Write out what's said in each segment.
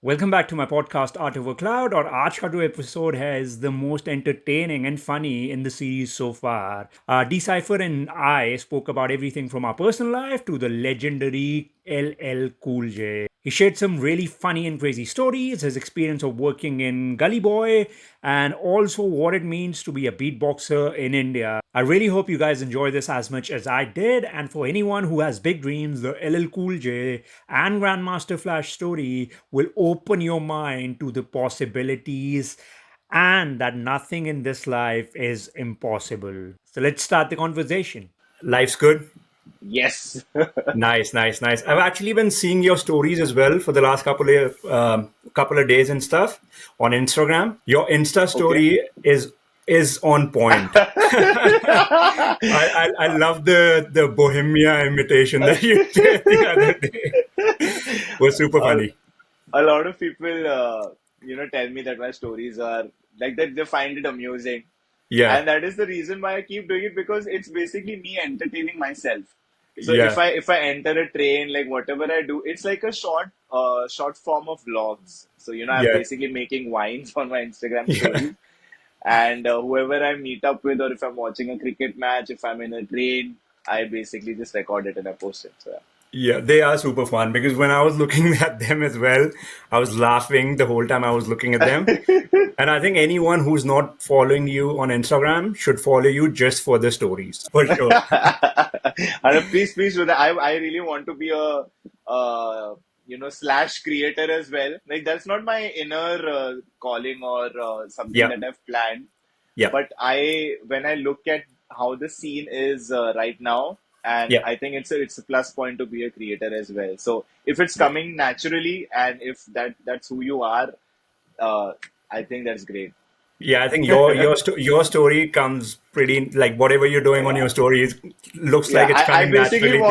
Welcome back to my podcast art over cloud और आज का जो एपिसोड है is the most entertaining and funny in the series so far. D-Cypher and I spoke about everything from our personal life to the legendary LL Cool J. He shared some really funny and crazy stories, his experience of working in Gully Boy, and also what it means to be a beatboxer in India. I really hope you guys enjoy this as much as I did. And for anyone who has big dreams, the LL Cool J and Grandmaster Flash story will open your mind to the possibilities and that nothing in this life is impossible. So let's start the conversation. Life's good. Yes. Nice, nice, nice. I've actually been seeing your stories as well for the last couple of days and stuff on Instagram. Your Insta Okay. story is on point. I love the Bohemia imitation that you did the other day. Was super a, funny. a lot of people, tell me that my stories are like that. They find it amusing, Yeah, and that is the reason why I keep doing it because it's basically me entertaining myself. So if yeah, I enter a train, like whatever I do, it's like a short form of vlogs. So I'm yeah, basically making wines on my Instagram yeah. stories, and whoever I meet up with, or if I'm watching a cricket match, if I'm in a train, I basically just record it and I post it. So Yeah, they are super fun because when I was looking at them as well, I was laughing the whole time I was looking at them. yeah. And I think anyone who's not following you on Instagram should follow you just for the stories, for sure. And please do that. I really want to be a slash creator as well. Like that's not my inner calling or something Yeah, that I've planned. yeah, But when I look at how the scene is right now, and yeah, I think it's a plus point to be a creator as well. So if it's yeah. coming naturally, and if that's who you are, uh, I think that's great. Yeah, I think your story comes pretty like whatever you're doing on your Yeah. stories looks like Yeah, it's I coming basically naturally to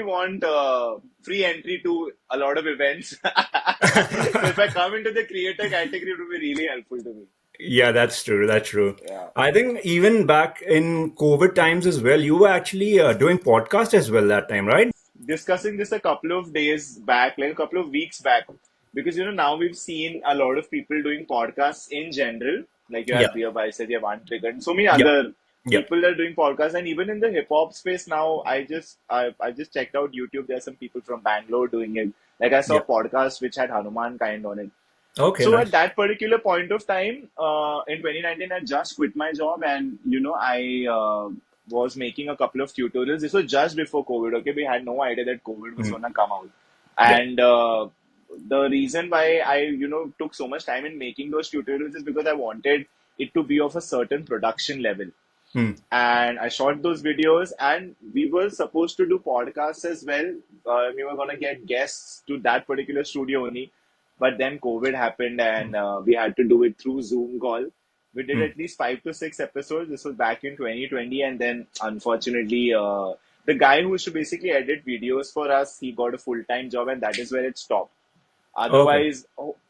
want you. free entry to a lot of events. So if I come into the creator category, it would be really helpful to me. Yeah, that's true. That's true. Yeah. I think even back in COVID times as well, you were actually doing podcast as well that time, right? Discussing this a couple of days back, like a couple of weeks back, because now we've seen a lot of people doing podcasts in general. Like you Yeah, have Beer Bicep, you have Untriggered, and so many yeah, other yeah, people that are doing podcasts, and even in the hip hop space now, I just checked out YouTube. There are some people from Bangalore doing it. Like I saw yeah. a podcast which had Hanuman kind on it. Okay, So at nice. that particular point of time, in 2019, I just quit my job, and I was making a couple of tutorials. This was just before COVID. Okay, we had no idea that COVID was Mm, gonna come out, yeah, and the reason why I took so much time in making those tutorials is because I wanted it to be of a certain production level. mm, And I shot those videos, and we were supposed to do podcasts as well. We were gonna get guests to that particular studio only, but then COVID happened, and we had to do it through Zoom call. We did mm. at least 5 to 6 episodes. This was back in 2020, and then unfortunately, the guy who used to basically edit videos for us, he got a full-time job, and that is where it stopped. Okay, Otherwise,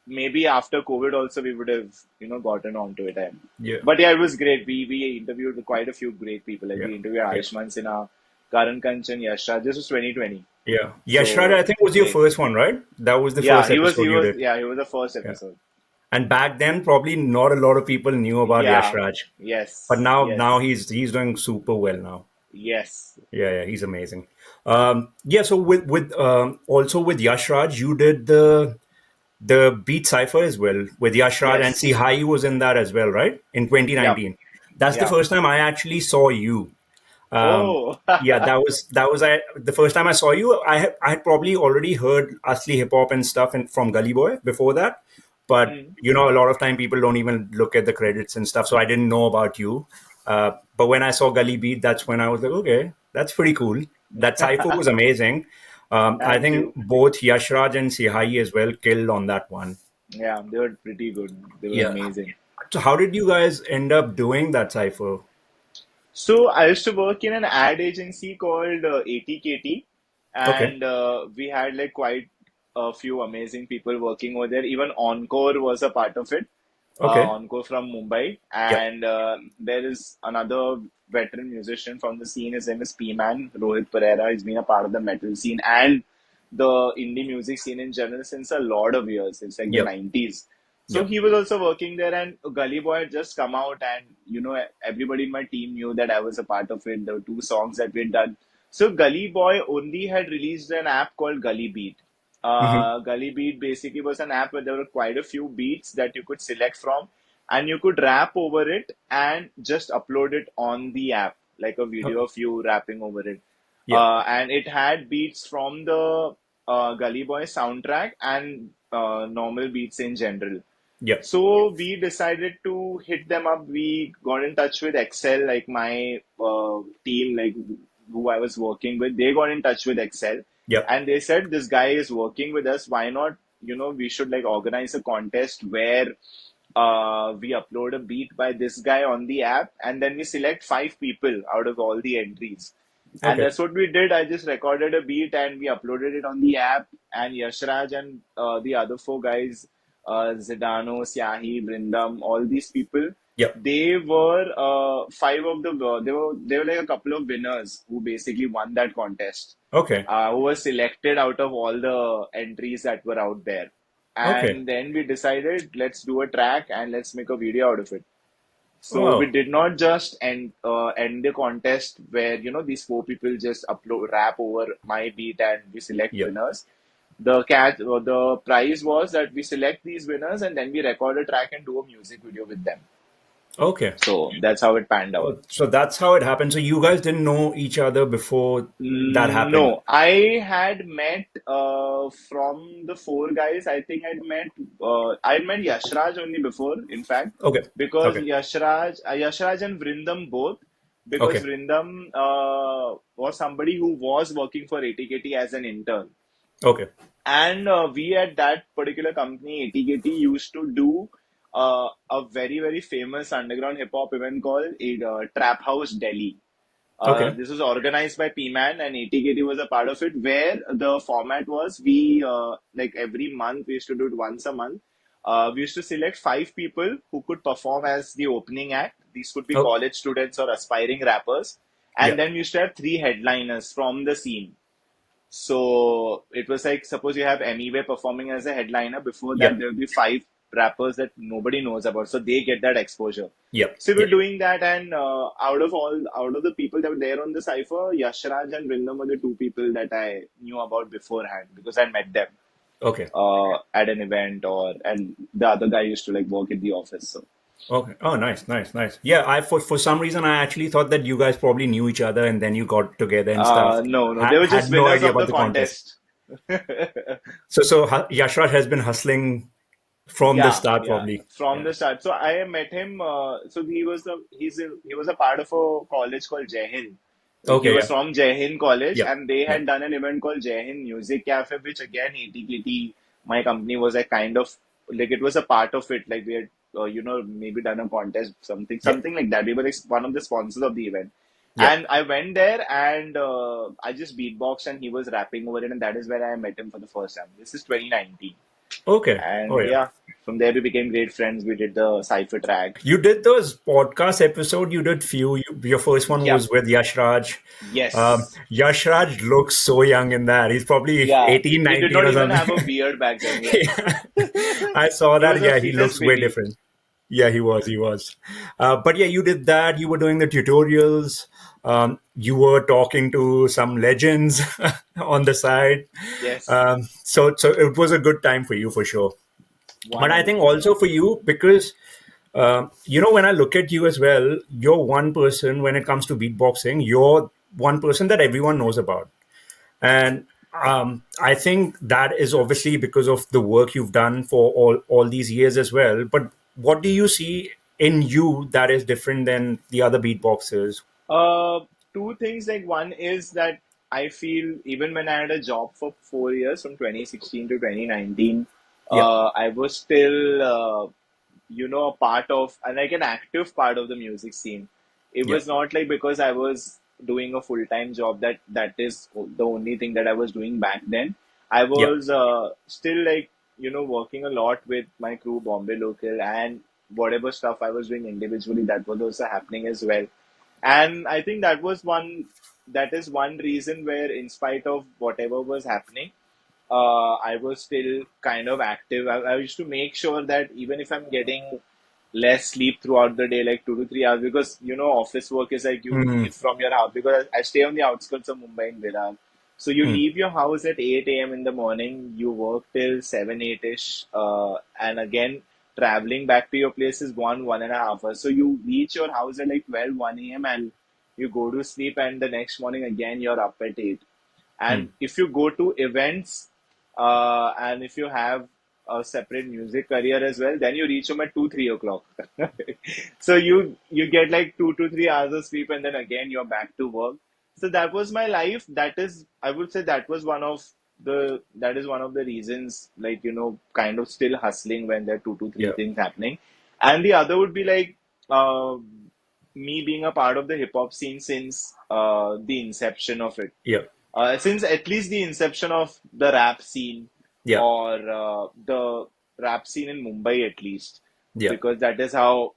maybe after COVID also we would have, gotten onto it. And, yeah, but yeah, it was great. We interviewed quite a few great people. Like yeah, we interviewed yeah, Ayushmann Sinha, Karan Kanchan, Yasha. This was 2020. yeah. Yashraj, I So think was your great. first one, right? That was the Yeah, first he episode you was, did. yeah, he was the first Yeah. episode. And back then, probably not a lot of people knew about Yeah. Yashraj, but Yes. now Yes. he's doing super well now. Yes. Yeah, yeah, he's amazing. Yeah, so with also with Yashraj, you did the Beat Cypher as well with Yashraj and Yes. Sihai was in that as well, right? In Yeah. 2019. That's the Yeah. first time I actually saw you. Um, Oh. yeah, the first time I saw you. I had probably already heard Asli hip hop and stuff from Gully Boy before that, but Mm. a lot of time people don't even look at the credits and stuff, so I didn't know about you. But when I saw Gully Beat, that's when I was like, okay, that's pretty cool. That cipher was amazing. I Thank think you. both Yashraj and Sihai as well killed on that one. Yeah, they were pretty good. They were Yeah. amazing. So how did you guys end up doing that cipher? So I used to work in an ad agency called ATKT, Okay. and we had like quite a few amazing people working over there. Even Encore was a part of it. Okay. Encore from Mumbai, Yeah. and there is another veteran musician from the scene. His name is P Man Rohit Pereira. He's been a part of the metal scene and the indie music scene in general since a lot of years, since like the Yep. 90s. So Yep. he was also working there, and Gully Boy had just come out, and everybody in my team knew that I was a part of it. There were two songs that we'd done. So Gully Boy only had released an app called Gully Beat. Hmm. Gully Beat basically was an app where there were quite a few beats that you could select from, and you could rap over it and just upload it on the app, like a video Okay. of you rapping over it. Yep. And it had beats from the Gully Boy soundtrack and normal beats in general. Yep. So we decided to hit them up. We got in touch with Excel, like my team, like who I was working with. They got in touch with Excel, Yep. and they said this guy is working with us. Why not? We should like organize a contest where we upload a beat by this guy on the app, and then we select five people out of all the entries. And Okay. that's what we did. I just recorded a beat and we uploaded it on the app. And Yashraj and the other four guys, Zidano, Syahi, Brindam, all these people, Yep. they were five of the they were like a couple of winners who basically won that contest, Okay. who were selected out of all the entries that were out there. Okay. And then we decided, let's do a track and let's make a video out of it. So we Oh. did not just end the contest where these four people just upload rap over my beat and we select Yep. winners. The prize was that we select these winners and then we record a track and do a music video with them. Okay. So that's how it panned out. Oh, so that's how it happened. So you guys didn't know each other before that happened. No, I had met from the four guys. I think I met Yashraj only before, in fact, Okay. because Okay. Yashraj and Vrindam both, because Okay. Vrindam was somebody who was working for ATKT as an intern, Okay. and we at that particular company, ATKT, used to do a very very famous underground hip hop event called Trap House Delhi. Okay. This was organized by P-Man and ATKT was a part of it, where the format was we like every month we used to do it once a month. We used to select five people who could perform as the opening act. These could be Oh, college students or aspiring rappers, and yeah. then we used to have three headliners from the scene. So it was like, suppose you have Emiway performing as a headliner. Before that, Yeah. there will be five rappers that nobody knows about, so they get that exposure. Yeah. So we're Yeah. doing that, and out of the people that were there on the cipher, Yashraj and Vrindam were the two people that I knew about beforehand because I met them Okay. at an event, and the other guy used to like work in the office. So Okay. Oh, nice, nice, nice. Yeah, I for some reason I actually thought that you guys probably knew each other and then you got together and stuff. no, they were Had just no winners idea of about the the contest. contest. Yashraj has been hustling from the Yeah, start, yeah, probably. from Yeah. the start. So I met him. So he was a part of a college called Jai Hind. He Okay. was Yeah. from Jai Hind College, Yeah. and they Yeah. had done an event called Jai Hind Music Cafe, which again ATKT, my company, was a kind of like it was a part of it. Like we had, maybe done a contest, Yeah. something like that. We were like one of the sponsors of the event. Yeah. And I went there and I just beatboxed and he was rapping over it, and that is where I met him for the first time. This is 2019. Okay. Oh, And yeah. yeah, from there we became great friends. We did the Cypher track. You did those podcast episode. You did few. Your first one Yep. was with Yashraj. Yes. Yashraj looks so young in that. He's probably Yeah. 18, He did 19 not or even something. have a beard back then. Yeah. Yeah. I saw He that. was a Yeah, he fetus looks way baby. different. Yeah, he was. He was. But yeah, you did that. You were doing the tutorials. You were talking to some legends on the side. Yes. So it was a good time for you for sure. But I think 100%. also for you because when I look at you as well, you're one person when it comes to beatboxing. You're one person that everyone knows about, and I think that is obviously because of the work you've done for all these years as well. But what do you see in you that is different than the other beatboxers? Uh, Two things. Like one is that I feel even when I had a job for 4 years from 2016 to 2019, Yeah, I was still a part of and like an active part of the music scene. It yeah, was not like because I was doing a full-time job that is the only thing that I was doing back then. I yeah, was still like working a lot with my crew Bombay Local, and whatever stuff I was doing individually, that was also happening as well. And I think that is one reason where, in spite of whatever was happening, I was still kind of active. I used to make sure that even if I'm getting less sleep throughout the day, like 2 to 3 hours, because office work is like you Mm, leave from your house. Because I stay on the outskirts of Mumbai in Virar. So you mm, leave your house at 8 a.m. in the morning, you work till 7, 8 ish, and again, traveling back to your place is 1.5 hours. So you reach your house at like 12, 1 a.m., and you go to sleep, and the next morning again, you're up at 8. And mm. if you go to events, and if you have a separate music career as well, then you reach home at 2, 3 o'clock. So you get like 2 to 3 hours of sleep, and then again you're back to work. So that was my life. That is, I would say, that is one of the reasons, like, kind of still hustling when there are two to three Yeah, things happening. And the other would be like, uh, me being a part of the hip hop scene since the inception of it, yeah, since at least the inception of the rap scene, yeah, or the rap scene in Mumbai at least, yeah, because that is how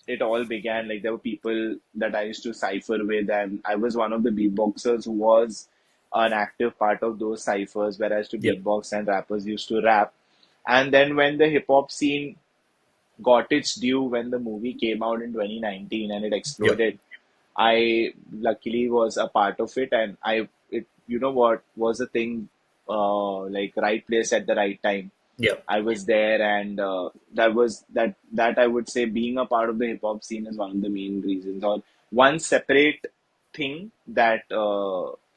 it all began. Like there were people that I used to cipher with, and I was one of the beatboxers who was an active part of those ciphers, where I used to yeah, beatbox and rappers used to rap. And then when the hip hop scene got its due when the movie came out in 2019 and it yeah, exploded, I luckily was a part of it, and what was a thing, like right place at the right time. yeah, I was there, and that I would say being a part of the hip hop scene is one of the main reasons, or one separate thing that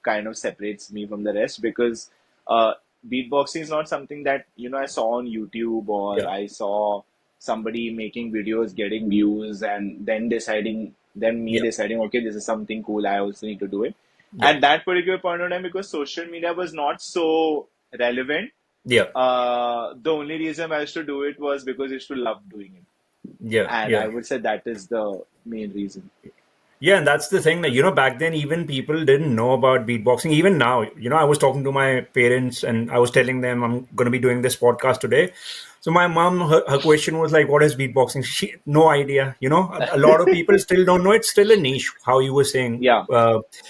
kind of separates me from the rest, because uh, beatboxing is not something that I saw on YouTube, or yeah, I saw somebody making videos getting views, and then me yeah, deciding, okay, this is something cool, I also need to do it. yeah, At that particular point of time, because social media was not so relevant, yeah, the only reason I used to do it was because I used to love doing it. yeah, And I yeah. would say that is the main reason. Yeah, and that's the thing that, back then even people didn't know about beatboxing. Even now, I was talking to my parents and I was telling them I'm going to be doing this podcast today. So my mom, her question was like, what is beatboxing? She, no idea. A lot of people still don't know. It's still a niche, how you were saying. Yeah,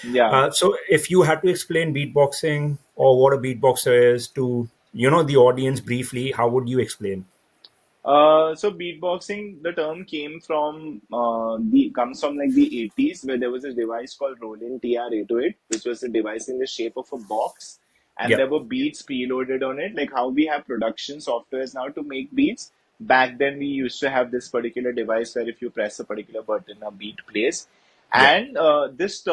yeah. So if you had to explain beatboxing or what a beatboxer is to, the audience briefly, how would you explain? So beatboxing, the term the comes from like the 80s, where there was a device called Roland TR-808, which was a device in the shape of a box, and Yeah, there were beats preloaded on it, like how we have production softwares now to make beats. Back then, we used to have this particular device where if you press a particular button, a beat plays. yeah. And this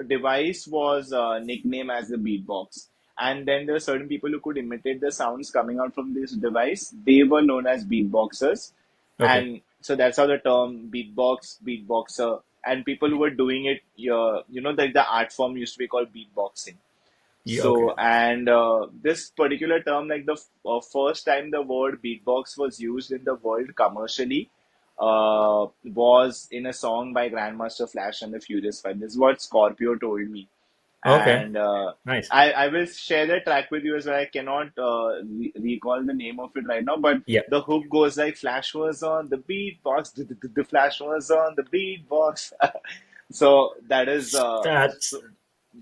device was nicknamed as the beatbox. And then there were certain people who could imitate the sounds coming out from this device. They were known as beatboxers. Okay. And so that's how the term beatbox, beatboxer, and people who were doing it, the art form used to be called beatboxing. Yeah, okay. So, and this particular term, like the first time the word beatbox was used in the world commercially, was in a song by Grandmaster Flash and the Furious Five. This is what Scorpio told me. Okay. And Nice. I will share the track with you as well. I cannot recall the name of it right now, but Yeah. the hook goes like Flash was on the beatbox, the Flash was on the beatbox. So That's that is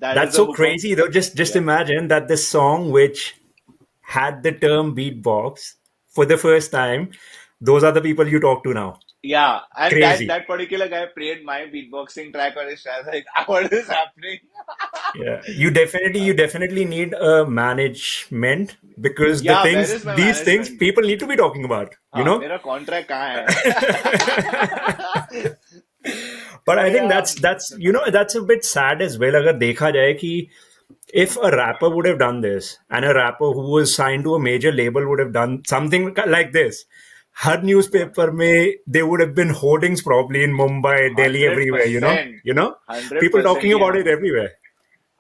That's the so hook of, crazy though. Just yeah. imagine that this song which had the term beatbox for the first time, those are the people you talk to now. Yeah, and that Crazy. that particular guy played my beatboxing track on his show. I was like, what is happening? Yeah. You definitely need a management because Yeah, where is my these things management? people need to be talking about, you हाँ know? मेरा contract कहाँ है? But तो I think यार, that's a bit sad as well. अगर देखा जाए कि if a rapper would have done this and a rapper who was signed to a major label would have done something like this, her newspaper में there would have been hoardings probably in Mumbai, Delhi, hundred everywhere. Percent hundred People percent talking कि about it everywhere.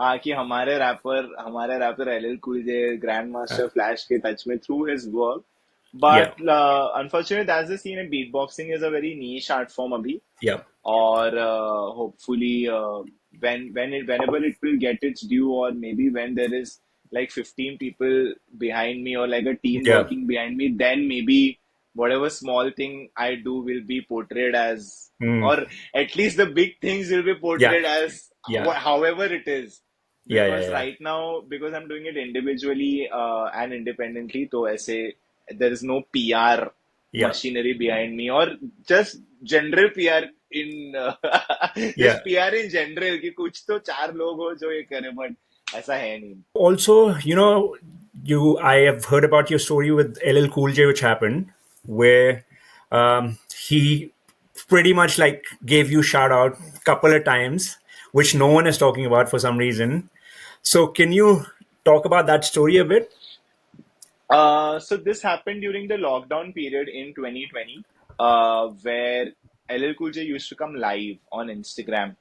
हाँ कि हमारे rapper L cool J grand master flash के touch में through his work. Yeah, but unfortunately that's the scene. Beatboxing is a very niche art form अभी. yeah, Or hopefully, whenever it will get its due, or maybe when there is like 15 people behind me, or like a team yeah, working behind me, then maybe whatever small thing I do will be portrayed as, mm, or at least the big things will be yeah, portrayed as yeah. however it is. Yeah, yeah, because yeah, right now, because I'm doing it individually and independently, so I say there is no PR yeah, machinery behind me, or just general PR in yeah. just PR in general कि कुछ तो चार लोग हो जो ये करे, but ऐसा है नहीं. Also, I have heard about your story with LL Cool J, which happened, where he pretty much like gave you shout out a couple of times, which no one is talking about for some reason. So, can you talk about that story a bit? So this happened during the lockdown period in 2020, where LL Cool J used to come live on Instagram.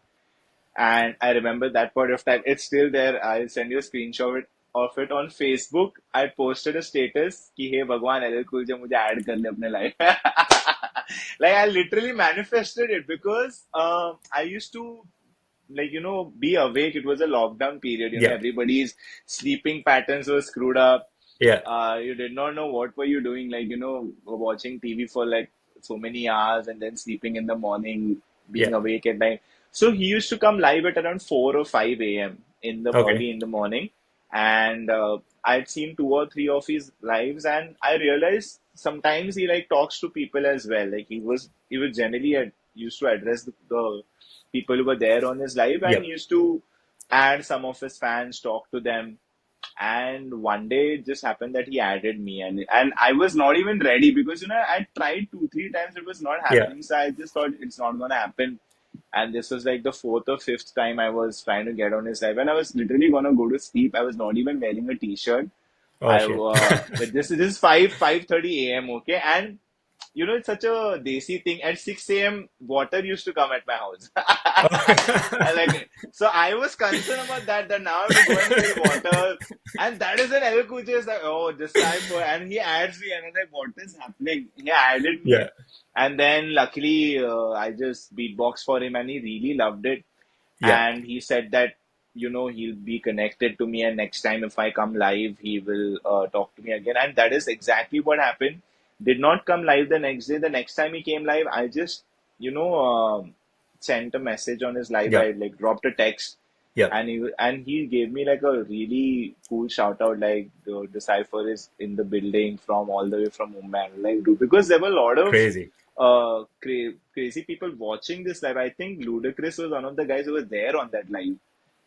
And I remember that point of time. It's still there. I'll send you a screenshot of it on Facebook. I posted a status कि हे भगवान LL Cool J मुझे add कर ले अपने life. Like I literally manifested it because I used to be awake. It was a lockdown period. Yeah, Everybody's sleeping patterns were screwed up. yeah, You did not know what were you doing, watching TV for like so many hours and then sleeping in the morning, yeah. being awake at night. So he used to come live at around 4 or 5 a.m. in the Okay. early in the morning. And I'd seen two or three of his lives, and I realized sometimes he like talks to people as well. Like he was generally used to address the people who were there on his live, and Yeah, he used to add some of his fans, talk to them. And one day it just happened that he added me, and I was not even ready because I tried two, three times, it was not yeah. happening. So I just thought it's not gonna happen. And this was like the fourth or fifth time I was trying to get on his live, and I was literally gonna go to sleep. I was not even wearing a t-shirt. Oh shit. But this is 5:30 a.m. Okay, and it's such a Desi thing. At 6 a.m., water used to come at my house. So I was concerned about that, that now I have to go and fill water. And that is when El Kuche is like, oh, this time for, and he adds me, and I'm like, what is happening? He added me. Yeah, And then luckily, I just beatbox for him, and he really loved it. yeah, And he said that, he'll be connected to me, and next time if I come live, he will talk to me again. And that is exactly what happened. Did not come live the next day. The next time he came live, I just, sent a message on his live. yeah, I like dropped a text, yeah. and he gave me like a really cool shout out, like the cipher is in the building from all the way from Mumbai. Like, dude, because there were a lot of Crazy. crazy people watching this live. I think Ludacris was one of the guys who was there on that live.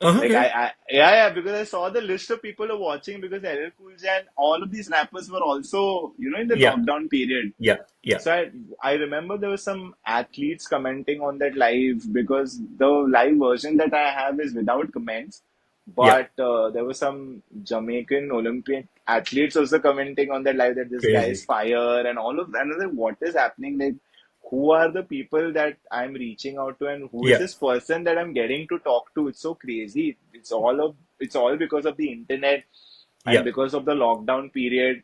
Like Okay. yeah, because I saw the list of people who are watching, because LL Cool J and all of these rappers were also, in the Yeah, lockdown period. yeah, yeah, So I remember there were some athletes commenting on that live, because the live version that I have is without comments. yeah. But there were some Jamaican Olympic athletes also commenting on that live that this guy is Crazy. fire and all of that. And I was like, what is happening? Like, who are the people that I'm reaching out to, and who is Yeah, this person that I'm getting to talk to? It's so crazy. It's all because of the internet and yeah. because of the lockdown period.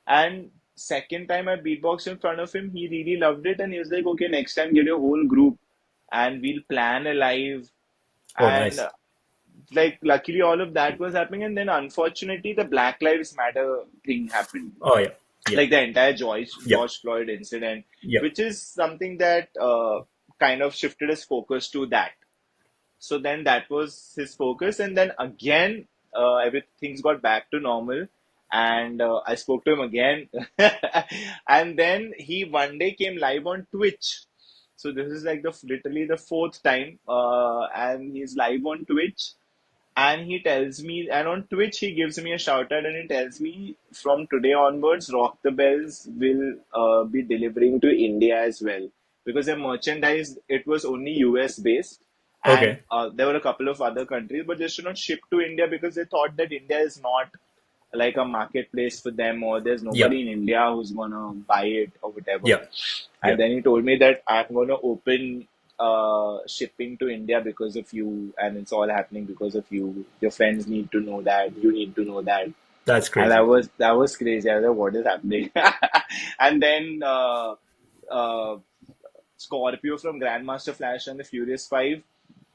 And second time I beatboxed in front of him, he really loved it, and he was like, "Okay, next time get your whole group, and we'll plan a live." Oh, And nice. like, luckily, all of that was happening, and then unfortunately, the Black Lives Matter thing happened, Oh, yeah, yeah, like the entire George yeah, George Floyd incident, yeah, which is something that kind of shifted his focus to that. So then that was his focus, and then again, everything's got back to normal, and I spoke to him again, and then he one day came live on Twitch. So this is like the literally the fourth time, and he's live on Twitch, and he tells me, and on Twitch he gives me a shout out, and he tells me from today onwards, Rock the Bells will be delivering to India as well, because their merchandise, it was only US based, and okay. there were a couple of other countries, but they should not ship to India because they thought that India is not like a marketplace for them, or there's Yeah, nobody in India who's gonna buy it or whatever. yeah, yeah. And then he told me that I'm going to open shipping to India because of you, and it's all happening because of you. Your friends need to know that. You need to know that. That's And crazy. that was crazy. I was like, what is happening? And then uh, Scorpio from Grandmaster Flash and the Furious Five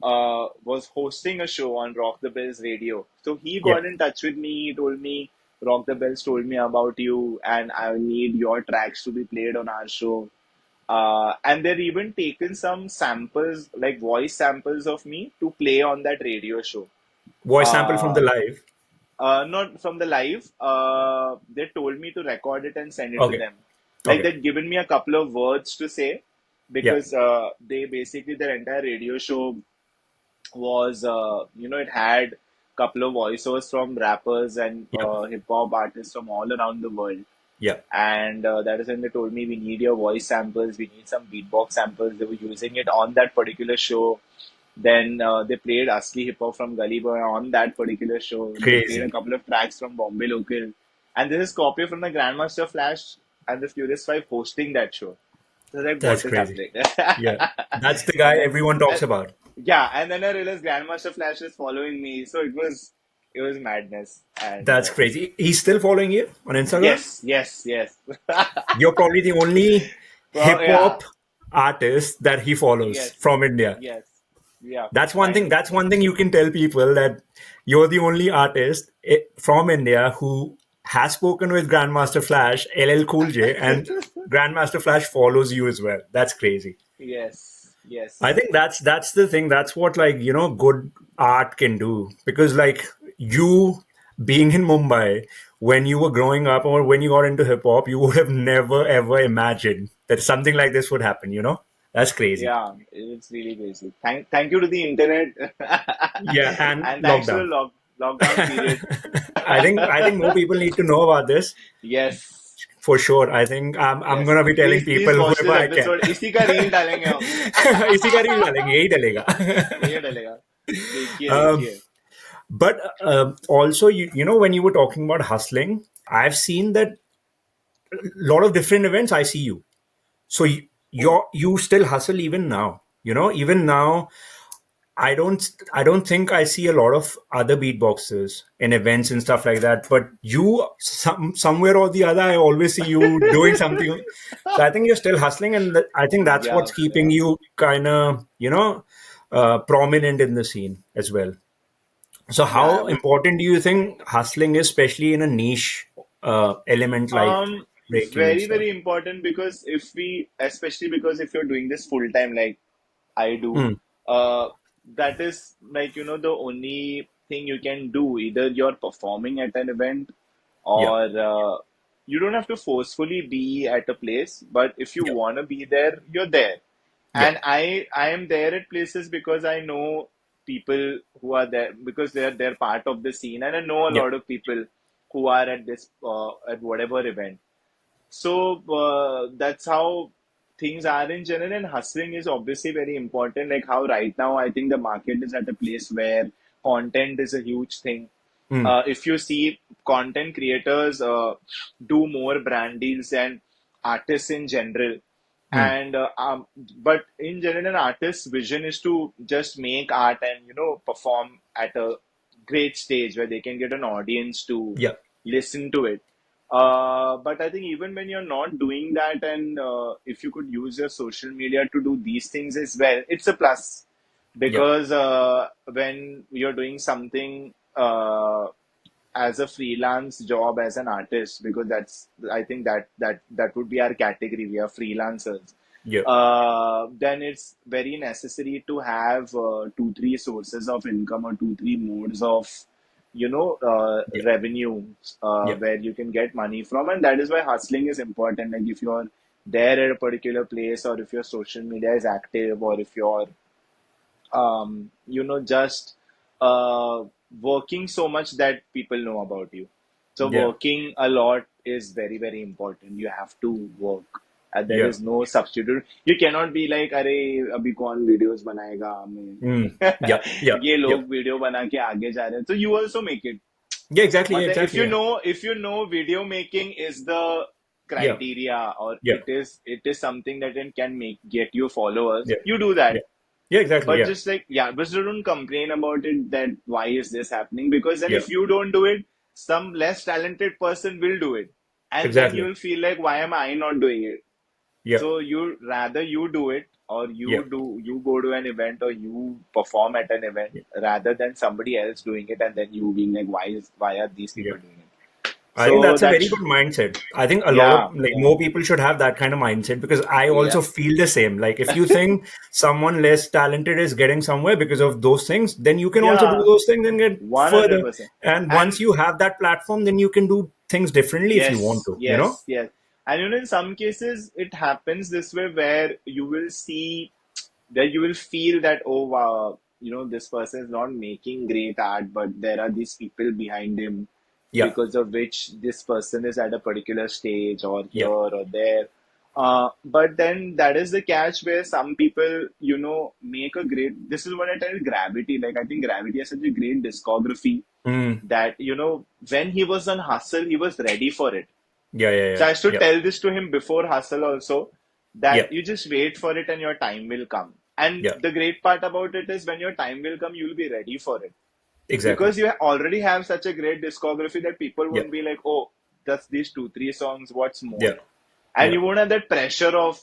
was hosting a show on Rock the Bells radio. So he Yeah. got in touch with me. He told me, Rock the Bells told me about you, and I need your tracks to be played on our show. And they've even taken some samples, like voice samples of me, to play on that radio show. Voice sample from Uh, the live. Not from the live. They told me to record it and send it to Okay. them. Like Okay. they'd given me a couple of words to say Yeah. because they basically their entire radio show was it had a couple of voiceovers from rappers and Yeah. hip hop artists from all around the world. Yeah. And that is when they told me we need your voice samples, we need some beatbox samples. They were using it on that particular show. Then they played Asli Hip Hop from Gully Boy on that particular show. They played a Crazy. couple of tracks from Bombay Lokal. And this is copy from the Grandmaster Flash and the Furious Five hosting that show. So like, That's what is crazy. happening? Yeah. That's the guy and then, everyone and, talks about. yeah, and then I realized Grandmaster Flash is following me. So it was madness. And That's crazy. He's still following you on Instagram? yes, yes, yes. You're probably the only hip Yeah, hop artist that he follows yes, from India. yes, yeah. That's one thing. And That's one thing you can tell people, that you're the only artist from India who has spoken with Grandmaster Flash, LL Cool J, and Grandmaster Flash follows you as well. That's crazy. yes, I yes, think that's the thing. That's what, like, good art can do. Because, like, you being in Mumbai when you were growing up or when you got into hip hop, you would have never ever imagined that something like this would happen. That's crazy. yeah. It's really basic. Thank you to the internet, Yeah, and and thanks to the lockdown. lockdown period. I think more people need to know about this Yes, for sure. I think I'm yes. gonna be telling Please people watch whoever this I can. episode. इसी का reel डालेंगे हम. इसी का reel डालेंगे, यही डलेगा. ये डलेगा. देखिए um, देखिए. but also, when you were talking about hustling, I've seen that a lot of different events. I see you, so Oh, you still hustle even now. Even now, I don't think I see a lot of other beatboxers in events and stuff like that. But you, somewhere or the other, I always see you doing something. So I think you're still hustling, and I think that's yeah, what's keeping yeah. you kind of, prominent in the scene as well. So Yeah, I how would. important do you think hustling is, especially in a niche element like breaking and Very, stuff? very important because especially because if you're doing this full time, like I do, Hmm. uh, that is like, the only thing you can do. Either you're performing at an event Yeah. or you don't have to forcefully be at a place, but if you Yeah. want to be there, you're there. Yeah. And I am there at places because I know people who are there because they're part of the scene, and I know a Yeah. lot of people who are at this at whatever event. So that's how things are in general, and hustling is obviously very important. Like how right now, I think the market is at a place where content is a huge thing. Hmm. If you see content creators do more brand deals than artists in general, Hmm. and but in general, an artist's vision is to just make art and perform at a great stage where they can get an audience to Yeah. listen to it. But I think even when you're not doing that, and if you could use your social media to do these things as well, it's a plus Yeah. because when you're doing something as a freelance job as an artist, because that's I think that would be our category. We are freelancers. Yeah. Then it's very necessary to have two, three sources of income or two, three modes of Yeah. revenue Yeah. where you can get money from, and that is why hustling is important. Like if you're there at a particular place, or if your social media is active, or if you're just working so much that people know about you. So Yeah. working a lot is very, very important. You have to work. And there Yeah. is no substitute. You cannot be like, अरे अभी कौन videos बनाएगा Mm. हमें Yeah. Yeah. ये Yeah. लोग video बना के आगे जा रहे हैं. So you also make it. Yeah. Exactly. Yeah. मतलब Exactly. Yeah. if you know video making is the Yeah. criteria, or Yeah. it is something that can make get you followers, Yeah. you do Yeah. that. Yeah. Exactly. But Yeah. just like, yeah, but don't complain about it that why is this happening? Because then Yeah. if you don't do it, some less talented person will do it. And then Exactly. you'll feel like, why am I not doing it? Yeah. So you rather you do it, or Yeah. you go to an event, or you perform at an event, Yeah. rather than somebody else doing it and then you being like, why are these Yeah. people doing it? I think So that's a very that's good mindset. I think a lot of yeah, like yeah, more people should have that kind of mindset because I yeah, also feel the same. Like if you think someone less talented is getting somewhere because of those things, then you can also do yeah, those things and get further. 100%. And once And you have that platform, then you can do things differently if you want yes, to, you know? yes, yes. And in some cases, it happens this way where you will see that you will feel that, oh, wow, this person is not making great art, but there are these people behind him Yeah, because of which this person is at a particular stage or here yeah. or there. But then that is the catch where some people, make a great. This is what I tell Gravity. Like, I think Gravity has such a great discography Mm. that, when he was on Hustle, he was ready for it. Yeah, yeah, So yeah, I used to yeah, tell this to him before Hustle also yeah, that you just wait for it and your time will come. And yeah. the great part about it is when your time will come, you'll be ready for it Exactly. because you already have such a great discography that people Yeah, won't be like, oh, just these two, three songs, what's more? yeah, And yeah. you won't have that pressure of,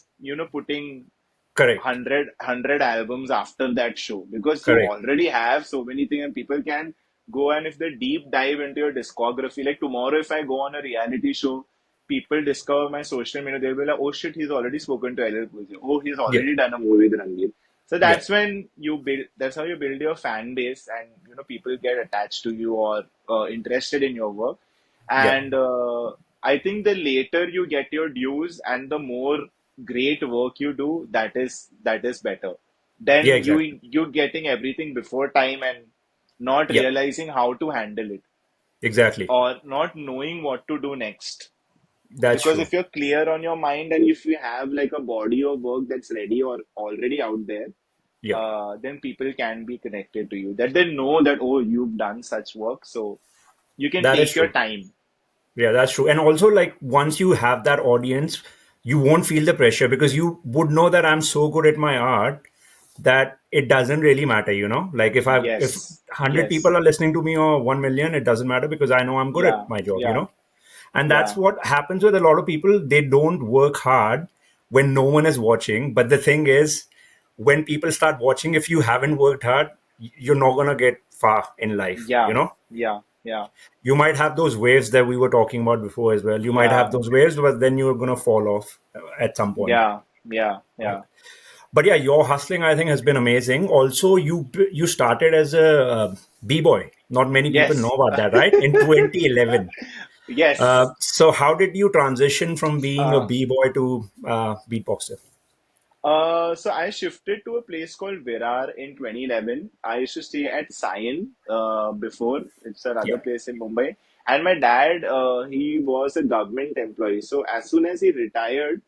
putting Correct, 100 albums after that show because you correct. already have so many things and people can go and if they deep dive into your discography like tomorrow if I go on a reality show people discover my social media they'll be like oh shit he's already spoken to LL Cool J. Oh he's Yeah, already done a movie with Ranveer so yeah, that's when you build that's how you build your fan base and people get attached to you or interested in your work yeah, and I think the later you get your dues and the more great work you do, that is better. yeah. Then Exactly, you getting everything before time and not yeah, realizing how to handle it exactly. or not knowing what to do next. That's Because true. if you're clear on your mind and if you have like a body of work that's ready or already out there, Yeah, then people can be connected to you. That they know that oh you've done such work, so you can that is take your true. time. Yeah, that's true. And also, like, once you have that audience, you won't feel the pressure because you would know that I'm so good at my art that it doesn't really matter, you know? Like, if Yes, 100 people yes, are listening to me or 1 million, it doesn't matter because I know I'm good at yeah, my job, you yeah, know? And that's yeah, what happens with a lot of people. They don't work hard when no one is watching. But the thing is, when people start watching, if you haven't worked hard, you're not going to get far in life, you yeah, know? yeah, yeah. You might have those waves that we were talking about before as well. You might have Yeah, those waves, but then you're going to fall off at some point. yeah, yeah, Right? yeah. But yeah, your hustling, I think, has been amazing. Also, you started as a b-boy. Not many people know Yes, about that, right? In 2011. yes. So how did you transition from being a Uh, b-boy to beatboxer? so I shifted to a place called Virar in 2011. I used to stay at Sion before. It's another Yeah, place in Mumbai. And my dad, he was a government employee. So as soon as he retired,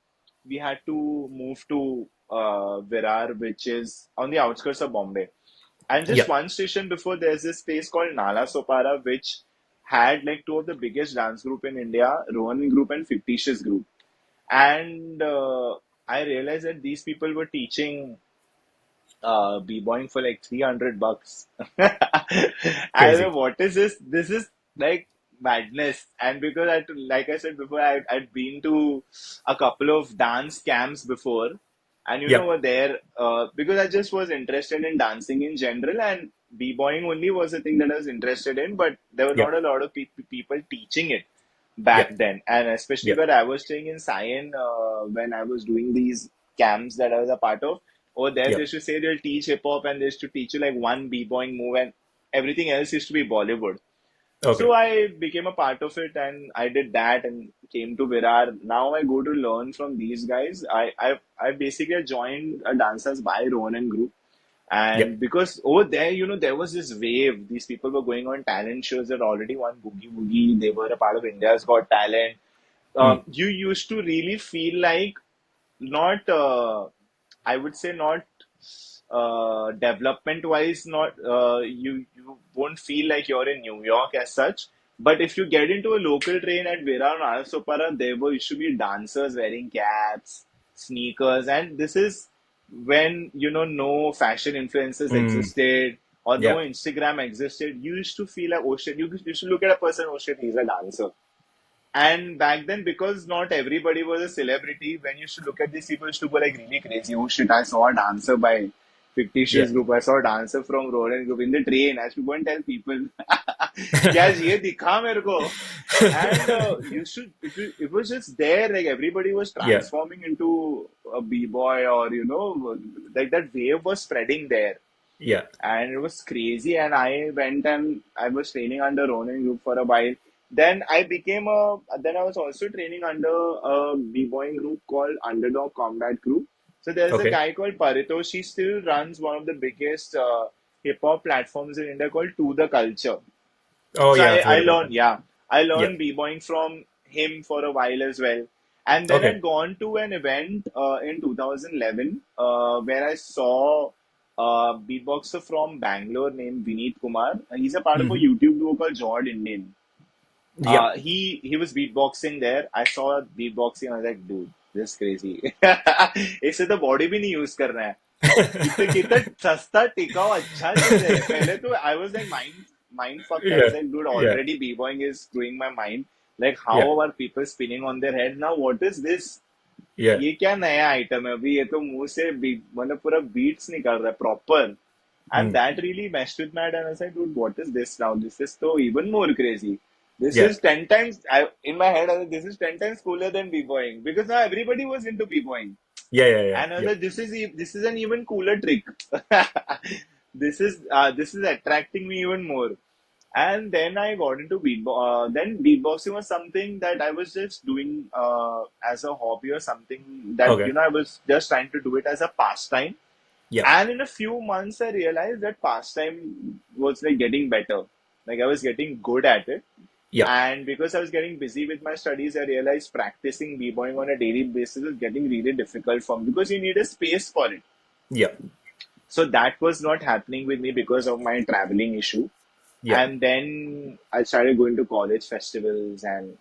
we had to move to Virar, which is on the outskirts of Bombay. And yeah, just one station before, there's this place called Nala Sopara, which had like two of the biggest dance group in India, Rohan Group and Fictitious Group. And I realized that these people were teaching b-boying for like $300. I was crazy. like, what is this? This is like madness. And because like I said before, I'd been to a couple of dance camps before. And Yeah, over there, because I just was interested in dancing in general and b-boying only was the thing that I was interested in, but there were yeah, not a lot of people teaching it yeah, back then. And especially yeah, where I was staying in Sion, when I was doing these camps that I was a part of, over there, yeah. they should say they'll teach hip hop and they used to teach you like one b-boying move and everything else used to be Bollywood. So Okay. I became a part of it and I did that and came to Virar. Now I go to learn from these guys. I basically joined a dancers by Ronan group. Yeah. And because over there, there was this wave. These people were going on talent shows that already won Boogie Woogie. They were a part of India's Got Talent. Mm. You used to really feel like not I would say not development wise not you won't feel like you're in New York as such, but if you get into a local train at Virar and Alasopara, there were used to be dancers wearing caps, sneakers, and this is when no fashion influences Mm. existed or no Yeah. Instagram existed. You used to feel like oh shit, you used to look at a person, oh shit, he's a dancer. And back then, because not everybody was a celebrity, when you used to look at these people, used to go like really crazy. Oh shit, I saw a dancer by fictitious Yeah. group. I saw a dancer from Roland group in the train. I should go and tell people, क्या ये दिखा मेरे को. And it was just there, like everybody was Yeah. transforming into a b-boy, or like that wave was spreading there, Yeah. and it was crazy. And I went and I was training under Ronin group for a while. Then I was also training under a b-boying group called Underdog Combat Group. So there's a Okay. guy called Paritosh. He still runs one of the biggest hip hop platforms in India called To The Culture. Oh, So yeah, I, I've I heard about learned, that. yeah, I Yeah. learned b-boying from him for a while as well. And then Okay. I'd gone to an event in 2011 where I saw a beatboxer from Bangalore named Vineet Kumar. He's a part of a Hmm. YouTube group called Jord Indian. Yeah. He was beatboxing there. I saw beatboxing. I was like, dude, this is crazy. इससे तो body भी नहीं use करना है. कितने कितना सस्ता टिकाऊ अच्छा चीज है. पहले तो I was like mind fucked. I Yeah. was like, dude, Yeah. already b-boying is screwing my mind. Like, how Yeah. are people spinning on their head now? What is this? Yeah. ये क्या नया item है अभी. ये तो मुंह से मतलब पूरा बीट्स निकल रहा है proper. And Mm. that really messed with my head. And I said, dude, what is this now? This is so even more crazy. This Yeah. is 10 times, in my head, I was like, this is 10 times cooler than b-boying. Because now everybody was into b-boying. Yeah. Yeah. Yeah. And I was Yeah. like, this is an even cooler trick. This is attracting me even more. And then I got into beatbox. Then beatboxing was something that I was just doing as a hobby, or something that Okay. I was just trying to do it as a pastime. Yeah. And in a few months, I realized that pastime was like getting better. Like, I was getting good at it. Yeah. And because I was getting busy with my studies, I realized practicing b-boying on a daily basis is getting really difficult for me, because you need a space for it. Yeah. So that was not happening with me because of my traveling issue. Yeah. And then I started going to college festivals, and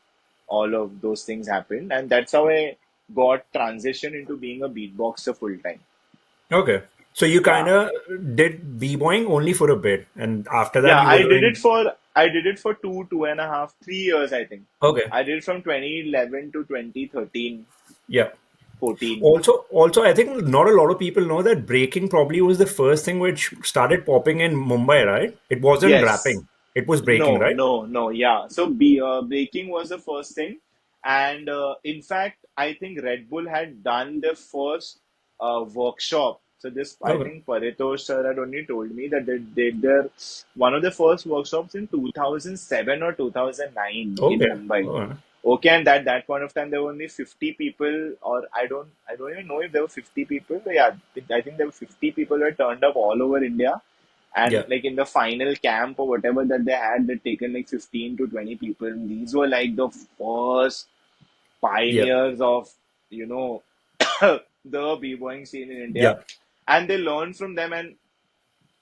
all of those things happened. And that's how I got transitioned into being a beatboxer full time. Okay. So you kind Yeah. of did b-boying only for a bit, and after that Yeah, you were doing. I did it for 2.5, 3 years, I think. Okay. I did it from 2011 to 2013, Yeah. 14. Also, I think not a lot of people know that breaking probably was the first thing which started popping in Mumbai, right? It wasn't Yes. rapping; it was breaking, No, right? no, no. Yeah. So baking was the first thing, and in fact, I think Red Bull had done the first workshop. So this, I Okay. think Paritosh sir had only told me that they did their one of the first workshops in 2007 or 2009 in Okay. Mumbai. Oh, Okay, and that point of time there were only 50 people, or I don't even know if there were 50 people. But yeah, I think there were 50 people who had turned up all over India, and yeah. like in the final camp or whatever that they had, they'd taken like 15 to 20 people. And these were like the first Yeah. pioneers of, you know, the b-boying scene in India. Yeah. And they learned from them. And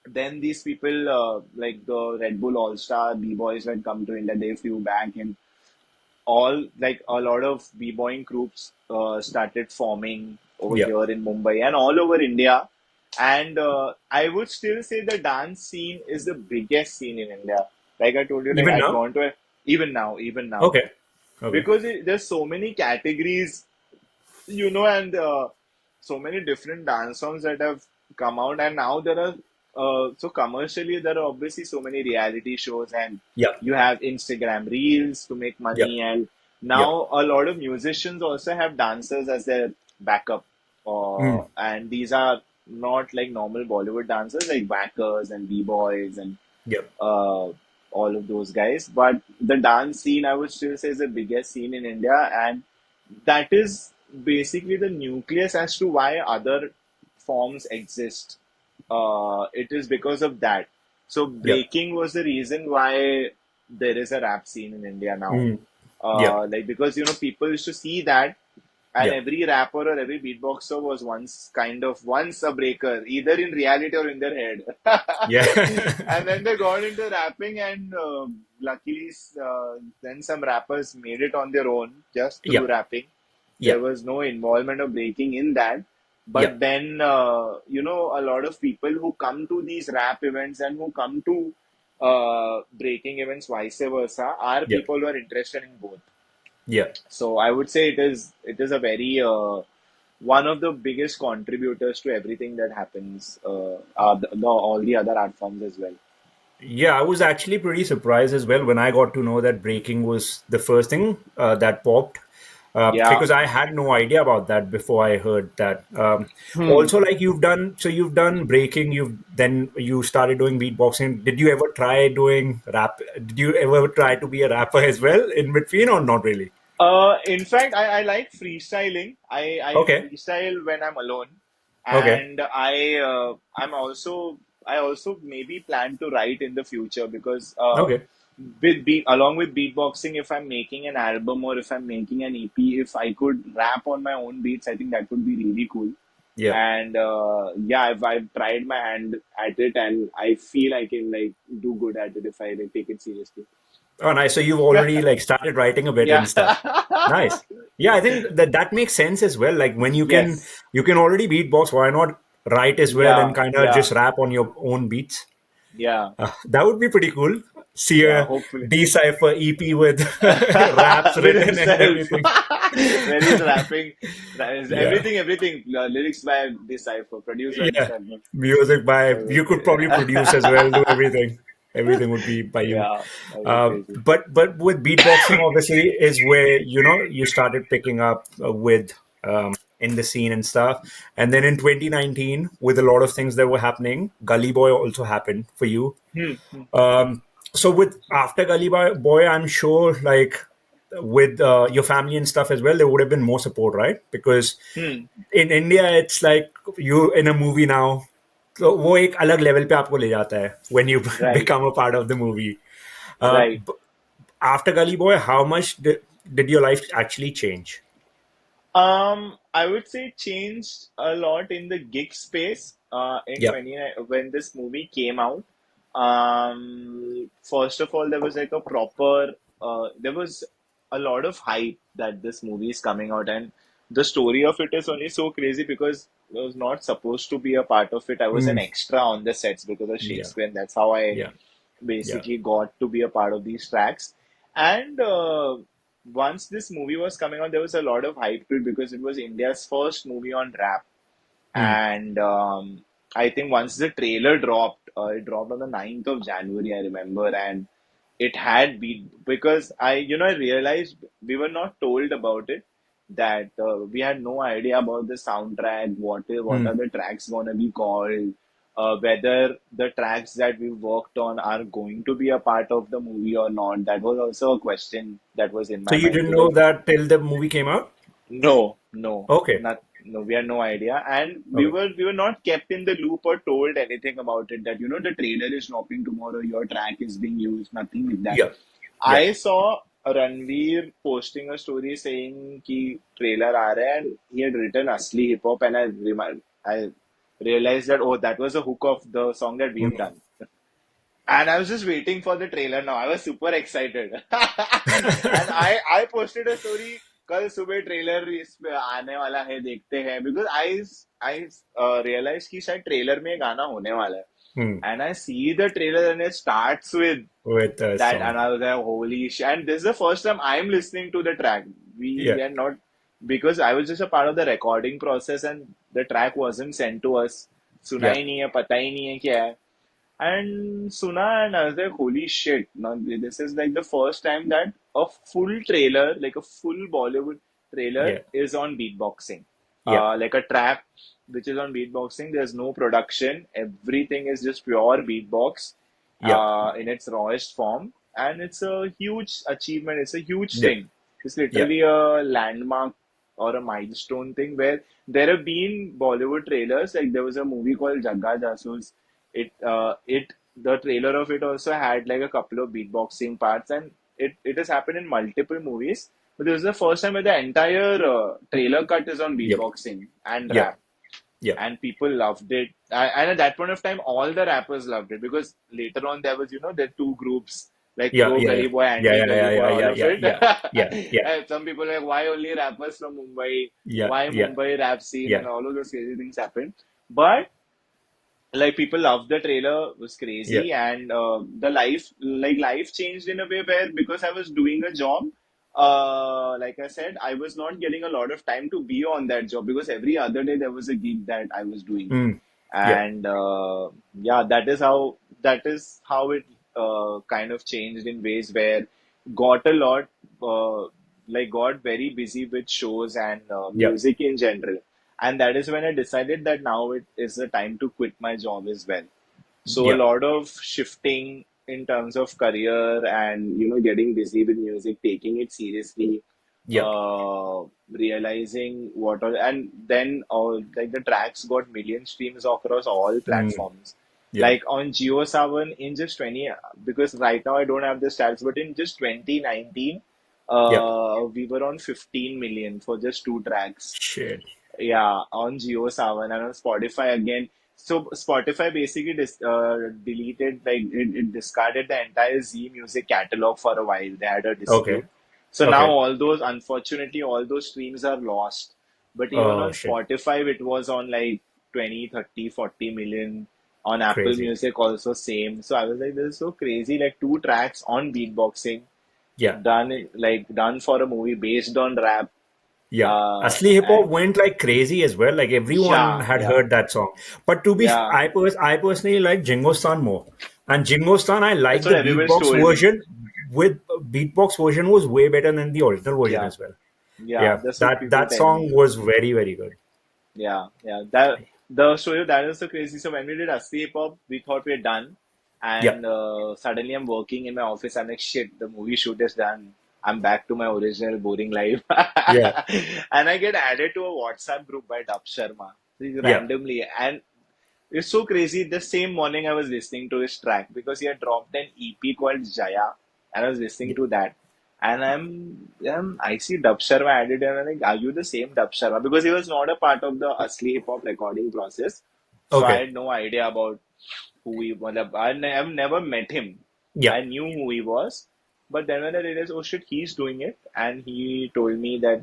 then these people, like the Red Bull All Star b-boys had come to India, they flew back, and all like a lot of b-boying groups started forming over Yeah. here in Mumbai and all over India. And I would still say the dance scene is the biggest scene in India. Like I told you, like Even I'd now? gone to even now, Okay. Okay. because there's so many categories, and so many different dance songs that have come out. And now there are, so commercially, there are obviously so many reality shows, and Yeah. you have Instagram reels to make Yeah. money. And Yeah. now a lot of musicians also have dancers as their backup. Mm. And these are not like normal Bollywood dancers, like whackers and b-boys and Yeah. uh, all of those guys. But the dance scene, I would still say, is the biggest scene in India, and that is basically the nucleus as to why other forms exist. It is because of that. So Yeah. breaking was the reason why there is a rap scene in India now. Mm. Yeah. Like, because people used to see that, and Yeah. every rapper or every beatboxer was once a breaker, either in reality or in their head. Yeah. And then they got into rapping, and luckily, then some rappers made it on their own just Yeah. through rapping. Yeah. There was no involvement of breaking in that. Yeah. But then, a lot of people who come to these rap events and who come to breaking events, vice versa, are Yeah. people who are interested in both. Yeah. So I would say it is a very one of the biggest contributors to everything that happens, all the other art forms as well. Yeah, I was actually pretty surprised as well when I got to know that breaking was the first thing that popped. Yeah. Because I had no idea about that before I heard that. Hmm. Also, like you've done breaking, you started doing beatboxing. Did you ever try doing rap? Did you ever try to be a rapper as well in between, or not really? In fact, I like freestyling. I Okay, freestyle when I'm alone, okay, and I also maybe plan to write in the future because okay. along with beatboxing, if I'm making an album or if I'm making an EP, if I could rap on my own beats, I think that would be really cool. Yeah. And yeah, I've tried my hand at it, and I feel I can like do good at it if I like, take it seriously. Oh, nice. So you've already like started writing a bit and Yeah. stuff. Nice. Yeah, I think that that makes sense as well. Like when Yes. you can already beatbox, why not write as well and Yeah. kind of Yeah. just rap on your own beats? Yeah. That would be pretty cool. See Yeah. a Hopefully. D-Cypher EP with raps With written and himself. everything. Where he's rapping. Yeah. Everything. Lyrics by D-Cypher, produced by Yeah. D-Cypher. Music by, you could Okay. probably produce as well, do everything. Everything would be by you. Yeah. That was crazy. But with beatboxing, obviously, is where you started picking up with in the scene and stuff. And then in 2019, with a lot of things that were happening, Gully Boy also happened for you. Hmm. Hmm. Um, so with after Boy, I'm sure like with your family and stuff as well, there would have been more support, right? Because Hmm. in India, it's like you in a movie now. तो वो एक अलग level पे आपको ले जाता है when you Right. become a part of the movie. Uh, Right. After Gully Boy, how much did your life actually change? I would say it changed a lot in the gig space in Yeah. 20 when this movie came out. First of all, there was like a proper there was a lot of hype that this movie is coming out, and the story of it is only so crazy because I was not supposed to be a part of it. I was an Mm, extra on the sets because of yeah. Shakespeare, and that's how I Yeah. Yeah. basically got to be a part of these tracks. And once this movie was coming out, there was a lot of hype to it because it was India's first movie on rap. Mm, And I think once the trailer dropped, it dropped on the 9th of January, I remember, and it had beat because I realized we were not told about it, that we had no idea about the soundtrack, what are mm. the tracks gonna be called, whether the tracks that we worked on are going to be a part of the movie or not. That was also a question that was in So my you mind didn't because know that till the movie came out? no, no, Okay. not no. We had no idea, and Okay. we were not kept in the loop or told anything about it. That the trailer is dropping tomorrow. Your track is being used. Nothing like that. Yeah. Yeah. I saw Ranveer posting a story saying कि trailer आ रहा है, and he had written Asli hip hop, and I realized that oh, that was a hook of the song that we have Mm. done. And I was just waiting for the trailer now. I was super excited. And I posted a story कल सुबह trailer इस पे आने वाला है देखते हैं because I realized कि शायद ट्रेलर में ये गाना होने वाला है. Mm. And I see the trailer and it starts with With a that song. and I was like holy shit. And this is the first time I'm listening to the track. We Yeah. were not because I was just a part of the recording process and the track wasn't sent to us. सुना Yeah. ही नहीं है पता ही नहीं है क्या है and Suna and I was like, holy shit. Now, this is like the first time that a full trailer, like a full Bollywood trailer, Yeah. is on beatboxing. Yeah. Like a track which is on beatboxing. There's no production. Everything is just pure beatbox Yeah. in its rawest form. And it's a huge achievement. It's a huge Yeah. thing. It's Yeah. literally a landmark or a milestone thing where there have been Bollywood trailers. Like there was a movie called Jagga Jasoos. It the trailer of it also had like a couple of beatboxing parts, and it has happened in multiple movies. But this is the first time where the entire trailer cut is on Yep. beatboxing and Yeah. rap, Yeah. and people loved it. And at that point of time, all the rappers loved it because later on there was the two groups like Yeah. pro Yeah. Gully Yeah. Boy, Yeah. anti Yeah. Gully Yeah. Boy, Yeah. all Yeah. of Yeah. it. Yeah. Yeah. Yeah. And some people like why only rappers from Mumbai, Yeah. why Yeah. Mumbai rap scene, Yeah. and all of those crazy things happened. But like people loved the trailer, it was Yeah. crazy, and the life changed in a way where because I was doing a job, Like I said, I was not getting a lot of time to be on that job because every other day there was a gig that I was doing, Mm. Yeah. and yeah, that is how it kind of changed in ways where got a lot like got very busy with shows and Yeah. music in general, and that is when I decided that now it is the time to quit my job as well. So a Yeah. lot of shifting in terms of career and getting busy with music, taking it seriously, Yeah. realizing what are, and then like the tracks got million streams across all Mm. platforms. Yeah. Like on Geo Savan in just 20, because right now I don't have the stats, but in just 2019, Yeah. we were on 15 million for just two tracks. Shit. Yeah, on Geo Savan and on Spotify again. So Spotify basically deleted, like it discarded the entire Z Music catalog for a while. They had a Okay. dispute. So now Okay. unfortunately, all those streams are lost. But even Oh on shit. Spotify, it was on like 20, 30, 40 million. On Apple Crazy. Music also same. So I was like, this is so crazy. Like two tracks on beatboxing, Yeah. done for a movie based on rap. Yeah. Asli hip hop And went like crazy as well. Like everyone yeah, had yeah. heard that song. But to be, Yeah, I personally like Jingostan more. And Jingostan, I that's like what the everyone's beatbox told me. version. With beatbox version was way better than the original version Yeah, as well. yeah, Yeah, that's what that people that tell me. song was very very good. Yeah, yeah. That the show you that is so crazy. So when we did Asli Hip Hop, we thought we are done, Yeah, and suddenly I'm working in my office. I'm like, shit, the movie shoot is done. I'm back to my original boring life, yeah, and I get added to a WhatsApp group by Dub Sharma yeah. randomly, and it's so crazy. The same morning I was listening to his track because he had dropped an EP called Jaya, and I was listening Yeah. to that. And I see Dub Sharma added, and I'm like, are you the same Dub Sharma? Because he was not a part of the Asli hip hop recording process, so I Okay. had no idea about who he was. I've never met him. Yeah. I knew who he was, but then when I realized, oh shit, he's doing it, and he told me that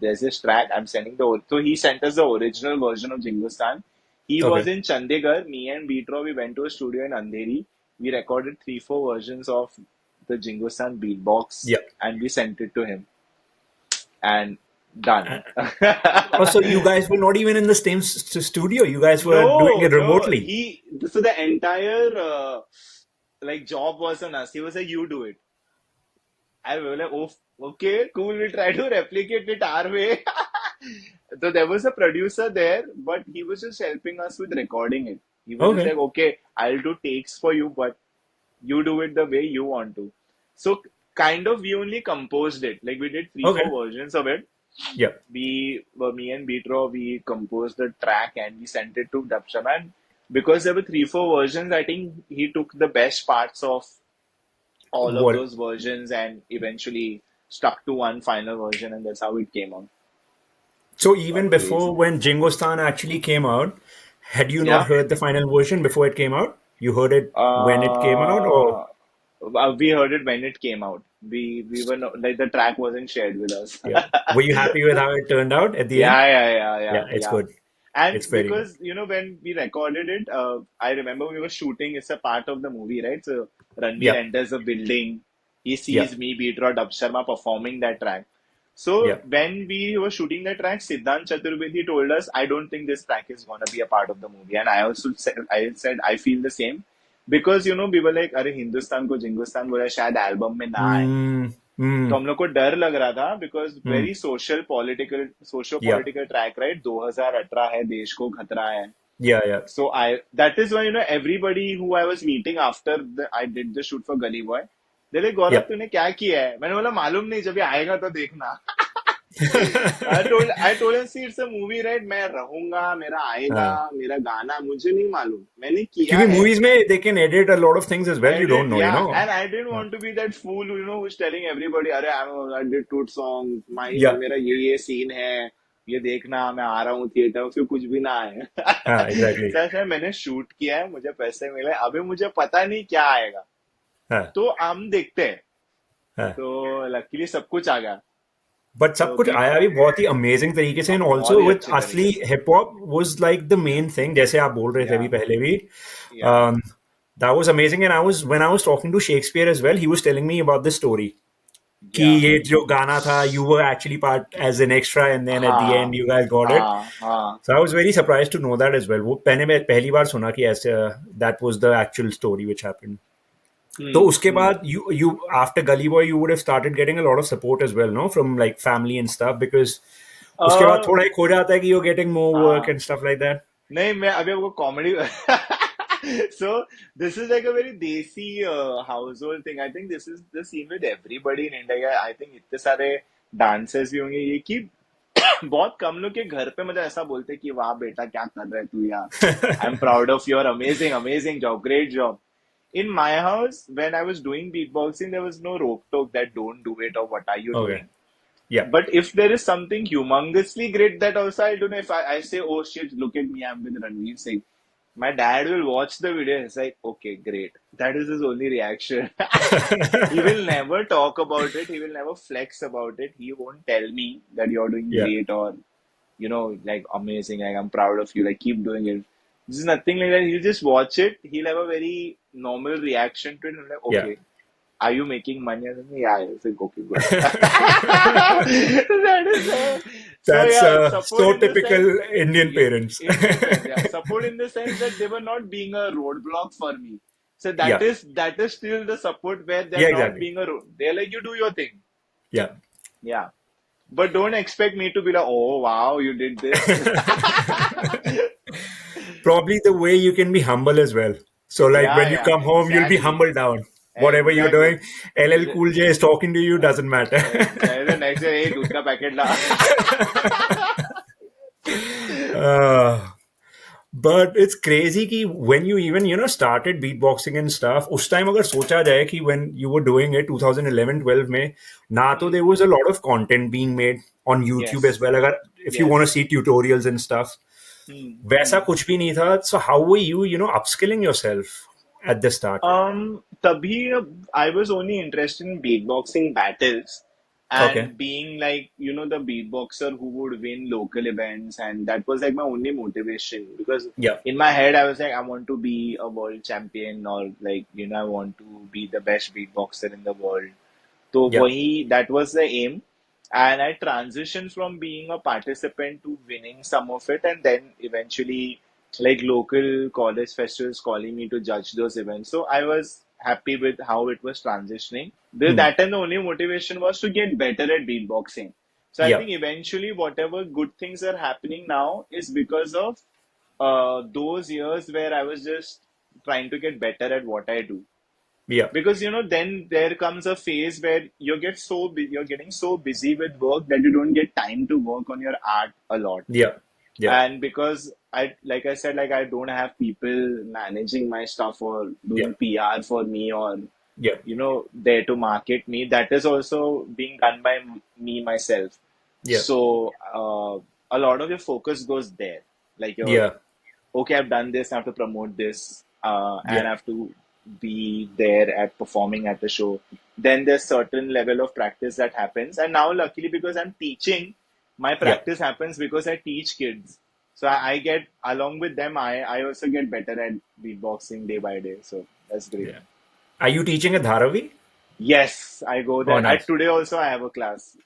there's this track I'm sending so he sent us the original version of Jingustan. He was Okay. in Chandigarh. Me and BeatRaw, we went to a studio in Andheri. We recorded three, four versions of the Jingustan beatbox, Yeah. and we sent it to him, and done. Also, you guys were not even in the same studio. You guys were doing No, it no. remotely. So the entire like job was on us. He was like, "You do it." I was like, "Oh, okay, cool. We'll try to replicate it our way." So there was a producer there, but he was just helping us with recording it. He was just Okay. like, "Okay, I'll do takes for you, but you do it the way you want to." So kind of we only composed it. Like we did three, four Okay. versions of it. Yeah. Me and BeatRaw, we composed the track and we sent it to Dapsham. And because there were three, four versions, I think he took the best parts of all of What? those versions and eventually stuck to one final version, and that's how it came out. So even But before crazy. when Jingostan actually came out, had you not Yeah. heard the final version before it came out? You heard it when it came out, or Uh, we heard it when it came out. We were not, like the track wasn't shared with us. yeah? Were you happy with how it turned out at the end? Yeah, yeah, yeah, Yeah, yeah, it's yeah. good. It's And very good. because, when we recorded it, I remember we were shooting, it's a part of the movie, right? So Ranveer Yeah. enters a building, he Yeah. sees me, Beatrod, Dub Sharma performing that track. So Yeah. when we were shooting that track, Siddhant Chaturvedi told us, I don't think this track is gonna be a part of the movie. And I said, I feel the same. Because, we were like, अरे हिंदुस्तान को जिंगुस्तान बोला शायद album में ना आए. Mm, तो mm, हम लोग को डर लग रहा था because mm. Very social Yeah. Political track right 2018 है देश को खतरा है Yeah. Yeah. So I that is why everybody who I was meeting after I did the shoot for गली बॉय दे गौरव Yeah. तूने क्या किया है मैंने बोला मालूम नहीं जब ये आएगा तो देखना I told him, see, it's a movie, right? मैं रहूंगा मेरा आएगा हाँ. मेरा गाना मुझे नहीं मालूम मैंने किया क्योंकि है movies में they can edit a lot of things as well. I You don't did, know, you yeah, know. and I didn't हाँ. want to be that fool, who's telling everybody, अरे I did two songs, Yeah. मेरा ये scene है, ये देखना, मैं आ रहा हूँ थिएटर, फिर कुछ भी ना है. हाँ. Exactly. सर मैंने शूट किया है, मुझे पैसे मिले, अभी मुझे पता नहीं क्या आएगा, हाँ. तो हम देखते हैं. हाँ. तो लकीली सब कुछ आ गया. बट सब तो कुछ बीट आया भी बहुत ही अमेजिंग तरीके से एंड बहुत ऑल्सो ही विद अच्छे असली तरीके से. Hip hop was like the main thing जैसे आप बोल रहे थे या अभी पहले भी या that was amazing and I was when I was talking to Shakespeare as well he was telling me about this story कि Yeah. ये जो गाना था, you were actually part as an extra, and then at the end हाँ you guys got it. हाँ हाँ. So I was very surprised to know that as well. वो मैं पहली बार सुना कि ऐसे that was the actual story which happened. तो उसके Hmm. बाद you after Gully Boy you would have started getting a lot of support as well, no, from like family and stuff, because उसके बाद Uh, थोड़ा एक हो जाता है कि you're getting more work हाँ. and stuff like that. नहीं, मैं अभी आपको comedy so this is like a very desi household thing. I think this is the scene with everybody in India. I think इतने सारे डांसर्स भी होंगे ये कि बहुत कम लोग के घर पे मतलब ऐसा बोलते हैं कि वाह बेटा क्या कर रहा है तू यार. I am proud of your amazing amazing job, great job. In my house, when I was doing beatboxing, there was no rope talk that don't do it or what are you Okay. doing. Yeah. But if there is something humongously great that also I'll do, if I say, oh shit, look at me, I'm with Ranveer Singh. My dad will watch the video and it's like, okay, great. That is his only reaction. He will never talk about it. He will never flex about it. He won't tell me that you're doing Yeah. great or, like amazing, like I'm proud of you, like keep doing it. This is nothing like that. He'll just watch it. He'll have a very normal reaction to it. And like, Yeah. okay, are you making money? I was like, yeah, it's like, okay, good. That is so That's yeah, support so in the sense, typical Indian yeah, parents. Indian parents, yeah, support in the sense that they were not being a roadblock for me. So that Yeah. is still the support where they're Yeah, not exactly. being a road. They're like, you do your thing. Yeah. Yeah. But don't expect me to be like, oh wow, you did this. Probably the way you can be humble as well. So, like Yeah, when you yeah, come home, you'll be exactly. humble down. Whatever you're Exactly. doing, LL Cool J is talking to you, doesn't matter. Exactly. The next day, hey, दूध का packet ला. uh, but it's crazy कि when you even started beatboxing and stuff उस time अगर सोचा जाए कि when you were doing it 2011-12 में ना तो Hmm. there was a lot of content being made on YouTube as Yes. well अगर if you want to Yes. see tutorials and stuff Hmm. वैसा Hmm. कुछ भी नहीं था. So how were you upskilling yourself at the start? Tabhi, I was only interested in beatboxing battles Okay. and being like, the beatboxer who would win local events. And that was like my only motivation because Yeah. in my head, I was like, I want to be a world champion or like, I want to be the best beatboxer in the world. So Yeah. that was the aim. And I transitioned from being a participant to winning some of it, and then eventually, like local college festivals calling me to judge those events. So I was happy with how it was transitioning. Hmm. That time, the only motivation was to get better at beatboxing. So I Yeah. think eventually, whatever good things are happening now is because of those years where I was just trying to get better at what I do. Yeah. Because then there comes a phase where you're getting so busy with work that you don't get time to work on your art a lot. Yeah. Yeah. And because like I said, like I don't have people managing my stuff or Yeah. doing PR for me or Yeah. there to market me, that is also being done by me myself. Yeah. So a lot of your focus goes there, like your Yeah. okay, I've done this, I have to promote this, and Yeah. I have to be there at performing at the show. Then there's certain level of practice that happens. And now, luckily, because I'm teaching, my Yeah. practice happens because I teach kids. So I get, along with them, I also get better at beatboxing day by day. So that's great. Yeah. Are you teaching at Dharavi? Yes, I go Oh, there. nice. Today also, I have a class.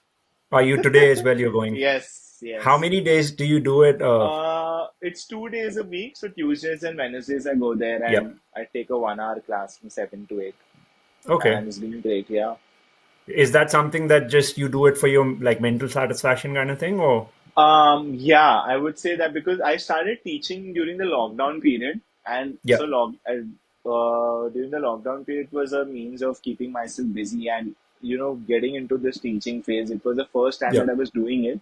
Are you today as well? You're going. Yes, How yes. many days do you do it? It's 2 days a week, so Tuesdays and Wednesdays I go there Yeah. and I take a 1 hour class from 7 to 8, Okay. and it's been great. Yeah. Is that something that just you do it for your like mental satisfaction kind of thing, or? Yeah, I would say that because I started teaching during the lockdown period, and Yeah. so during the lockdown period was a means of keeping myself busy and getting into this teaching phase. It was the first time Yeah. that I was doing it.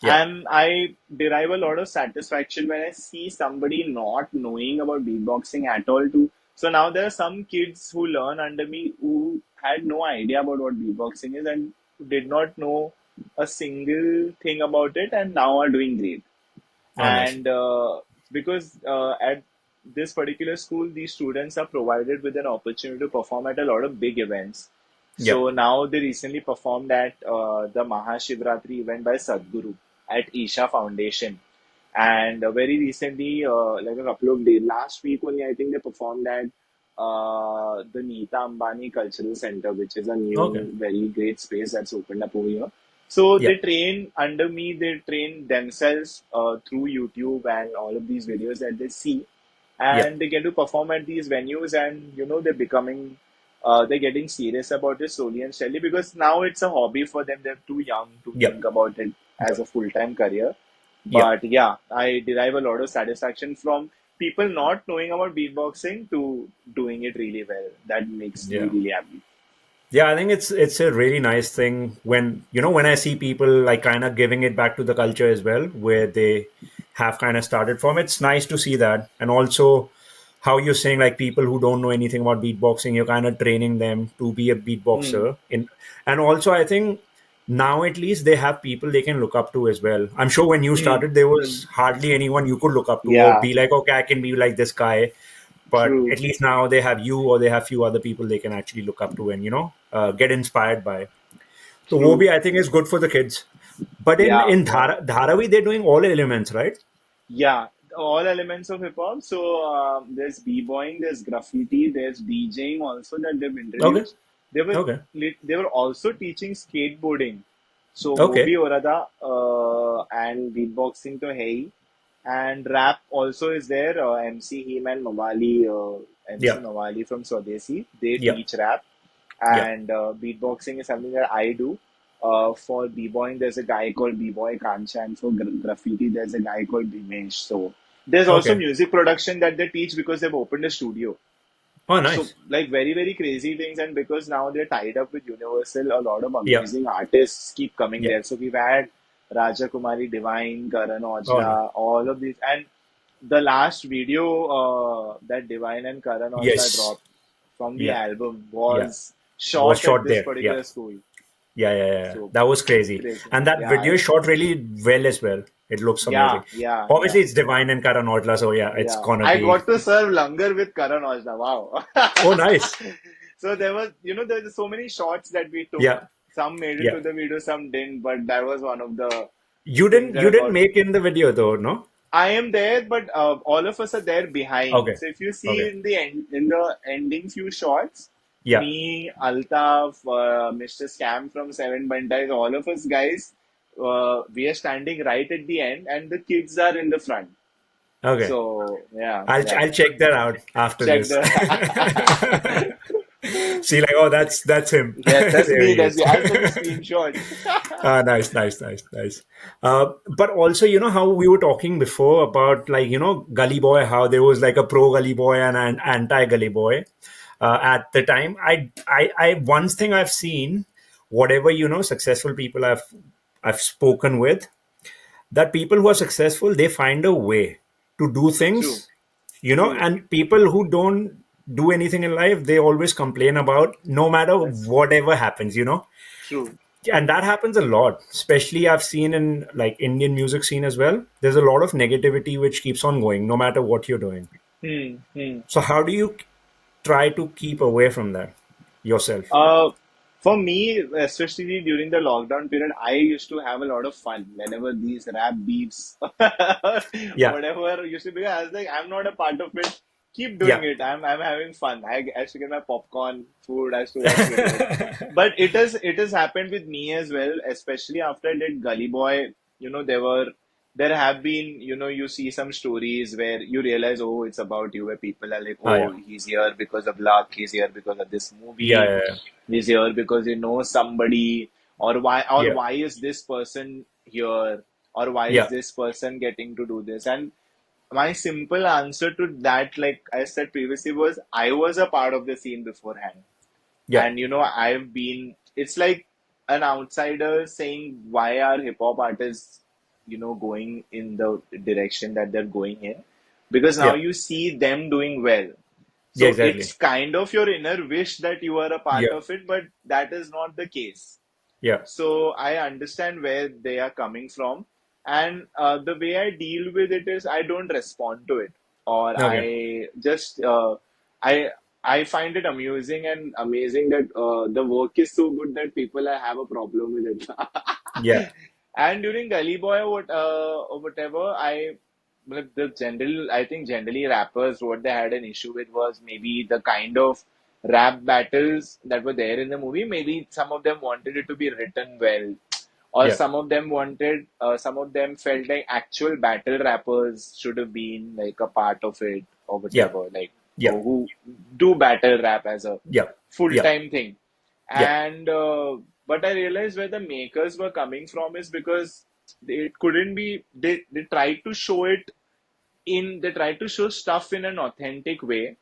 Yeah. And I derive a lot of satisfaction when I see somebody not knowing about beatboxing at all too. So now there are some kids who learn under me who had no idea about what beatboxing is and did not know a single thing about it and now are doing great. Oh, nice. And because at this particular school, these students are provided with an opportunity to perform at a lot of big events. Yeah. So now they recently performed at the Mahashivratri event by Sadhguru at Isha Foundation. And very recently, like a couple of days, last week only, I think they performed at the Nita Ambani Cultural Center, which is a Okay. new, very great space that's opened up over here. So Yeah. they train under me, they train themselves through YouTube and all of these videos that they see, Yeah. and they get to perform at these venues, and they're becoming, they're getting serious about it slowly and steadily, because now it's a hobby for them. They're too young to Yeah. think about it as Yeah. a full-time career. Yeah. But yeah, I derive a lot of satisfaction from people not knowing about beatboxing to doing it really well. That makes me Yeah. really happy. Yeah, I think it's a really nice thing when when I see people like kind of giving it back to the culture as well, where they have kind of started from. It's nice to see that, and also how you're saying like people who don't know anything about beatboxing, you're kind of training them to be a Hmm. beatboxer. And also I think now at least they have people they can look up to as well. I'm sure when you Hmm. started, there Hmm. was hardly anyone you could look up to or Yeah. be like, okay, I can be like this guy, but True. at least now they have you or they have few other people they can actually look up to and get inspired by. So wo True. bhi, I think is good for the kids. But in Yeah. in Yeah. Dharavi they're doing all elements, right? Yeah, all elements of hip hop. So there's b-boying, there's graffiti, there's DJing also that they've Okay. introduced. They were Okay. they were also teaching skateboarding. So wo Okay. bhi ho raha tha, and beatboxing to hai hi. And rap also is there. MC Him and Mawali, MC Yeah. Mawali from Swadesi, they Yeah. teach rap. Yeah. And beatboxing is something that I do. For b-boying, there's a guy called B-Boy Kancha, and for graffiti, there's a guy called Bimesh. So there's also Okay. music production that they teach because they've opened a studio. Oh, So nice. like very very crazy things, and because now they're tied up with Universal, a lot of Yeah. amazing artists keep coming Yeah. there. So we've had Raja Kumari Divine, Karan Oh, nice. Aujla, all of these, and the last video that Divine and Karan Aujla Yes. dropped from the Yeah. album Yeah. was Was shot at shot this there. Yeah. particular school. Yeah. Yeah. Yeah. So That was crazy. crazy. And that Yeah, video is shot really well as well. It looks yeah, amazing. yeah, yeah, Obviously, it's Divine and Karan Aujla, so yeah, it's yeah. gonna I be. got to serve langar with Karan Aujla. Wow. Oh, nice. So there was, there were so many shots that we took. Yeah. Some made it Yeah. to the video, some didn't, but that was one of the You things didn't that you I didn't got. make in the video though, no? I am there, but all of us are there behind. Okay. So if you see Okay. in the ending few shots, Yeah. me, Altaf, Mr. Scam from Seven Bandais, all of us guys, we are standing right at the end, and the kids are in the front. Okay. So yeah, I'll yeah. I'll check that out after Check this. the. See, like, oh, that's him. Yes, that's There me. he That's is. me. I'll send you screenshots. Nice, nice, nice, nice. But also, how we were talking before about like Gully Boy, how there was like a pro Gully Boy and an anti Gully Boy at the time. I one thing I've seen, whatever successful people I've spoken with, that people who are successful they find a way to do True, things, true, and people who don't do anything in life they always complain about no matter that's whatever happens, true. and that happens a lot, especially I've seen in like Indian music scene as well. There's a lot of negativity which keeps on going no matter what you're doing. Hmm. So how do you try to keep away from that yourself? Uh, for me, especially during the lockdown period, I used to have a lot of fun whenever these rap beats, Yeah. whatever used to be. I was like, I'm not a part of it. Keep doing Yeah. it. I'm having fun. I used to get my popcorn, food. I used to watch videos. But it has happened with me as well, especially after I did Gully Boy. There have been, you see some stories where you realize, oh, it's about you, where people are like, Ah, yeah. oh, he's here because of luck, he's here because of this Yeah. movie, Yeah. he's here because he knows somebody, or Yeah. why is this person here, or why is Yeah. this person getting to do this? And my simple answer to that, like I said previously, was I was a part of the scene beforehand. Yeah. And I've been, it's like an outsider saying, why are hip hop artists, going in the direction that they're going in? Because now Yeah. you see them doing well. Yeah. So Exactly. it's kind of your inner wish that you are a part Yeah. of it, but that is not the case. Yeah. So I understand where they are coming from, and the way I deal with it is I don't respond to it, or Okay. I just I I find it amusing and amazing that the work is so good that people have a problem with it. Yeah. And during Gully Boy, or whatever, I the general, I think generally rappers, what they had an issue with was maybe the kind of rap battles that were there in the movie. Maybe some of them wanted it to be written well, or Yeah. some of them wanted, some of them felt like actual battle rappers should have been like a part of it or Yeah. whatever, like Yeah. who do battle rap as a Yeah. Yeah. full-time thing. Yeah. And but I realized where the makers were coming from is because it couldn't be, they tried to show it in, they tried to show stuff in an authentic way,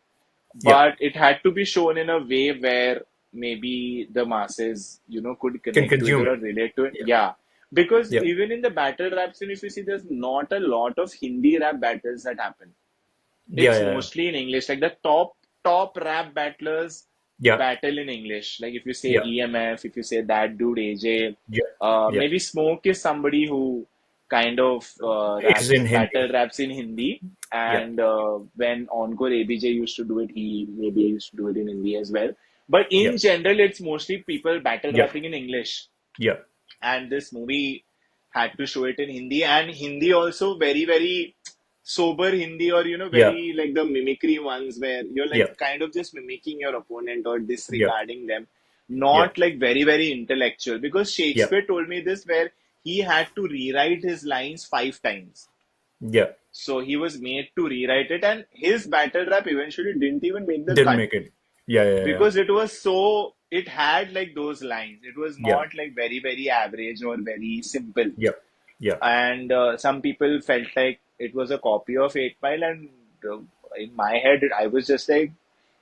Yeah. but it had to be shown in a way where maybe the masses, could Can connect to it consume or it. relate to it. Yeah. Yeah. Because Yeah. even in the battle rap scene, if you see, there's not a lot of Hindi rap battles that happen. Yeah. It's Yeah. mostly in English. Like the top rap battlers Yeah. battle in English. Like if you say Yeah. EMF, if you say that dude AJ, Yeah. Yeah. maybe Smoke is somebody who kind of Is in battle Hindi. raps in Hindi. Yeah. And when Encore ABJ used to do it, he maybe used to do it in Hindi as well. But Yeah. in general, it's mostly people battle Yeah. rapping in English, Yeah. and this movie had to show it in Hindi, and Hindi also very, very sober Hindi, or Yeah. very like the mimicry ones where you're Yeah. like kind of just mimicking your opponent or Yeah. disregarding them, Yeah. not like very, very intellectual. Because Yeah. Shakespeare told me this, where he had to rewrite his lines 5 times. Yeah. So he was made to rewrite it, and his battle rap eventually didn't even make the Didn't cut make it. Yeah. Yeah. Yeah. because it was so, it had like those lines. It was Yeah. not like very, very average or very simple. Yeah. Yeah. And some people felt like it was a copy of 8 Mile, and uh, in my head, I was just like,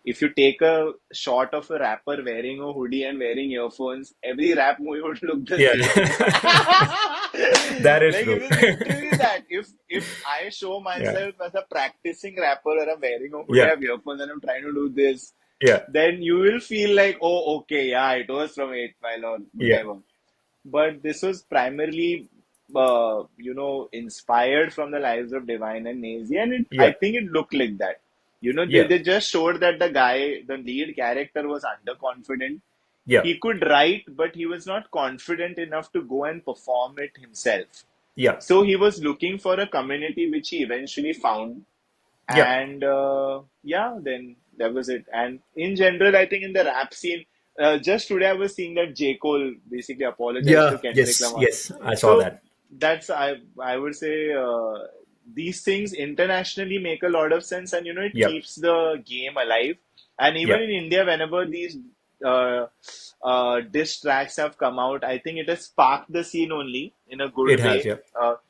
if you take a shot of a rapper wearing a hoodie and wearing earphones, every rap movie would look the Yeah. same. That is Like it true. was literally that. If I show Yeah. myself as a practicing rapper and I'm wearing a hoodie, I Yeah. have earphones and I'm trying to do this, Yeah. then you will feel like, oh, okay, yeah, it was from 8 Mile or Yeah. whatever. But this was primarily, inspired from the lives of Divine and Nazy, and I Yeah. think it looked like that. Yeah. They just showed that the guy, the lead character, was underconfident. Yeah. He could write, but he was not confident enough to go and perform it himself. Yeah. So he was looking for a community, which he eventually found, Yeah. and yeah, then that was it. And in general, I think in the rap scene, just today I was seeing that J. Cole basically apologized to Yeah. Kendrick Yes. Lamar. Yes. I saw So that. that's, I would say, these things internationally make a lot of sense, and it Yeah. keeps the game alive. And even Yeah. in India, whenever these uh, diss tracks have come out, I think it has sparked the scene only in a It good has. way.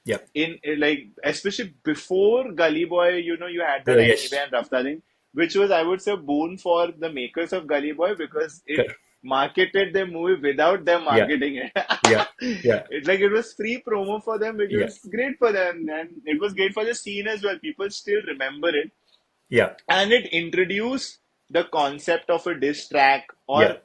Yeah. Yeah. Like especially before Gully Boy, you had that anime Yes. and Rafta thing, which was, I would say, a boon for the makers of Gully Boy, because it Correct. marketed their movie without them Yeah. marketing it. Yeah. Yeah. It was free promo for them, which Yeah. was great for them, and it was great for the scene as well. People still remember it, Yeah. and it introduced the concept of a diss track, Yeah. or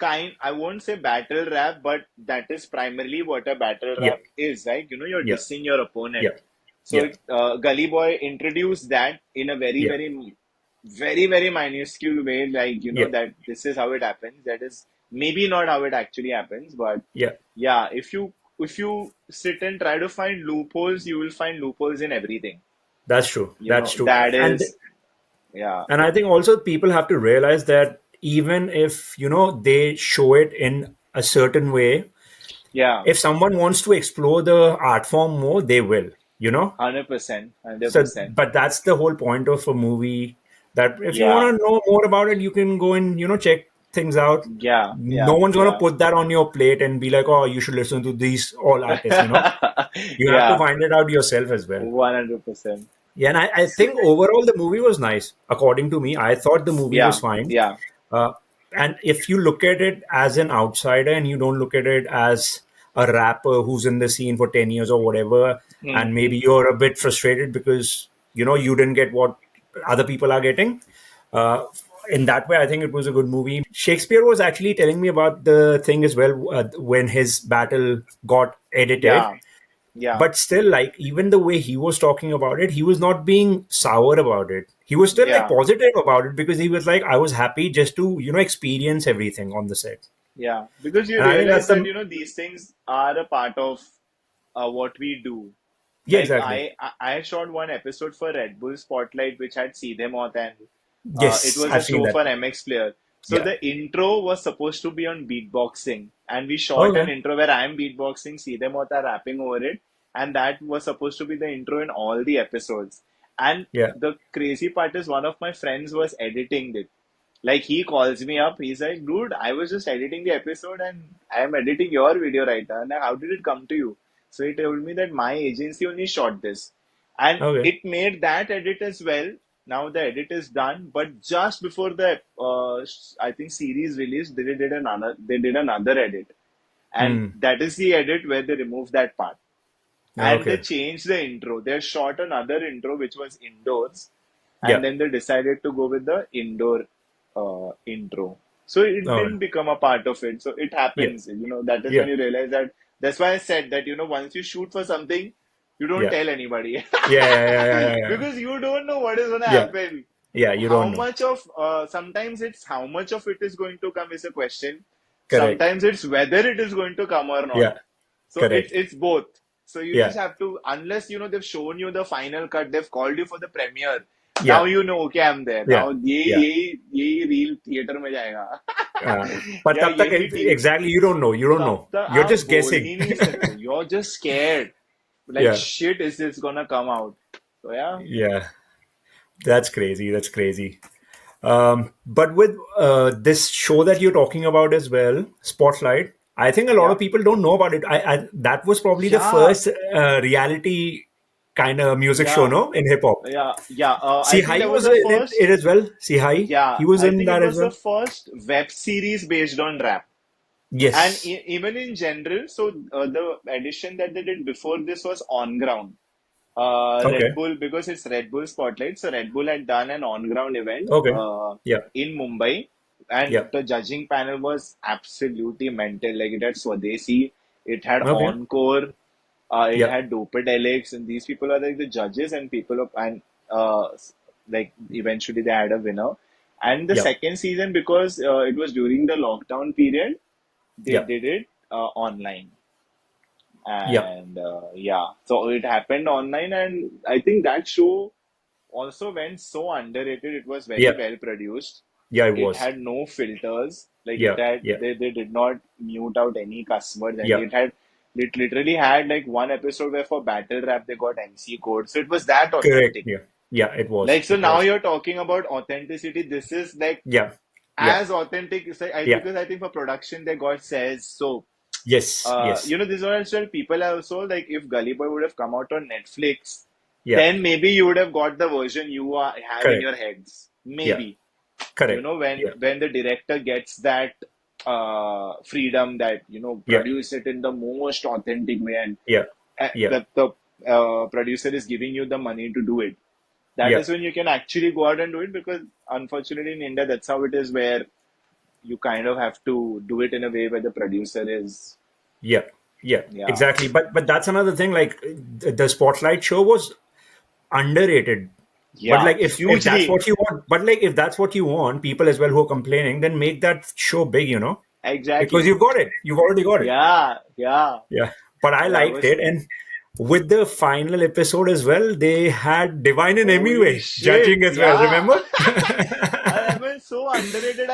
kind, I won't say battle rap, but that is primarily what a battle Yeah. rap is, right? You're Yeah. dissing your opponent. Yeah. So Yeah. Gully Boy introduced that in a very, Yeah. very, very, very minuscule way, like, Yeah. that this is how it happens. That is maybe not how it actually happens, but Yeah. yeah, if you sit and try to find loopholes, you will find loopholes in everything. That's true. That's true. That And is, yeah, I think also people have to realize that even if they show it in a certain way, yeah, if someone wants to explore the art form more, they will. You know. 100%, So, 100%. but that's the whole point of a movie. That if you Yeah, want to know more about it, you can go and check things out. yeah, No yeah, one's gonna yeah. put that on your plate and be like, "Oh, you should listen to these all artists." You have to Yeah, find it out yourself as well. 100%. Yeah, and I think overall the movie was nice. According to me, I thought the movie was Yeah, fine. yeah, Uh, and if you look at it as an outsider and you don't look at it as a rapper who's in the scene for 10 years or whatever, and maybe hmm, you're a bit frustrated because you didn't get what other people are getting. Uh, in that way, I think it was a good movie. Shakespeare was actually telling me about the thing as well when his battle got edited, yeah, yeah, but still, like, even the way he was talking about it, he was not being sour about it. He was still like yeah, positive about it because he was like, I was happy just to experience everything on the set. yeah. Because you And I think that's realize that, the these things are a part of what we do. Yeah, Like exactly. I shot one episode for Red Bull Spotlight, which had See Them Out, and it Yes, was a I've seen show that. for MX Player. So Yeah. the intro was supposed to be on beatboxing, and we shot an Okay. intro where I am beatboxing, See Them Out are rapping over it, and that was supposed to be the intro in all the episodes. And Yeah. the crazy part is one of my friends was editing it. Like he calls me up, he's like, dude, I was just editing the episode and I am editing your video right now. And how did it come to you? So he told me that my agency only shot this. And Okay. it made that edit as well. Now the edit is done, but just before the I think series released, they did another edit, and Hmm. that is the edit where they removed that part and they Okay. changed the intro. They shot another intro which was indoors, and Yeah. then they decided to go with the indoor intro. So it Oh, didn't become a part of it. So it yeah. happens. That is Yeah. when you realize that. That's why I said that, once you shoot for something, you don't Yeah. tell anybody Yeah. Yeah. Yeah. Yeah. Yeah. because you don't know what is going to Yeah. happen. Yeah. You How don't know. much of, sometimes it's how much of it is going to come is a question. Correct. Sometimes it's whether it is going to come or not. Yeah. So it's Correct. it's both. So you just Yeah. have to, unless they've shown you the final cut, they've called you for the premiere. Now Yeah. you know, okay, I'm there. Yeah. Now ये Yeah. ये ये reel theatre में जाएगा But या तब तक यही TV exactly you don't know. You don't तब know. तक You're आप just बोल guessing. ही नहीं सकते. You're just scared. Like Yeah. shit, is this gonna come out? So yeah, Yeah. That's crazy. That's crazy. But with this show that you're talking about as well, Spotlight, I think a lot yeah, of people don't know about it. That was probably the yeah, first reality kind of music show, yeah, no, in hip hop. yeah. I See, think Hi there was was the in it first. as well. See, Hi, Yeah, he was I in think it that as was the well. first web series based on rap. And Yes. even in general, so the edition that they did before this was on ground. Red Okay. Bull, because it's Red Bull Spotlight, so Red Bull had done an on ground event Okay. Yeah. in Mumbai, and Yeah. the judging panel was absolutely mental. Like it had Swadesi, it had Okay. Encore, it Yeah. had Dopedelics, and these people are like the judges and and uh, like eventually they had a winner. And the Yeah. second season, because it was during the lockdown period, they Yeah. did it online. Yeah. And yeah, so it happened online, and I think that show also went so underrated. It was very Yeah. well produced. Yeah. It It was. had no filters. Like Yeah. it had, Yeah. they did not mute out any customers, and Yeah. it literally had like one episode where for battle rap they got MC code. So it was that Correct. authentic. Yeah. Yeah. It was. Like, so It now was. you're talking about authenticity. This is like Yeah. Yeah. as authentic. It's like, Yeah. because I think for production they got says so. Yes. Yes. This is what I'm saying. People are also like, if Gully Boy would have come out on Netflix, Yeah. then maybe you would have got the version have in Correct. your heads. Yeah. Maybe. Correct. When Yeah. the director gets that freedom that, Yeah. produce it in the most authentic way, and Yeah. Yeah. the producer is giving you the money to do it. That Yeah. is when you can actually go out and do it, because unfortunately in India, that's how it is, where you kind of have to do it in a way where the producer is, Yeah. Yeah. yeah. Exactly. But that's another thing. Like the Spotlight show was underrated. But Yeah, like if that's hugely. what you want, but like if that's what you want, people as well who are complaining, then make that show big, because Exactly. you've got it. You've already got it. Yeah, yeah. Yeah. But I That liked was it. And with the final episode as well, they had Divine and holy Hemingway shit. judging as well, Yeah. remember? I mean, so underrated.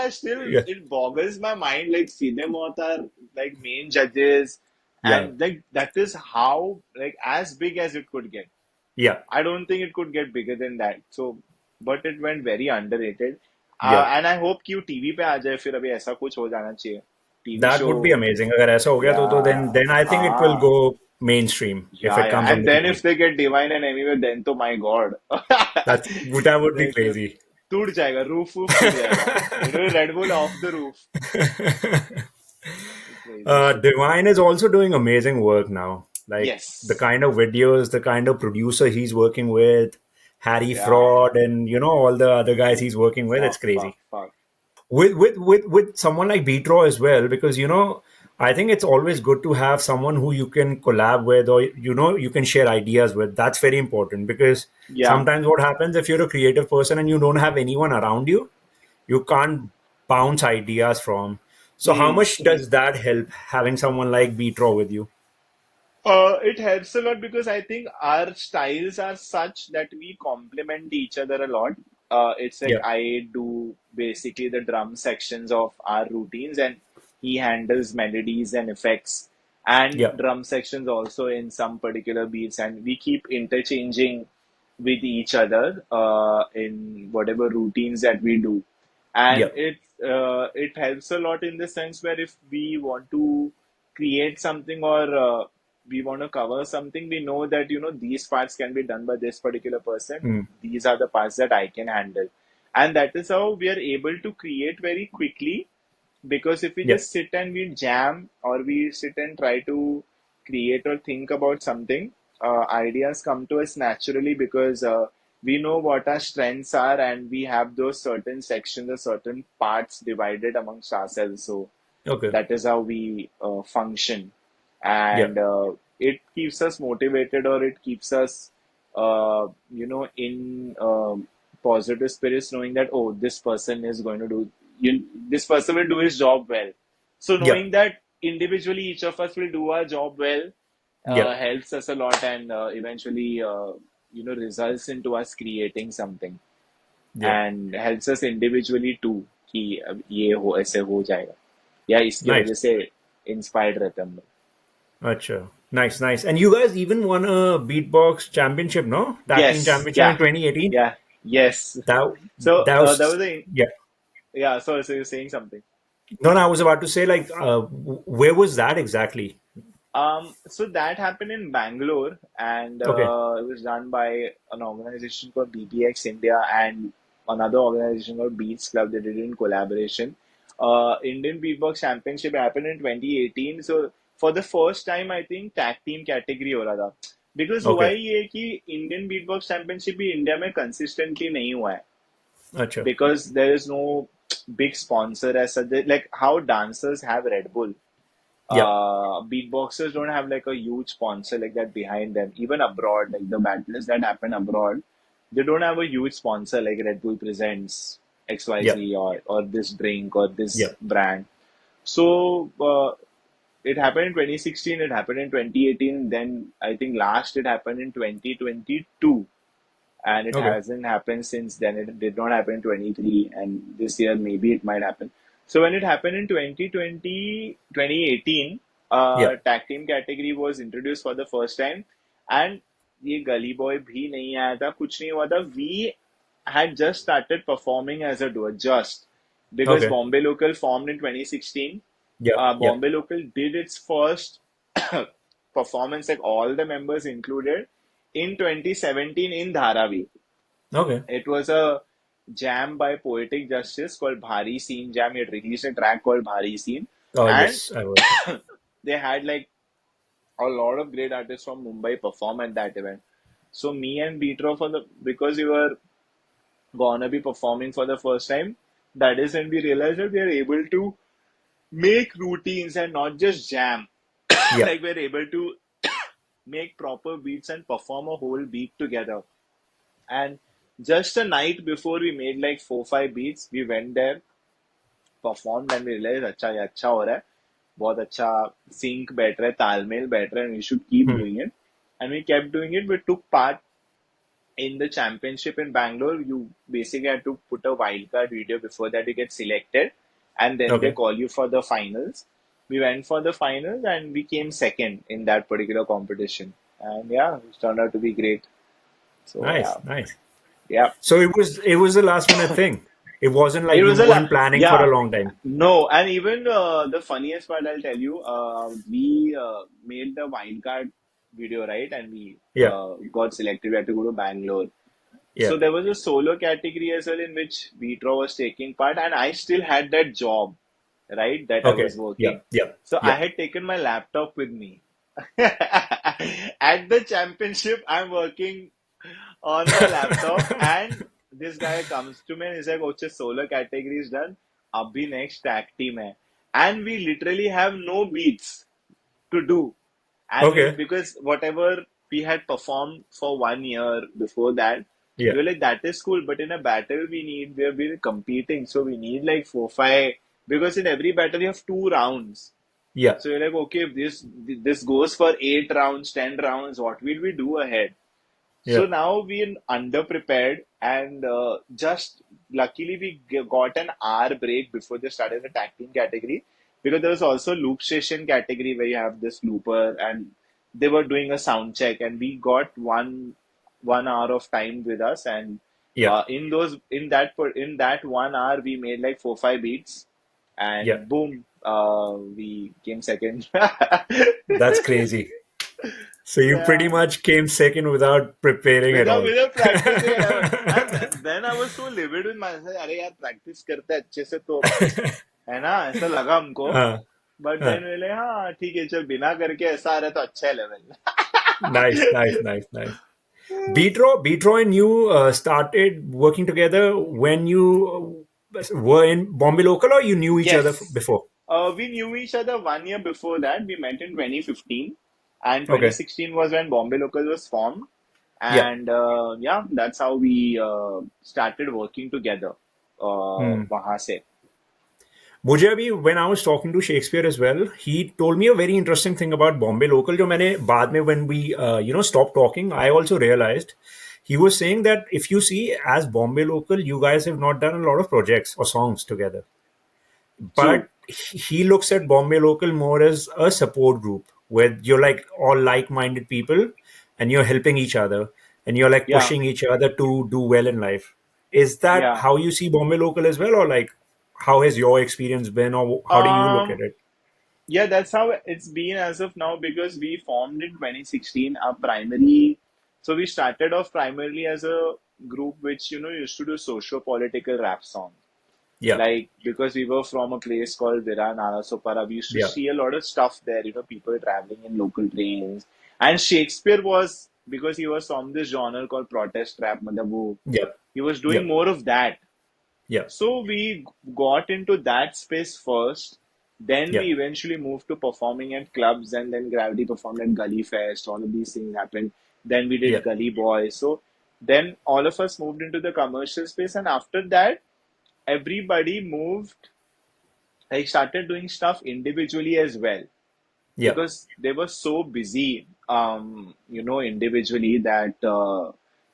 Yeah. It boggles my mind. Like, Cinemoth are like main judges, Yeah. and like that is how, like, as big as it could get. Yeah. I don't think it could get bigger than that. So, but it went very underrated. Yeah. And I hope कि वो TV पे आ जाए फिर अभी ऐसा कुछ हो जाना चाहिए. TV That show. would be amazing. अगर ऐसा हो गया तो Yeah. then I think it will हाँ. go mainstream if Yeah, it yeah. comes on And the then TV. if they get Divine and Anywhere, then to my God. That would be Like, crazy. टूट जाएगा, roof टूट जाएगा. Red Bull off the roof. Crazy shit. Divine is also doing amazing work now. Like the Yes. kind of videos, the kind of producer he's working with, Harry Yeah. Fraud, and all the other guys he's working with. It's Fuck, fuck, crazy. fuck. With someone like BeatRaw as well, because I think it's always good to have someone who you can collab with, or you can share ideas with. That's very important, because Yeah. sometimes what happens if you're a creative person and you don't have anyone around you, you can't bounce ideas from. So how Hmm. much does that help, having someone like BeatRaw with you? It helps a lot because I think our styles are such that we complement each other a lot. It's like Yeah. I do basically the drum sections of our routines, and he handles melodies and effects, and Yeah. drum sections also in some particular beats, and we keep interchanging with each other in whatever routines that we do, and Yeah. it helps a lot in the sense where if we want to create something or we want to cover something, we know that these parts can be done by this particular person. Mm. These are the parts that I can handle, and that is how we are able to create very quickly. Because if we Yeah. just sit and we jam or we sit and try to create or think about something, ideas come to us naturally because we know what our strengths are and we have those certain sections or certain parts divided amongst ourselves. So Okay. that is how we function, Yeah. and it keeps us motivated, or it keeps us in positive spirits, knowing that, oh, this person is going to do this person will do his job well. So Yeah. knowing that individually each of us will do our job well Yeah. helps us a lot, and eventually results into us creating something, Yeah. and helps us individually too कि अब ये हो ऐसे हो जाएगा या इसकी Nice. वजह से इंस्पायर्ड रहते हैं हम लोग. Acha. Nice, nice. And you guys even won a beatbox championship, no? Tag team Yes, championship in yeah, 2018. yeah, yes. That So that that was was a yeah. yeah. So you're saying something. No, no, I was about to say like where was that exactly? So that happened in Bangalore, and Okay. it was done by an organization called BBX India and another organization called Beats Club. They did it in collaboration. Indian Beatbox Championship happened in 2018. So for the first time, I think tag team category हो रहा था. Because हुआ Okay. ही ये कि Indian Beatbox Championship भी India में consistently नहीं हुआ है. Acha. Because there is no big sponsor as such. Like how dancers have Red Bull, Yeah. beatboxers don't have like a huge sponsor like that behind them. Even abroad, like the battles that happen abroad, they don't have a huge sponsor like Red Bull presents Yeah. XYZ or this drink or Yeah. this brand. So it happened in 2016, it happened in 2018, then I think last it happened in 2022, and it Okay. hasn't happened since then. It did not happen in 23, and this year maybe it might happen. So when it happened in 2020, 2018, Yeah. tag team category was introduced for the first time, and ये गली boy भी नहीं आया था, कुछ नहीं हुआ था. We had just started performing as a duo, just because Okay. Bombay Local formed in 2016. Yeah. Yeah. Bombay Local did its first performance, like all the members included, in 2017 in Dharavi. Okay. It was a jam by Poetic Justice called Bhari Scene Jam. He had released a track called Bhari Scene, Oh and yes, I was. they had like a lot of great artists from Mumbai perform at that event. So me and BeatRaw, for the because we were gonna be performing for the first time, that is when we realized that we are able to make routines and not just jam. Yeah. Like we're able to make proper beats and perform a whole beat together. And just a night before we made like 4 5 beats, we went there, performed, and we realized अच्छा ये अच्छा हो रहा है, बहुत अच्छा sync बैठ रहा है, तालमेल बैठ रहा है, and we should keep Hmm. doing it. And we kept doing it. We took part in the championship in Bangalore. You basically had to put a wildcard video before that you get selected, and then they Okay. call you for the finals. We went for the finals and we came second in that particular competition. And yeah, it turned out to be great. So Nice. yeah, Nice. yeah. So it was a last minute thing. It wasn't like It you was weren't planning for a yeah, long time. no, and even the funniest part I'll tell you, we made the wildcard video, right, and we Yeah. got selected. We had to go to Bangalore. Yeah. So there was a solo category as well in which BeatRaw was taking part, and I still had that job, right, that I Okay. was Yeah. working. Yeah. So I Yeah. had taken my laptop with me. At the championship, I'm working on my laptop, and this guy comes to me and he's like, "Okay, solo category is done. Abhi next tag team hai." And we literally have no beats to do. And we, Okay. because whatever we had performed for 1 year before that, Yeah. we were like, that is cool. But in a battle, we have been competing. So we need like 4 5, because in every battle you have 2 rounds. Yeah. So you're like, okay, if this goes for 8 rounds, 10 rounds, what will we do ahead? So Yeah. now we're underprepared, and just luckily we got an hour break before they started the tag team category, because there was also loop station category where you have this looper, and they were doing a sound check, and we got one hour of time with us, and Yeah. in that 1 hour we made like 4 5 beats, Yeah. and boom, we came second. That's crazy. So you pretty Yeah. much came second without preparing at all. Without practicing and ever. And then I was so livid with myself. अरे यार practice करते हैं अच्छे से तो है ना, ऐसा लगा हमको. uh, But uh, then we like, हाँ ठीक है, चल बिना करके ऐसा आ रहा है तो अच्छा है level. nice, nice, nice, nice. BeatRaw and you started working together when you were in Bombay Local, or you knew each other Yes. before? We knew each other 1 year before that. We met in 2015, and Okay. 2016 was when Bombay Local was formed. Yeah. And yeah, that's how we started working together. Hmm. वहाँ से. मुझे अभी when I was talking to Shakespeare as well, he told me a very interesting thing about Bombay Local. जो मैंने बाद में when we stopped talking, I also realized he was saying that if you see as Bombay Local, you guys have not done a lot of projects or songs together. True. But he looks at Bombay Local more as a support group where you're like all like-minded people and you're helping each other and you're like Yeah. pushing each other to do well in life. Is that Yeah. how you see Bombay Local as well, or like how has your experience been, or how do you look at Um, it? yeah, that's how it's been as of now, because we formed in 2016. Our primary, so we started off primarily as a group which, used to do socio-political rap songs. Yeah, Like, because we were from a place called Vira Nalasopara, we used to yeah, see a lot of stuff there, people traveling in local trains. And Shakespeare was, because he was from this genre called protest rap, matlab yeah, he was yeah, doing more of that. yeah, So we got into that space first. Then yeah, we eventually moved to performing at clubs, and then Gravity performed at Gully Fest. All of these things happened. Then we yeah, did Gully Boy. So then all of us moved into the commercial space, and after that, everybody moved, like started doing stuff individually as well, yeah, because they were so busy, individually, that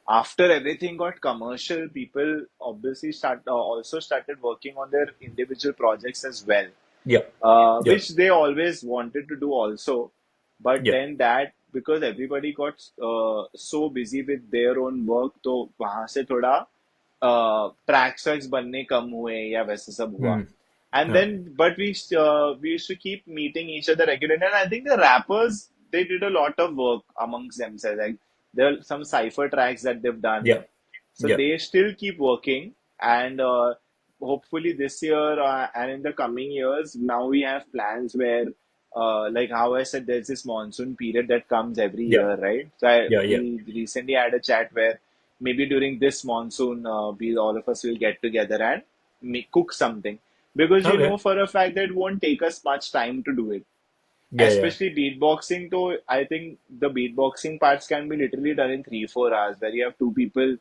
after everything got commercial, people obviously also started working on their individual projects as well, yeah, yeah, which they always wanted to do also. But yeah, then that, because everybody got so busy with their own work, तो वहां से थोड़ा track search बनने कम हुए या वैसे सब हुआ. hmm, And yeah, then, but we used to keep meeting each other regularly, and I think the rappers, they did a lot of work amongst themselves. Like, there are some cipher tracks that they've done, yeah, so yeah, they still keep working. And hopefully this year, and in the coming years, now we have plans where, like how I said, there's this monsoon period that comes every yeah, year, right? So yeah, yeah. we recently had a chat where maybe during this monsoon, we all of us will get together and cook something, because Okay. for a fact that it won't take us much time to do it. Yeah, yeah, Especially beatboxing, though, I think the beatboxing parts can be literally done in 3 4 hours, where you have two people,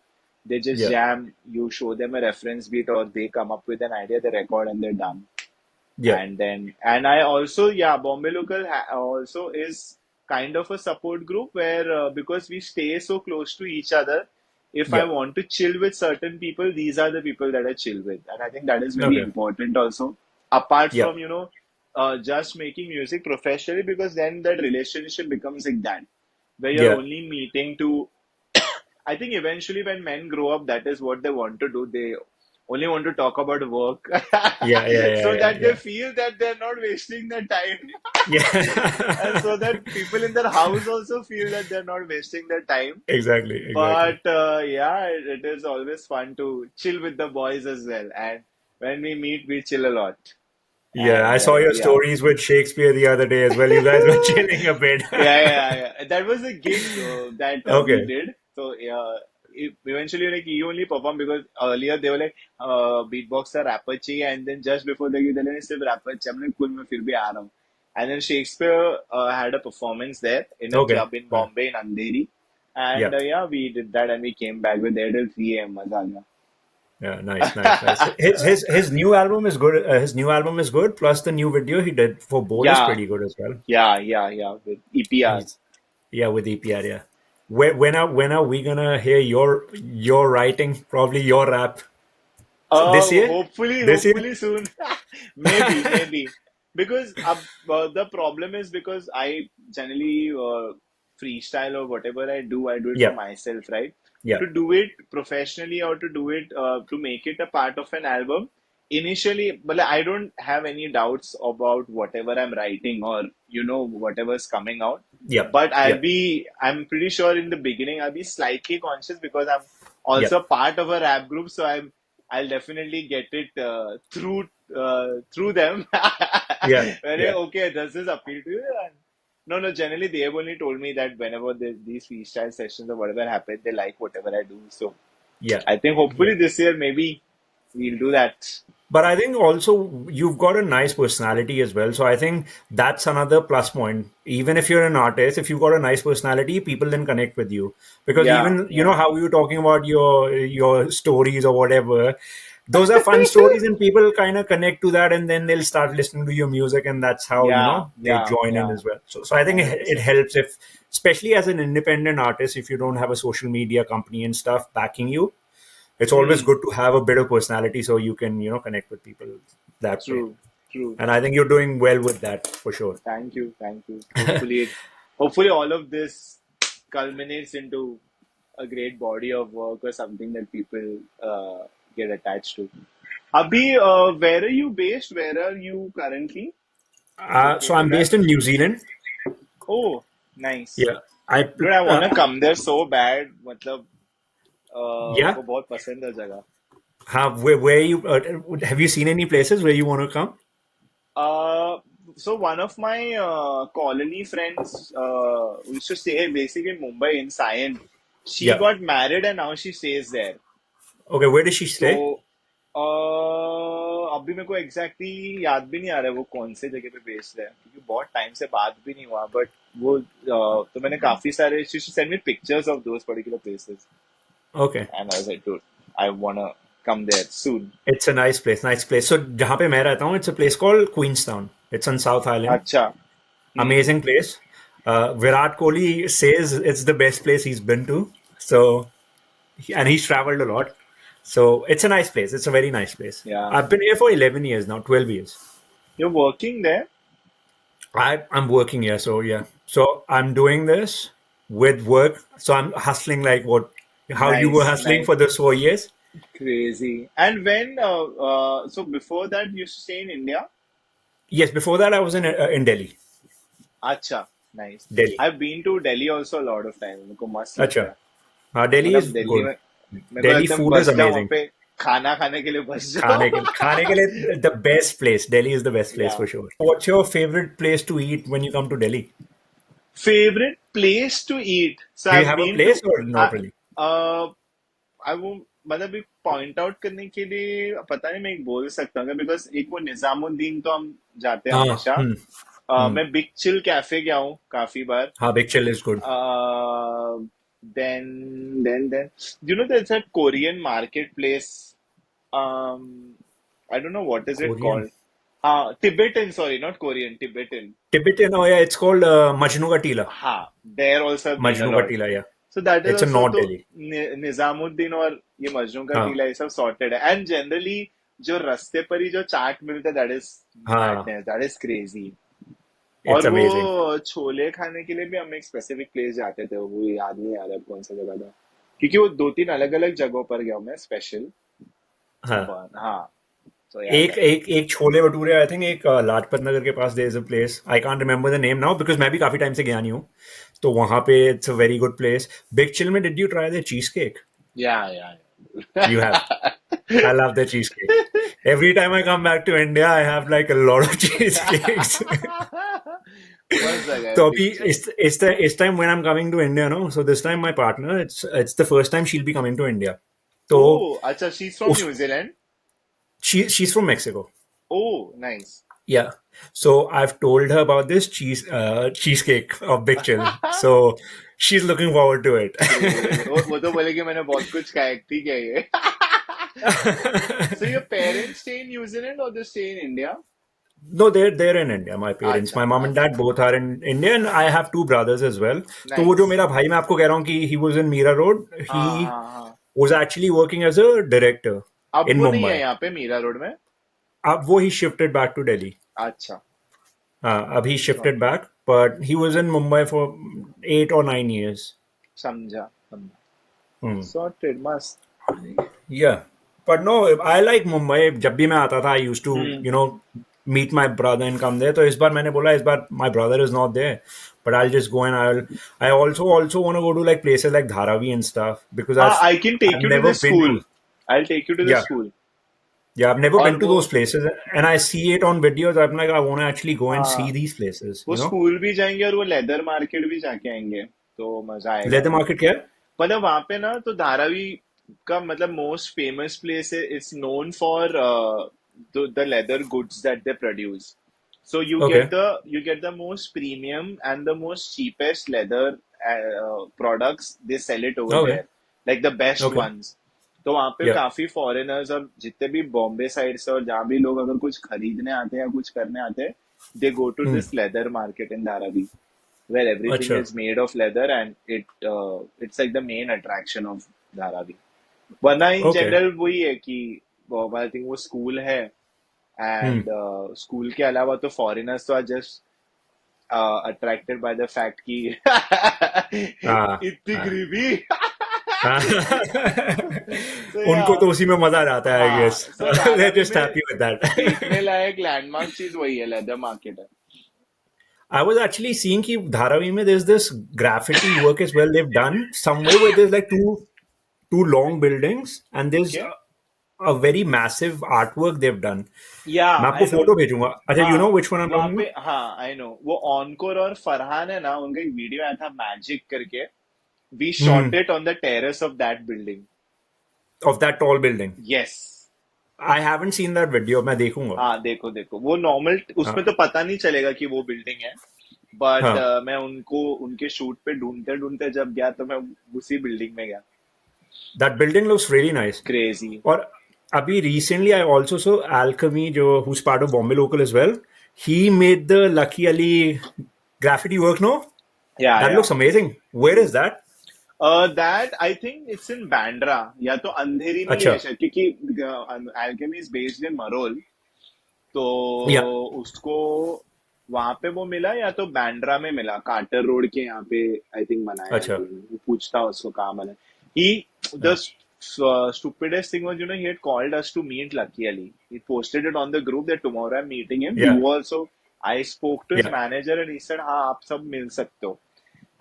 they just yeah, jam, you show them a reference beat, or they come up with an idea, they record, and they're done. yeah, And then, and I also, yeah, Bombay Local also is kind of a support group where, because we stay so close to each other, if I yeah. want to chill with certain people, these are the people that I chill with. And I think that is very Okay. important also, apart Yeah, from, just making music professionally, because then that relationship becomes like that, where you're yeah, only meeting to, I think eventually when men grow up, that is what they want to do. They only want to talk about work, yeah, yeah, so yeah, that they yeah, feel that they're not wasting their time. And so yeah. that people in their house also feel that they're not wasting their time. Exactly, exactly. But yeah, it is always fun to chill with the boys as well. And when we meet, we chill a lot. Yeah, I And saw your yeah. stories with Shakespeare the other day as well. You guys were chilling a bit. Yeah. That was a gig that we Okay, did. So yeah, eventually, like, he only performed because earlier they were like, beatboxer rapper चाहिए, and then just before the gig they were like, सिर्फ rapper चाहिए. I'm like, cool, मैं फिर भी आ रहा हूँ. And then Shakespeare had a performance there in a okay. club in Bombay in Andheri, and Yeah. yeah, we did that, and we came back with there till 3 a.m. मजा आ गया. Yeah, nice, nice, nice. His new album is good. His new album is good. Plus the new video he did for Boy is Yeah, pretty good as well. yeah, with EPR. He's Yeah, with EPR. Yeah. When are we gonna hear your writing? Probably your rap. So this year. This year. Hopefully soon. Maybe. Because the problem is because I generally freestyle or whatever I do it for Yeah. myself, right? Yeah. To do it professionally or to do it to make it a part of an album, initially, but I don't have any doubts about whatever I'm writing or whatever's coming out. Yeah. But Yeah. I'm pretty sure in the beginning I'll be slightly conscious because I'm Yeah. also part of a rap group, so I'll definitely get it through them. Yeah. Yeah. Okay, does this appeal to you? And no, no. Generally, they have only told me that whenever these freestyle sessions or whatever happen, they like whatever I do. So Yeah. I think Yeah. hopefully this year maybe we'll do that. But I think also you've got a nice personality as well. So I think that's another plus point. Even if you're an artist, if you've got a nice personality, people then connect with you. Because Yeah, even you yeah, know how you were talking about your stories or whatever, those are fun stories and people kind of connect to that and then they'll start listening to your music and that's how, yeah, they yeah, join in yeah. as well. So I think it 100%. helps if, especially as an independent artist, if you don't have a social media company and stuff backing you, it's always Hmm. good to have a bit of personality so you can connect with people that way. True, true. And I think you're doing well with that for sure. Thank you, thank you. Hopefully all of this culminates into a great body of work or something that people get attached to. Abhi, where are you based? Where are you currently So I'm located at? based in New Zealand. Oh, nice. Yeah, I Dude, I uh, wanna come there so bad. मतलब मेरे yeah. को बहुत पसंद है जगह. Where you have you seen any places where you want to come? Uh, so one of my colony friends used to stay basically in Mumbai in Sion. She Yeah. got married and now she stays there. Okay, where does she stay? तो अभी मेरे को exactly याद भी नहीं आ रहा है वो कौन से जगह पे बेस्ड है क्योंकि बहुत टाइम से बात भी नहीं हुआ बट वो तो मैंने काफी सारे she sent me pictures of those particular places Okay, and I was like dude I wanna come there soon. it's a nice place, nice place. So जहाँ पे मैं रहता हूँ, it's a place called Queenstown. It's on South Island. अच्छा. हम्म. Amazing place. Virat Kohli says it's the best place he's been to. So and he's traveled a lot. So it's a nice place. It's a very nice place. Yeah, I've been here for 11 years now, 12 years. you're working there. I'm working here. So yeah. So I'm doing this with work. So I'm hustling like how you were Nice, hustling nice. for those 4 years. Crazy. And when so before that you used to stay in India. Yes. Before that, I was in Delhi. अच्छा. Nice. Delhi. I've been to Delhi also a lot of time. मेरे को मस्त लगता Acha. है. Delhi मतलब is Delhi good. में मेरे को Delhi लगता है food is बस जाओ वहाँ amazing. पे खाना खाने के लिए बस जाओ. खाने के लिए the best place. Delhi is the best place Yeah. for sure. What's your favorite place to eat when you come to Delhi? Favorite place to eat. So Do you I've have a been to place or not really? uh, I वो मतलब एक point out करने के लिए पता नहीं मैं एक बोल सकता हूँ बिकॉज एक वो निजामुद्दीन तो हम जाते हैं Ah, हमेशा. hmm. मैं बिग चिल कैफे गया हूँ काफी बार. हाँ, Big Chill is good. Then, there's that Korean marketplace. Um, I don't know what is it Korean. called. Tibetan, sorry, not Korean, Tibetan. Tibetan, oh yeah, it's called Majnu Ka Tila. Ha, there also have been a Majnu Ka lot. Tila, yeah. So that is It's in also North तो Delhi. Nizamuddin और ये मजनू का हाँ, टीला ये सब sorted है. And generally जो रास्ते पर ही जो चाट मिलता है that is हाँ, madness, that is crazy. it's और amazing. वो छोले खाने के लिए भी हम एक स्पेसिफिक प्लेस जाते थे वो याद नहीं आ रहा कौन सा जगह था क्योंकि वो दो तीन अलग अलग जगहों पर गया हूँ मैं स्पेशल. हाँ, हाँ तो याद है. एक छोले भटूरे आई थिंक एक लाजपत नगर के पास there is a place I can't remember the name now because मैं भी काफी टाइम से गया नहीं हूँ तो वहां पे it's a very good place Big Chill में did you try the cheesecake you have I love the cheesecake every time I come back to India I have like a lot of cheesecakes मस्त जगह है तो अभी picture. इस time when I am coming to India no so this time my partner it's the first time she will be coming to India तो ओह अच्छा she is from उस New Zealand. she's from Mexico. Oh nice. Yeah. So I've told her about this cheesecake of Big Chill. So she's looking forward to it. वो तो बोले कि मैंने बहुत कुछ खाया ठीक है ये. So your parents stay in New Zealand or they stay in India? No, they're in India. My parents, अच्छा my mom and अच्छा dad, both are in India, and I have two brothers as well. तो वो जो nice मेरा भाई मैं आपको कह रहा हूँ कि he was in Mira Road. He हाँ हाँ हाँ was actually working as a director अब in वो नहीं Mumbai. है यहाँ पे मीरा रोड में अब वो he shifted back to Delhi. अच्छा हाँ, अब he shifted okay back, but he was in Mumbai for 8 or 9 years. समझा समझा Hmm. सॉर्टेड मस्त Yeah. But no, I like Mumbai. जब भी मैं आता था, I used to, hmm meet my brother and come there. तो इस बार मैंने बोला इस बार my brother is not there, but I'll just go and I also want to go to like places like Dharavi and stuff because हाँ I can take I've you to never this been school to. I take you to this Yeah, school yeah, I've never और been to वो those places, and I see it on videos. I'm like, I want to actually go and see हाँ these places. वो school भी जाएंगे और वो leather market भी जाके आएंगे तो मजा आएगा Leather market क्या है? मतलब वहां पे ना तो धारावी का मतलब मोस्ट फेमस प्लेस है it's known for the leather goods that they produce so Okay, you get the most premium and the most cheapest leather products they sell it over okay, there like the best okay. ones तो वहां पे Yeah. काफी foreigners और जितने भी Bombay side से और जहाँ भी लोग अगर कुछ खरीदने आते हैं या कुछ करने आते हैं they go to Hmm. This leather market in Dharavi where everything अच्छा. is made of leather and it's like the main attraction of Dharavi. वरना इन Okay. जनरल वही है कि आई थिंक वो स्कूल है Hmm. एंड स्कूल के अलावा तो फॉरेनर्स तो are just attracted by the fact कि हाँ. इतनी हाँ. गरीबी हाँ. so उनको yeah तो उसी में मजा आ जाता है, I guess. हाँ so They're धारावी just में happy with that. देखने लायक लैंडमार्क चीज वही है लेदर मार्केट है I was actually seeing कि Dharavi में there's this graffiti work as well they've done somewhere where there's like two long buildings and there's okay a very massive artwork they've done. या मैं आई आपको no photo भेजूंगा. अच्छा, you know हाँ which one I'm वहां talking पे about? हाँ I know वो ऑनकोर और फरहान है ना उनका एक वीडियो आया था मैजिक करके we shot Hmm. It on the terrace of that building Of that tall building. Yes I haven't seen that video. मैं देखूंगा. हाँ देखो देखो वो नॉर्मल उसमें हाँ. तो पता नहीं चलेगा कि वो बिल्डिंग है बट हाँ. मैं उनको उनके शूट पे ढूंढते ढूंढते जब गया तो मैं उसी बिल्डिंग में गया That building looks really nice. Crazy और अभी recently I also saw Alchemy जो who's part of Bombay Local as well. He made the Lucky Ali graffiti work. No, या that looks amazing. Where is that? That I think it's in Bandra या तो अंधेरी में ही अच्छा. है शायद क्योंकि alchemy is based in Marol तो Yeah. उसको वहां पे वो मिला या तो बैंड्रा में मिला कार्टर रोड के यहाँ पे आई थिंक बनाया है अच्छा. उन्होंने। वो पूछता उसको कहाँ बना ही द हाँ. stupidest thing was he had called us to meet Lucky Ali. He posted it on the group that tomorrow I'm meeting him. You Yeah. also I spoke to his Yeah. manager and he said हाँ आप सब मिल सकते हो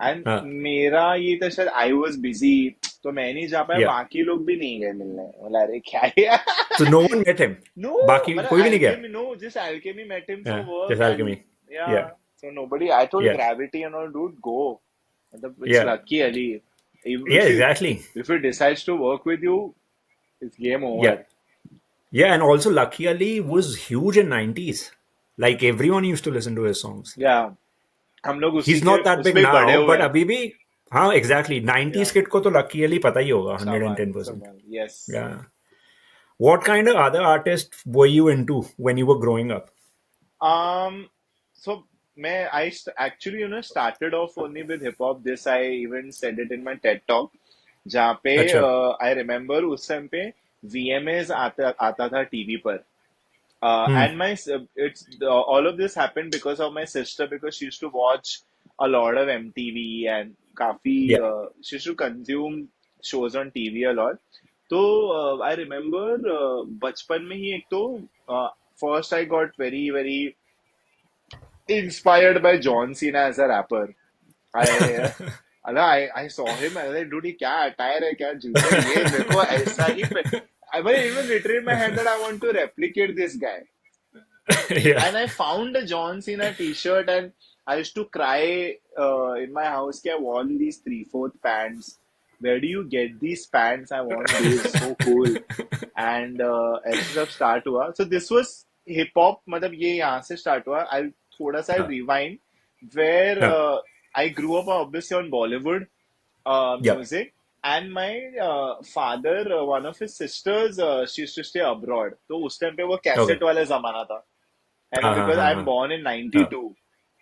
and हाँ. मेरा ये था शायद आई वॉज बिजी तो मैं नहीं जा पाया Yeah. बाकी लोग भी नहीं गए मिलने बोला अरे क्या है So no one met him. No, बाकी मतलब कोई भी नहीं गया. Alchemy, no, just Alchemy met him for Yeah. Just work and Alchemy. yeah, Yeah. so nobody. I told Yeah. Gravity and all, dude, go. मतलब it's Yeah. lucky Ali. Yeah. Exactly. If he decides to work with you, it's game over. Yeah. Yeah. And also, Lucky Ali was huge in 90s. Like everyone used to listen to his songs. Yeah, हम लोग उसी He's के not that big उसमें ही बड़े now, हुए but हैं. अभी भी हाँ एग्जैक्टली Yeah, 90s किड को तो लकी अली पता ही होगा Samal, 110%. Samal, yes. Yeah. What kind of other artists were you into when you were growing up? So मैं actually started off only with hip hop. This I even said it in my TED talk. जहाँ पे अच्छा. I remember उस time पे VMAs आता था TV पर Hmm. and my it's all of this happened because of my sister because she used to watch a lot of MTV and काफी Yeah. she used to consume shows on TV a lot तो I remember बचपन में ही एक तो first I got very very inspired by John Cena as a rapper I I saw him and I was like, dude, ये क्या attire है क्या जूते हैं ये मेरे को ऐसा ही I mean, even literally in my head that I want to replicate this guy. Yeah. And I found a John Cena t-shirt and I used to cry in my house कि I want these 3/4 pants. Where do you get these pants? I want these. So cool. And ऐसे सब start हुआ. So this was hip hop. मतलब ये यहाँ से start हुआ. I'll थोड़ा सा हाँ. rewind where हाँ. I grew up obviously on Bollywood Yep. music. And my father, one of his sisters, she used to stay abroad. तो उस टाइम पे वो Okay. कैसेट वाला जमाना था, है ना? हाँ हाँ बिकॉज हाँ आई एम हाँ बॉर्न इन हाँ 92,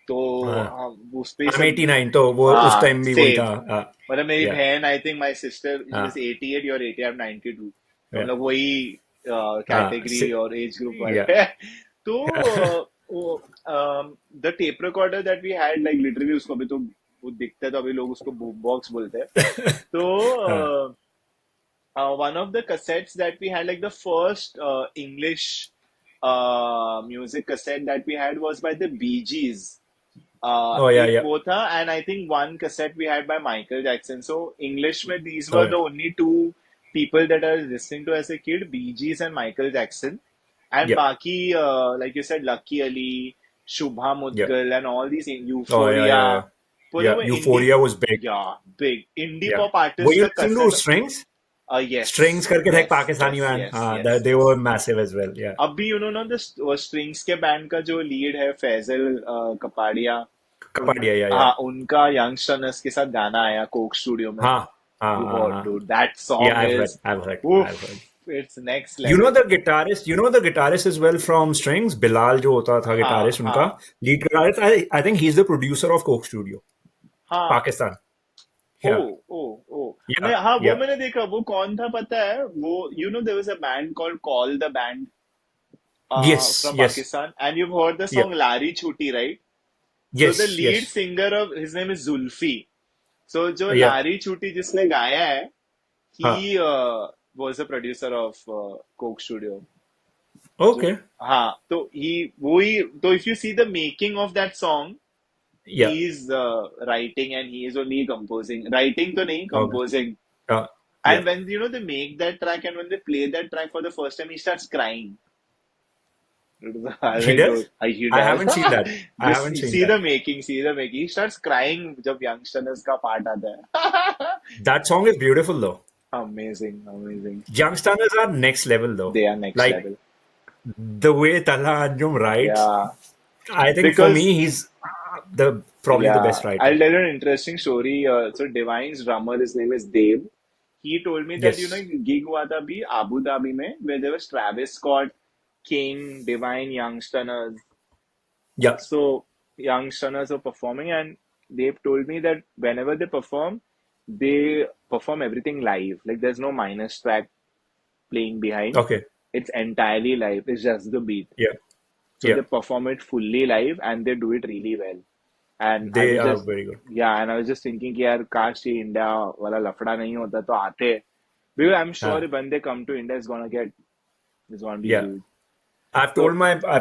तो हाँ। उस पे I'm सब। 89, तो वो उस हाँ टाइम भी वही था। सेम। मतलब मेरी या बहन, I think my sister is हाँ 88, योर 80, आई एम 92, तो हम या लोग वही हाँ कैटेगरी और एज ग्रुप या वाले हैं। तो the tape recorder that we had, like literally उसको अभी तो वो दिखता है तो अभी लोग उसको बूम बॉक्स बोलते हैं। तो हाँ। one of the cassettes that we had, like the first English music cassette that we had was by the Bee Gees. ओ या एक या वो था, and I think one cassette we had by Michael Jackson. So English में these were okay the only two people that I was listening to as a kid, Bee Gees and Michael Jackson. And या बाकी, like you said, Lucky Ali, Shubha या Mudgal, and all these in O Euphoria. या बोले वो indie, Euphoria was big. yeah, big indie या pop वो artist you का listen to cassette. Strings. Strings Yes, करके था एक yes, Pakistani yes, band, yes, हाँ, yes, they yes. Were massive as well. या अभी उन्होंने स्ट्रिंग्स के बैंड का जो लीड है फैजल कपाड़िया, उन कपाडिया या हाँ उनका यंगस्टर्स के साथ गाना आया कोक स्टूडियो में। हाँ हाँ हाँ वो हाँ डूड दैट या सॉन्ग इज, I've उफ, heard। It's next You know level. the guitarist, you know the guitarist as well from Strings, Bilal जो होता था हाँ guitarist उनका, हाँ lead guitarist, I think he's the producer of Coke Studio, हाँ। Pakistan। ओ Yeah, ओ ओ yeah, मैं, हाँ वो yeah, मैंने देखा। वो कौन था पता है? वो, you know there was a band called call the band yes, from yes, Pakistan, and you heard the yeah, song Laari Chhooti, right? So the yes, lead yes, singer of his name is Zulfi. So जो yeah, लारी छूटी जिसने गाया है, he हाँ, was a producer of Coke Studio. So okay, हाँ, तो he वही तो, if you see the making of that song, he yeah, is writing and he is only composing. Writing तो नहीं, okay, composing. yeah, And when you know they make that track and when they play that track for the first time, he starts crying. I was he like, does? dude, he I does. haven't seen that, I Just haven't seen see that, the making, see the making. He starts crying जब youngsters का part आता है. that song is beautiful though। Amazing, amazing. Youngsters are next level though, They are next like level. the way Tala Anjum writes, Yeah, I think for because me he's the probably the yeah, best writer। I'll tell you an interesting story. So Divine's drummer, his name is Dave. He told me that Yes, gig हुआ था अभी Abu Dhabi में, where there was Travis Scott, King, Divine, Youngsters. yeah, So Youngsters were performing, and Dave told me that whenever they perform everything live. Like there's no minus track playing behind. okay, It's entirely live. It's just the beat. yeah, So yeah, they perform it fully live and they do it really well. And I they was are just, very good। yeah, and I was just thinking कि यार काश ये India वाला लफड़ा नहीं होता तो आते, because I'm sure हाँ, when they come to India it's gonna be yeah, huge. I've So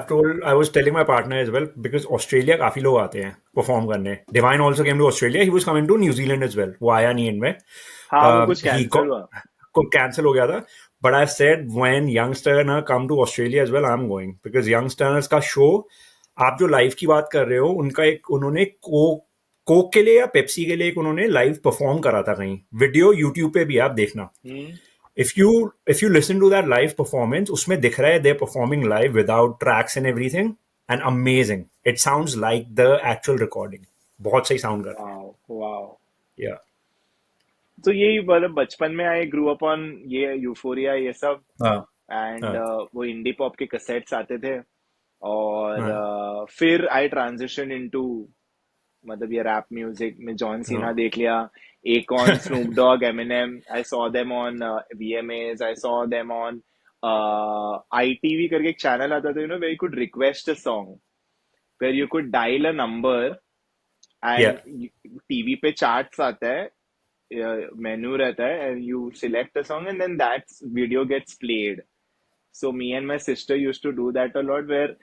told I was telling my partner as well because Australia काफी लोग आते हैं परफॉर्म करने। Divine also came to Australia, he was coming to New Zealand as well, वो आया नहीं इनमें। हाँ वो कुछ He कैंसिल हुआ। को कैंसिल हो गया था, but I said when youngster ना come to Australia as well I'm going because youngsters का शो, आप जो लाइव की बात कर रहे हो उनका एक उन्होंने कोक के लिए या पेप्सी के लिए एक उन्होंने लाइव परफॉर्म करा था कहीं, वीडियो यूट्यूब पे भी है, आप देखना। हम्म। If you listen to that live performance, उसमें दिख रहा है they're performing live without tracks and everything, and amazing. It sounds like the actual recording. बहुत सही sound कर रहे हैं। Wow wow. Yeah. तो यही मतलब बचपन में आई ग्रू अप ऑन ये यूफोरिया ये सब, हाँ एंड हाँ वो इंडी पॉप के कैसेट्स आते थे। और हाँ फिर आई ट्रांजिशन इनटू, मतलब ये रैप म्यूजिक में जॉन सीना हाँ देख लिया, Akon, Snoop Dogg, Eminem. I saw them on VMAs, I saw them on ITV करके एक चैनल आता था, where you could request a song, where you could dial a number, yeah, and TV पे charts आता है, menu रहता है, and you select a song and then that video gets played. So me and my sister used to do that a lot, where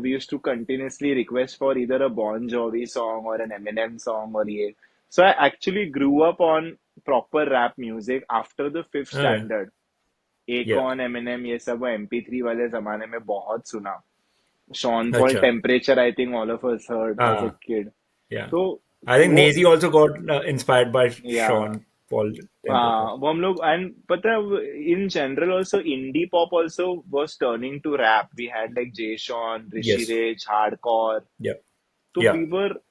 we used to continuously request for either a Bon Jovi song or an Eminem song or ye. So I actually grew up on proper rap music after the fifth okay, standard. yeah, Akon, Eminem, ये सब वो MP3 वाले जमाने में बहुत सुना. Sean Paul, अच्छा, Temperature, I think all of us heard as a हाँ, kid. yeah, तो I think वो, Nazi also got inspired by yeah. Sean Paul temperature। हाँ वो हम लोग, एंड पता है in general also indie pop also was turning to rap. We had like Jay Sean, Rishi Yes, Rich, hardcore. yeah, तो yeah,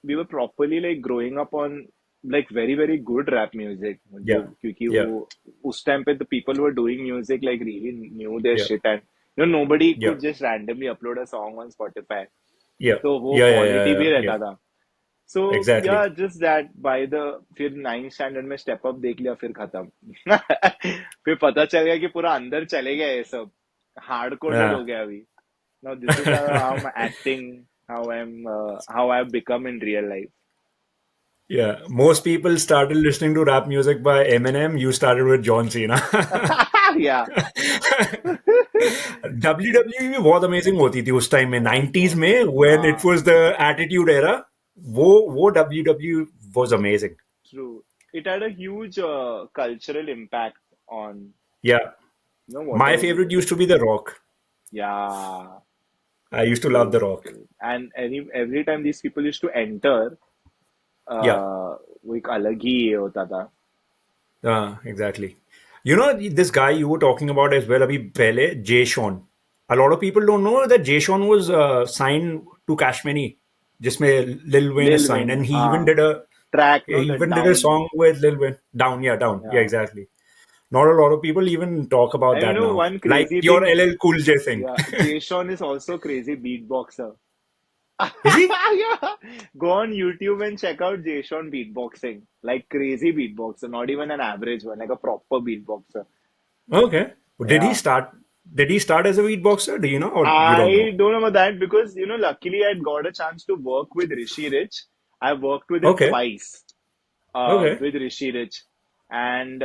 we were properly like growing up on like very very good rap music जो Yeah. क्योंकि Yeah. वो उस time पे the people who were doing music like really knew their Yeah. shit, and nobody Yeah. could just randomly upload a song on Spotify. Yeah. तो वो Yeah. Yeah. Yeah. quality भी Yeah. Yeah. रहता था. So Exactly. yeah, just that by the फिर 9th standard में step up देख लिया फिर खत्म. फिर पता चल गया कि पूरा अंदर चले गया ये सब, hard coded हो Yeah. गया अभी. Now this is how I'm acting, how I've become in real life. Yeah. Most people started listening to rap music by Eminem. You started with John Cena. Yeah. WWE भी बहुत amazing होती थी उस time में 90s में when it हाँ, was the attitude era. वो WWE was amazing. true. It had a huge cultural impact on Yeah. My whatever favorite people. used to be The Rock. Yeah, I used to love true, The Rock. true. And every time these people used to enter, Yeah. वो एक अलग ही ये होता था. Exactly. You know, this guy you were talking about as well, abhi pehle, Jay Sean. A lot of people don't know that Jay Sean was signed to Cash Money, जिसमें Lil Wayne is Lil signed, Wayne, and हाँ, track, he no, the even did a down, song with Lil Wayne. Down, yeah, down, yeah, yeah. exactly. Not a lot of people even talk about And that now. one Like crazy your thing, LL Cool J thing. yeah, Jay Sean is also crazy beatboxer. Is he? Yeah. Go on YouTube and check out Jason beatboxing. Like crazy beatboxer, not even an average one, like a proper beatboxer. Okay. Did he Yeah. start? Did he start as a beatboxer? Do you know, or you don't know? I don't know about that because, luckily I got a chance to work with Rishi Rich. I worked with him Okay. twice, Okay. with Rishi Rich. And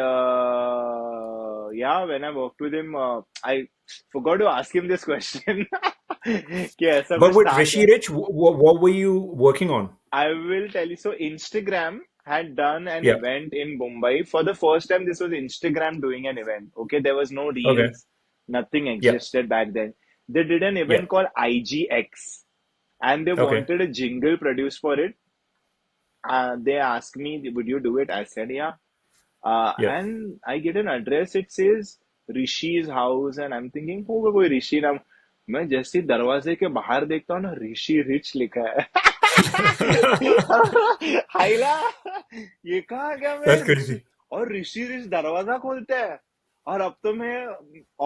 yeah, when I worked with him, I forgot to ask him this question. कि ऐसा But कुछ with था Rishi क्या? Rich, what were you working on? I will tell you. So Instagram had done an Yeah. event in Mumbai. For the first time, this was Instagram doing an event. Okay, there was no Okay. reels, nothing Yeah. existed back then. They did an Yeah. event called IGX, and they Okay. wanted a jingle produced for it. They asked me, "Would you do it?" I said, "Yeah." Yeah. And I get an address. It says Rishi's house, and I'm thinking, होगा कोई ऋषि नाम. मैं जैसे ही दरवाजे के बाहर देखता हूँ ना, ऋषि रिच लिखा है. हाइला, ये कहाँ गया मैं. That's Rishi crazy. और ऋषि रिच दरवाजा खोलते हैं. और अब तो मैं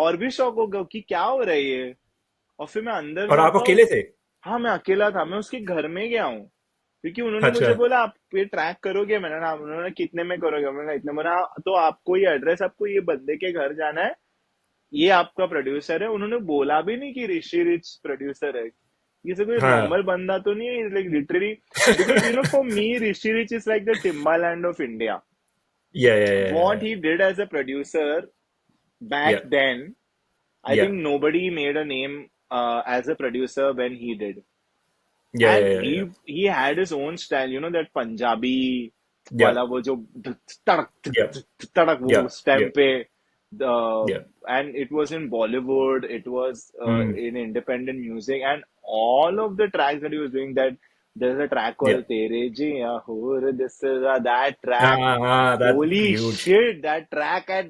और भी शौक हो गया कि क्या हो रहा है ये. और फिर मैं अंदर और आप जाता हूँ. अकेले थे? हाँ, मैं अकेला था. मैं उसके घर में गया हूँ क्योंकि उन्होंने अच्छा. मुझे बोला आप ये ट्रैक करोगे. मैंने ना, उन्होंने कितने में करोगे. मैंने कहा, इतने में. हाँ, तो आपको ये एड्रेस, आपको ये बंदे के घर जाना है, ये आपका प्रोड्यूसर है. उन्होंने बोला भी नहीं कि ऋषि रिच प्रोड्यूसर है. ये सब कोई हाँ. नॉर्मल बंदा तो नहीं है. Like literally, because for me Rishi Rich is like the टिम्बालैंड of India. Yeah. Yeah. What Yeah. he did as a producer back Yeah. then, I Yeah. think nobody made a name as a producer when he did. Yeah. And Yeah. Yeah. Yeah. he had his own style, that Punjabi Yeah. वाला वो जो तड़क Yeah. तड़क वो Yeah. उस time Yeah. पे. Yeah. And it was in Bollywood, it was Mm. in independent music, and all of the tracks that he was doing, that there's a track Yeah. called Tere Jiya Hor, this is that track. That's Holy huge. shit, that track had,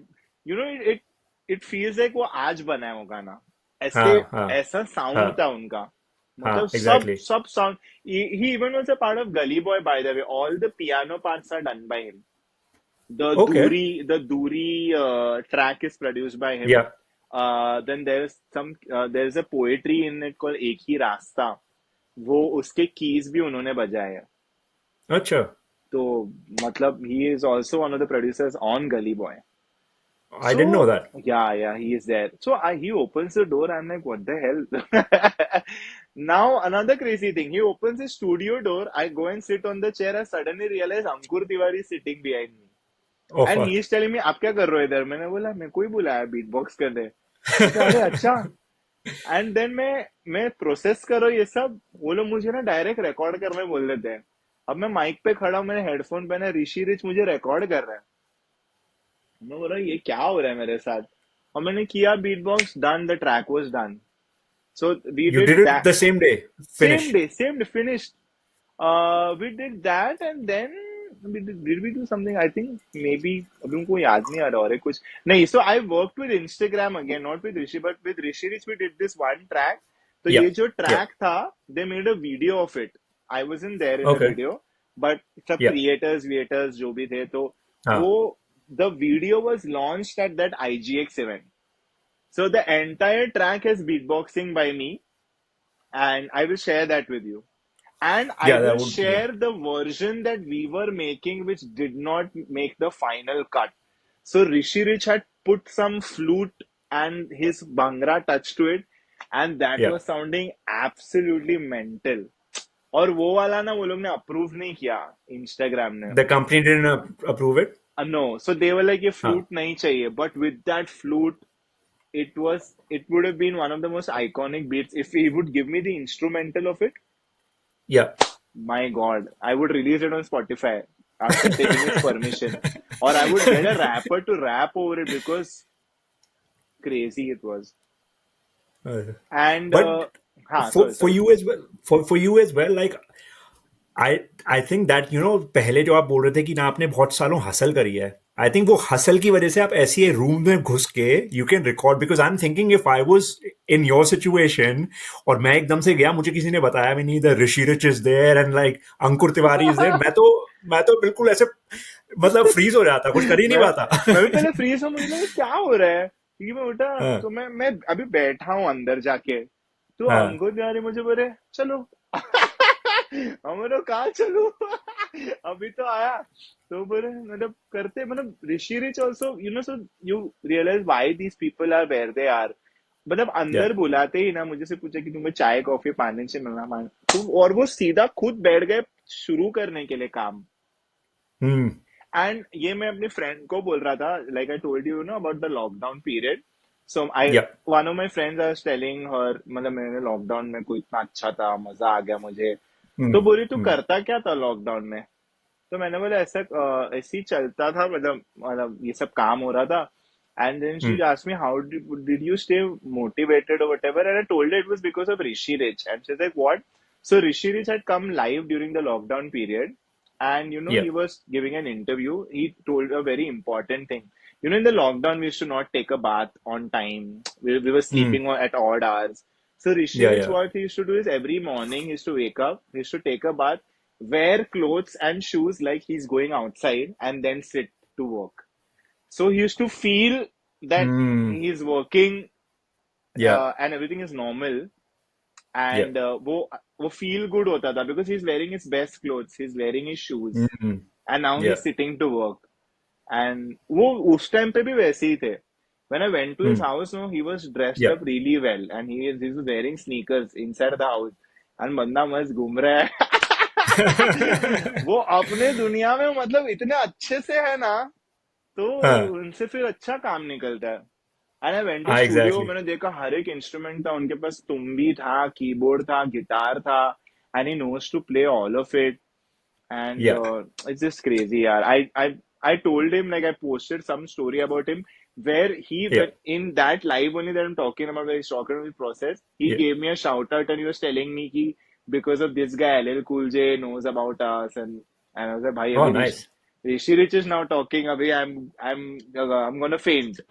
it feels like वो आज बना है वो गाना. ऐसे हाँ. हाँ. ऐसा साउंड हाँ. था उनका. मतलब हाँ. सब Exactly. सब sound. He even was a part of Gully Boy, by the way. All the piano parts are done by him. Okay. The Duri track is produced by him. Yeah. Then there's a poetry in it called एक ही रास्ता. वो उसके keys भी उन्होंने बजाए हैं. अच्छा. तो मतलब he is also one of the producers on Gully Boy. I didn't know So that. yeah, he is there. So he opens the door. I'm like, what the hell? Now another crazy thing. He opens his studio door. I go and sit on the chair. I suddenly realize Ankur Tiwari is sitting behind me, Oh and he fuck. is telling me, "आप क्या कर रहे हो इधर?" मैंने बोला, "मैं कोई बुलाया बीट बॉक्स करने." बोलते, "अरे अच्छा." एंड देन मैं प्रोसेस करो ये सब. वो लोग मुझे ना डायरेक्ट रिकॉर्ड करने बोल देते हैं. अब मैं माइक पे खड़ा हूं, मैंने हेडफोन पहना, ऋषि रिच मुझे रिकॉर्ड कर रहा है. मैं बोल रहा ये क्या हो रहा है मेरे साथ. और मैंने किया beat box. Done. The track was done. So we You did did it that. the same day. Finish. Same day, finished. We did that, and then did we do something? I think maybe अभी उनको याद नहीं आ रहा और कुछ नहीं. So I worked with Instagram again, not with Rishi, but with Rishi Rich we did this one track. तो Yeah. ये जो Yeah. track था, they made a video of it. I wasn't there in the Okay. video, but सब Yeah. creators जो भी थे, तो हाँ. वो the video was launched at that IGX event. So the entire track is beatboxing by me, and I will share that with you. And I Yeah, will that would. Yeah. share the version that we were making, which did not make the final cut. So Rishi Rich had put some flute and his bhangra touch to it, and that Yeah. was sounding absolutely mental. और वो वाला ना वो लोग ने approve नहीं किया Instagram ने. The company didn't approve it. No, so they were like ये हाँ. flute नहीं चाहिए, but with that flute it would have been one of the most iconic beats if he would give me the instrumental of it. Yeah. My God, I would release it on Spotify after taking his permission, or I would get a rapper to rap over it because crazy it was. Uh, And but sorry, for sorry. you as well, for you as well, like I think that पहले जो आप बोल रहे थे कि ना आपने बहुत सालों हसल करी है. आई थिंक वो हसल की वजह से आप ऐसी रूम में घुस के you can record. Because I am thinking if I was in your situation और मैं एकदम से गया, मुझे किसी ने बताया भी नहीं the Rishi Rich is there and like Ankur Tiwari is there, मैं तो बिल्कुल ऐसे मतलब फ्रीज हो जाता, कुछ कर ही नहीं मैं पाता. मैं भी पहले फ्रीज हूँ, मुझे लगा क्या हो रहा है, क्योंकि मैं उठा हाँ. तो मैं अभी बैठा हूँ अंदर जाके, तो हाँ. अंकुर प्यारे मुझे बोले चलो. हमारे कहाँ चलो. अभी तो आया, तो बोले मतलब करते मतलब Rishi Rich also so you realize why these people are where they are. मतलब या. अंदर बुलाते ही ना मुझे से पूछा कि तुम्हें चाय कॉफी पानी से मिलना मान तो, और वो सीधा खुद बैठ गए शुरू करने के लिए काम. हम्म. एंड ये मैं अपने फ्रेंड को बोल रहा था, like I told you know about the lockdown period. So I yeah. One of my friends I was telling her, मतलब मैंने लॉकडाउन में कोई इतना अच्छा था, मजा आ गया मुझे. हम्म. तो बोली तू हम्म. करता क्या था लॉकडाउन में. तो मैंने बोला ऐसा ऐसे ही चलता था, मतलब ये सब काम हो रहा था. And then she hmm. Asked me how did you stay motivated और whatever, and I told it was because of Rishi Rich. And she like what. So Rishi Rich had come live during the lockdown period, and या. he was giving an interview. He told a very important thing. In the lockdown we used to not take a bath on time. We were hmm. sleeping at odd hours. So Rishi या. Rich, या. what he used to do is every morning he used to wake up, he used to take a bath, wear clothes and shoes like he's going outside, and then sit to work. So he used to feel that hmm. he's working, या. and everything is normal. या. And वो feel good होता था because he's wearing his best clothes, he's wearing his shoes, hmm. and now या. he's sitting to work. And वो उस time पे भी वैसे ही थे. When I went to his hmm. house, no, he was dressed या. up really well, and he was wearing sneakers inside the house, and बंदा मस्त घूम रहा है. वो अपने दुनिया में मतलब इतने अच्छे से है ना, तो हाँ. उनसे फिर अच्छा काम निकलता है. एंड आई वेंट टू हाँ, स्टूडियो, एग्जैक्टली. मैंने देखा हर एक इंस्ट्रूमेंट था उनके पास, तुम्बी था, कीबोर्ड था, गिटार था, and he knows to play all of it. And या. it's just crazy, yeah. I told him, like I posted some story about him where he या. went in that live only that I'm talking about, where he's talking about the process. He या. gave me a shout out and he was telling me कि because of this guy LL Cool J knows about us, and I was like, भाई ओह, अभी nice. Rishi Rich is now talking. अभी I'm gonna faint.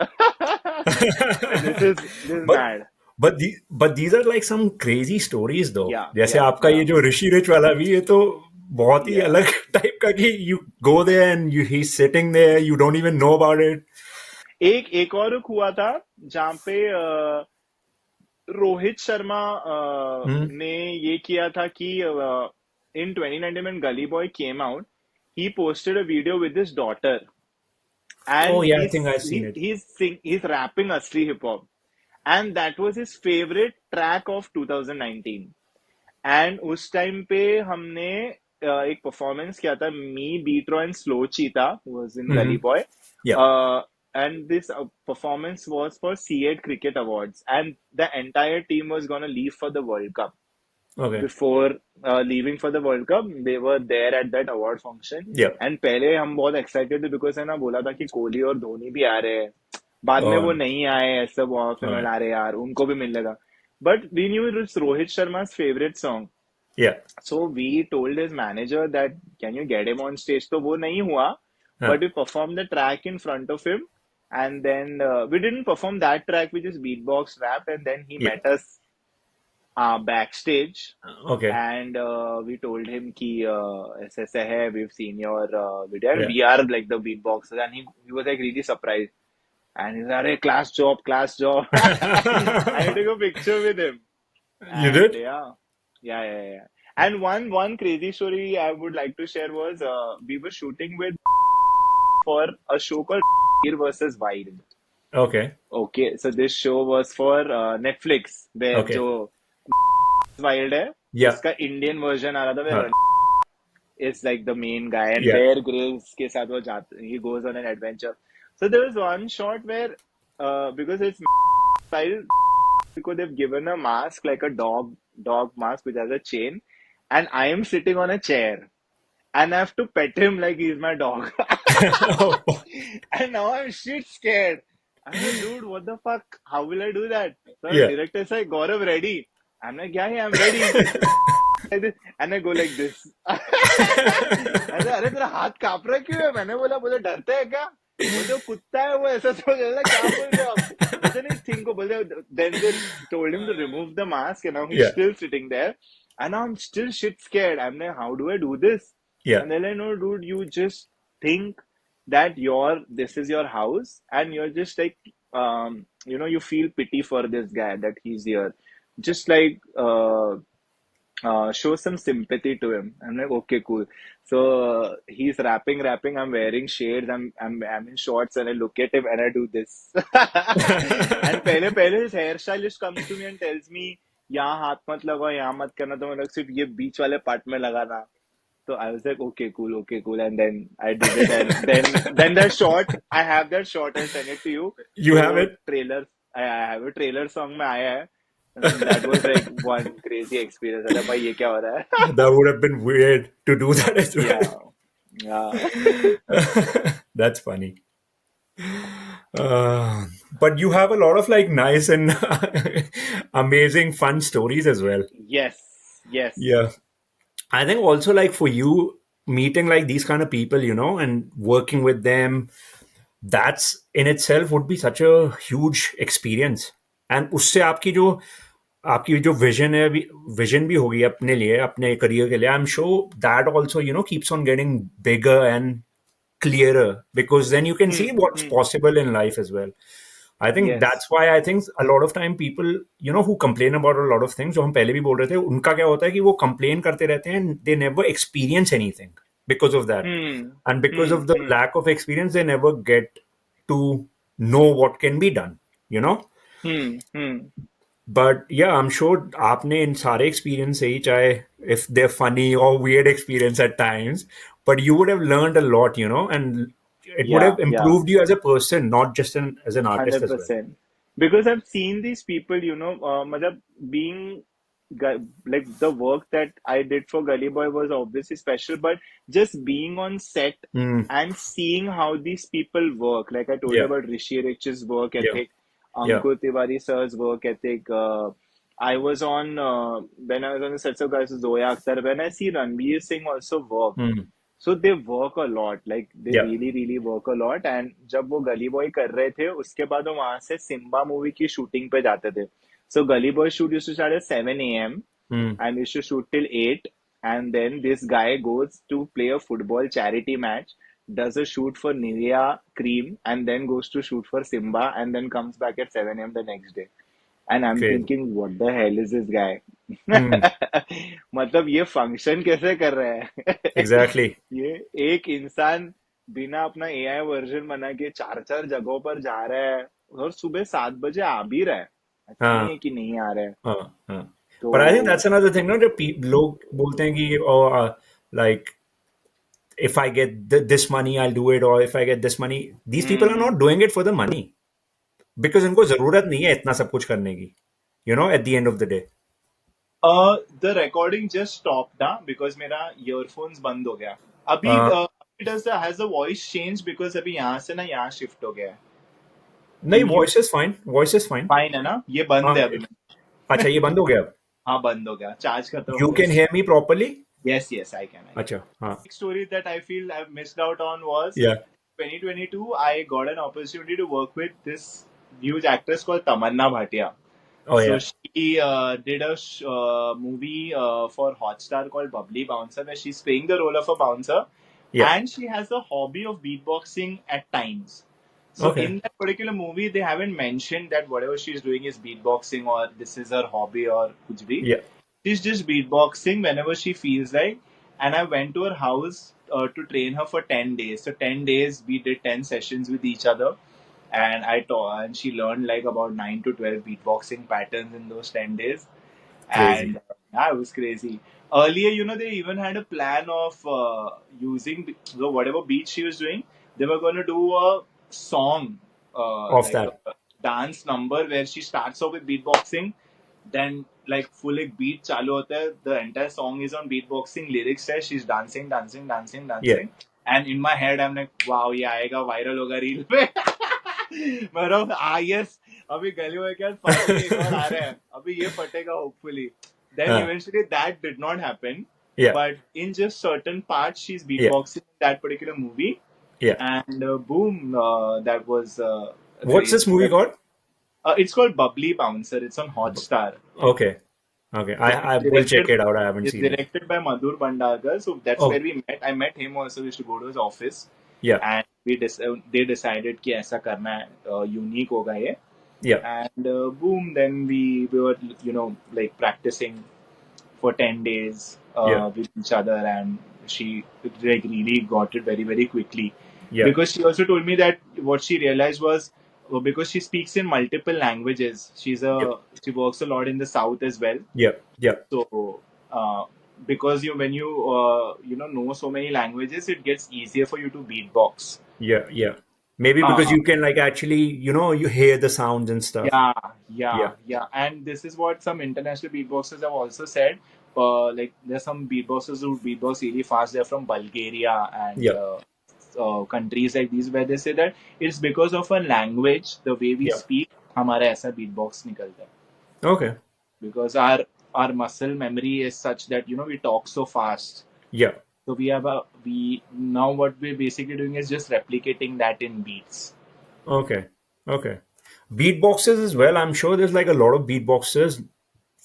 This is but mad. but these are like some crazy stories though. Yeah, जैसे yeah, आपका yeah, ये जो ऋषि rich वाला भी, ये तो बहुत ही yeah. अलग टाइप का कि you go there and you he's sitting there, you don't even know about it. एक और हुआ था जहाँ पे रोहित शर्मा Hmm. ने ये किया था कि in 2019 when Gully Boy came out, he posted a video with his daughter, Oh and yeah, I think I've seen it. he's rapping Asli hip hop, and that was his favorite track of 2019. And उस time पे हमने एक performance किया था, मी बीट्रॉ and slow चीता was in गली Hmm. Boy. Yeah. And this performance was for C8 Cricket Awards, and the entire team was gonna leave for the World Cup. Okay. Before leaving for the World Cup, they were there at that award function. Yeah. And पहले हम बहुत excited थे because है ना, बोला था कि कोहली और धोनी भी आ रहे हैं. बाद में वो Oh, नहीं आए, ऐसा बहुत फिर oh. आ रहे यार, उनको भी मिलेगा. But we knew it was Rohit Sharma's favorite song. Yeah. So we told his manager that can you get him on stage? तो वो नहीं हुआ, Huh. but we performed the track in front of him, and then we didn't perform that track, which is beatbox rap, and then he Yeah. met us backstage, Okay. and we told him ki aise aise hai, we've seen your video and Yeah. we are like the beatboxers, and he was like really surprised, and he's like, "Arey, class job." I took a picture with him, You and did? yeah. And one crazy story I would like to share was we were shooting with for a show called versus Wild. Okay. Okay, so this show was for Netflix, where Okay. जो Wild है Yeah. उसका Indian version आ रहा था, Huh. where is like the main guy, and Yeah. Bear Grylls के साथ वो जाता, he goes on an adventure. So there was one shot where because it's Wild, because they've given a mask like a dog mask which has a chain, and I am sitting on a chair and I have to pet him like he's my dog. Oh, And now I'm shit scared. I'm like, dude, what the fuck? How will I do that? So the yeah. director's like, Gaurav, ready? I'm like, yeah, I'm ready. Like this. And I go like this. ऐसे, अरे तेरा हाथ कांप रहा क्यों है? मैंने बोला, बोले डरते है क्या? बोलते वो कुत्ता है, वो ऐसा सोच रहा है, क्या बोल रहे हो आप? बोलते नहीं, थिंक को बोलते, then they told him to remove the mask, and now he's Yeah. still sitting there, and I'm still shit scared. I'm like, how do I do this? Yeah. And they're like, no, dude, you just think that this is your house, and you're just like, you feel pity for this guy that he's here. Just like, show some sympathy to him. I'm like, okay, cool. So he's rapping. I'm wearing shades. I'm in shorts, and I look at him and I do this. And पहले his hairstylist comes to me and tells me, यहाँ हाथ मत लगाओ, यहाँ मत करना, तो मतलब सिर्फ ये बीच वाले पार्ट में लगाना. So I was like, okay, cool. And then I did it. And then that shot, I have that shot, I send it to you. You तो have वो it? trailer, I have a trailer song में आया है. And that was like one crazy experience. अरे भाई ये क्या हो रहा है? That would have been weird to do that as Yeah, yeah. well. That's funny. But you have a lot of like nice and amazing fun stories as well. Yes, yes. Yeah. I think also like for you meeting like these kind of people, and working with them, that's in itself would be such a huge experience. And उससे आपकी जो vision भी होगी अपने लिए अपने career के लिए, I am sure that also keeps on getting bigger and clearer, because then you can see Hmm, what's hmm. possible in life as well. I think Yes. that's why I think a lot of time people who complain about a lot of things, जो हम पहले भी बोल रहे थे, उनका क्या होता है कि वो complain करते रहते हैं and they never experience anything because of that, Hmm, and because hmm, of the hmm, lack of experience they never get to know what can be done you know hmm. but yeah, I'm sure आपने इन सारे experience से ही, चाहे if they're funny or weird experience at times, but you would have learned a lot, and it would Yeah, have yeah. improved you as a person, not just as an artist as well. 100%. Because I've seen these people, matlab being like the work that I did for Gully Boy was obviously special, but just being on set Mm, and seeing how these people work, like I told you yeah, about Rishi Rich's work yeah, ethic, yeah. Ankur Tiwari sir's work ethic. I was on when I was on the sets of guys Zoya Akhtar, when I see Ranveer Singh also work. Mm, So they work a lot, like they yeah. really work a lot. And जब वो गली boy कर रहे थे, उसके बाद वो वहां से सिम्बा मूवी की शूटिंग पे जाते थे. So गली boy shoot used to start at 7 a.m. Mm, and used to shoot till 8. And then this guy goes to play a football charity match, does a shoot for Nivea cream, and then goes to shoot for Simba, and then comes back at 7 a.m. the next day. And I'm crazy. thinking, what the hell is this guy? Mm, मतलब ये function कैसे कर रहा है? exactly. ये एक इंसान बिना अपना एआई वर्जन बना के चार चार जगहों पर जा रहा है, और सुबह 7 बजे आ भी रहा है. ऐसा नहीं हाँ, है कि नहीं आ रहा है. हाँ. तो But I think that's another thing, no? जब लोग बोलते हैं कि like if I get this money, I'll do it, or if I get this money, these people are hmm not doing it for the money because इनको जरूरत नहीं है इतना सब कुछ करने की, at the end of the day. The recording just stop ना बिकॉज मेरा ईयरफोन्स बंद हो गया अभी. Uh, does has the voice change because अभी यहाँ से ना यहाँ शिफ्ट हो गया है. नहीं, can you? Voice is fine, voice is fine. Fine है ना? ये बंद हाँ, है अभी. अच्छा, ये बंद हो गया अब. हाँ, बंद हो गया, चार्ज खत्म हो यू गया. Can hear me properly? Yes, yes, I can. अच्छा, हाँ. Story that I feel I've missed out on was या 2022. I got an opportunity to work with this huge actress called Tamanna Bhatia. Oh So yeah. she did a movie for Hotstar called Bubbly Bouncer, where she's playing the role of a bouncer, Yeah. and she has a hobby of beatboxing at times. So Okay. in that particular movie, they haven't mentioned that whatever she's doing is beatboxing or this is her hobby or kuch bhi. Yeah. She's just beatboxing whenever she feels like. And I went to her house to train her for 10 days. So 10 days, we did 10 sessions with each other. And I taught, and she learned like about 9 to 12 beatboxing patterns in those 10 days. Crazy. And that was crazy. Earlier, they even had a plan of using so whatever beat she was doing, they were going to do a song, Of like that. a dance number where she starts off with beatboxing, then like full एक beat चालू होता है, the entire song is on beatboxing, lyrics है, she's dancing, dancing, dancing, Yeah. dancing, and in my head I'm like, wow, ये आएगा viral होगा reel पे. मतलब yes, अभी गली में क्या finally एक और आ रहा है, अभी ये फटेगा hopefully. Then Uh, eventually that did not happen, yeah. but in just certain parts she's Yeah. beatboxing in that particular movie, Yeah. and boom, that was What's crazy. this movie called? It's called Bubbly Bouncer. It's on Hotstar. Okay. Okay. So I will check it out. I haven't it's seen it. directed by Madhur Bhandarkar. So that's where Oh, we met. I met him also. We used to go to his office, yeah. and they decided कि ऐसा करना है, unique होगा ये. Yeah. And boom, then we were like practicing for 10 days Yeah. with each other, and she like really got it very very quickly, Yeah. because she also told me that what she realized was, because she speaks in multiple languages, Yeah. she works a lot in the south as well. Yeah. Yeah. So uh, because when you know so many languages, it gets easier for you to beatbox. Yeah. Yeah. Maybe because uh, you can like actually, you hear the sounds and stuff. Yeah, Yeah. yeah. And this is what some international beatboxers have also said. Like there's some beatboxers who beatbox really fast. They're from Bulgaria and Yeah. countries like these, where they say that it's because of a language, the way we Yeah. speak, हमारा ऐसा beatbox निकलता है. Okay. Because our muscle memory is such that we talk so fast. Yeah. So we now what we're basically doing is just replicating that in beats. Okay. Okay. Beatboxers as well. I'm sure there's like a lot of beatboxers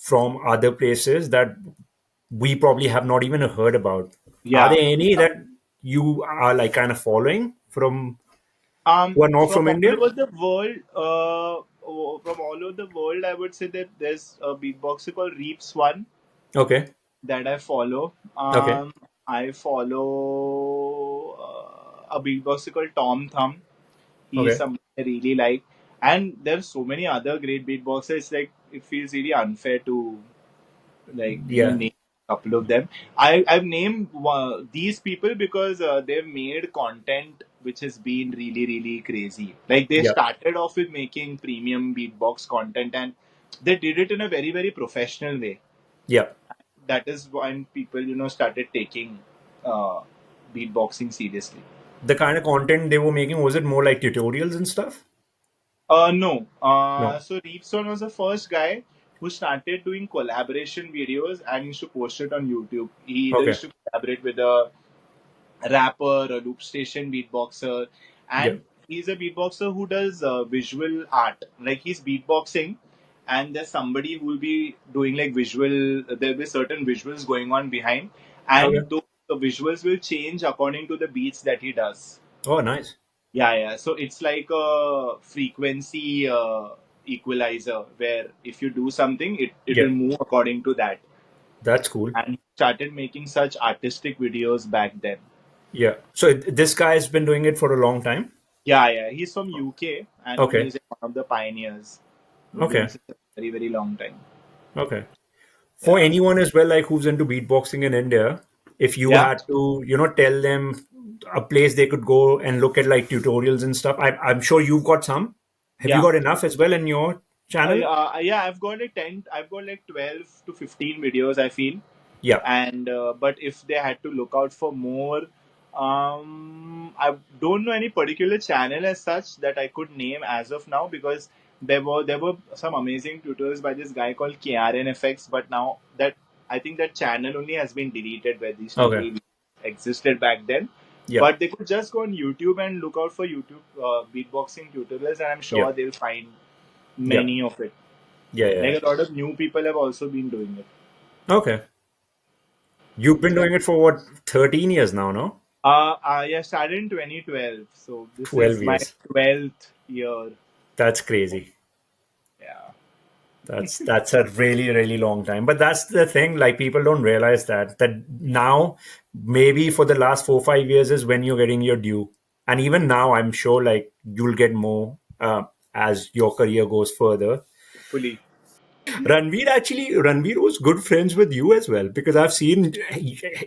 from other places that we probably have not even heard about. Are Yeah. there any that you are like kind of following from who are not From from all India? over the world, from all over the world, I would say that there's a beatboxer called Reeps One Okay. that I follow. Okay. I follow a beatboxer called Tom Thumb. He's Okay. someone I really like, and there's so many other great beatboxers. It's like it feels really unfair to like Yeah. name a couple of them. I've named these people because they've made content which has been really really crazy. Like they Yeah. started off with making premium beatbox content, and they did it in a very very professional way. Yeah. That is when people started taking uh, beatboxing seriously. The kind of content they were making, was it more like tutorials and stuff? No. No. So Reepson was the first guy who started doing collaboration videos and used to post it on YouTube. He either Okay. used to collaborate with a rapper, a loop station beatboxer, Yeah. and he's a beatboxer who does visual art. Like he's beatboxing, and there's somebody who will be doing like visual. There'll be certain visuals going on behind, and Okay. those the visuals will change according to the beats that he does. Oh, nice. Yeah, yeah. So it's like a frequency equalizer where if you do something, it Yeah. will move according to that. That's cool. And he started making such artistic videos back then. Yeah. So this guy's been doing it for a long time. Yeah, yeah. He's from UK and Okay. he's one of the pioneers. Been doing Okay. this a very, very long time. Okay. For Yeah. anyone as well, like who's into beatboxing in India, if you Yeah. had to, tell them a place they could go and look at like tutorials and stuff, I'm sure you've got some. Have you Yeah. got enough as well in your channel? Yeah, I've got like 10, I've got like 12 to 15 videos, I feel. Yeah. And but if they had to look out for more, I don't know any particular channel as such that I could name as of now, because there were some amazing tutorials by this guy called KRN Effects, but now that I think that channel only has been deleted, where these Okay. tutorials existed back then. Yeah. But they could just go on YouTube and look out for YouTube beatboxing tutorials, and I'm Yeah. sure they'll find Yeah. many of it. Yeah, yeah. Like a lot of new people have also been doing it. Okay. You've been So doing it for what, 13 years now, no? yeah, started in 2012. So this 12 is my years. 12th year. That's crazy. Yeah, That's a really really long time. But that's the thing. Like people don't realize that now maybe for the last 4 5 years is when you're getting your due. And even now, I'm sure like you'll get more as your career goes further. hopefully. Ranveer was good friends with you as well because I've seen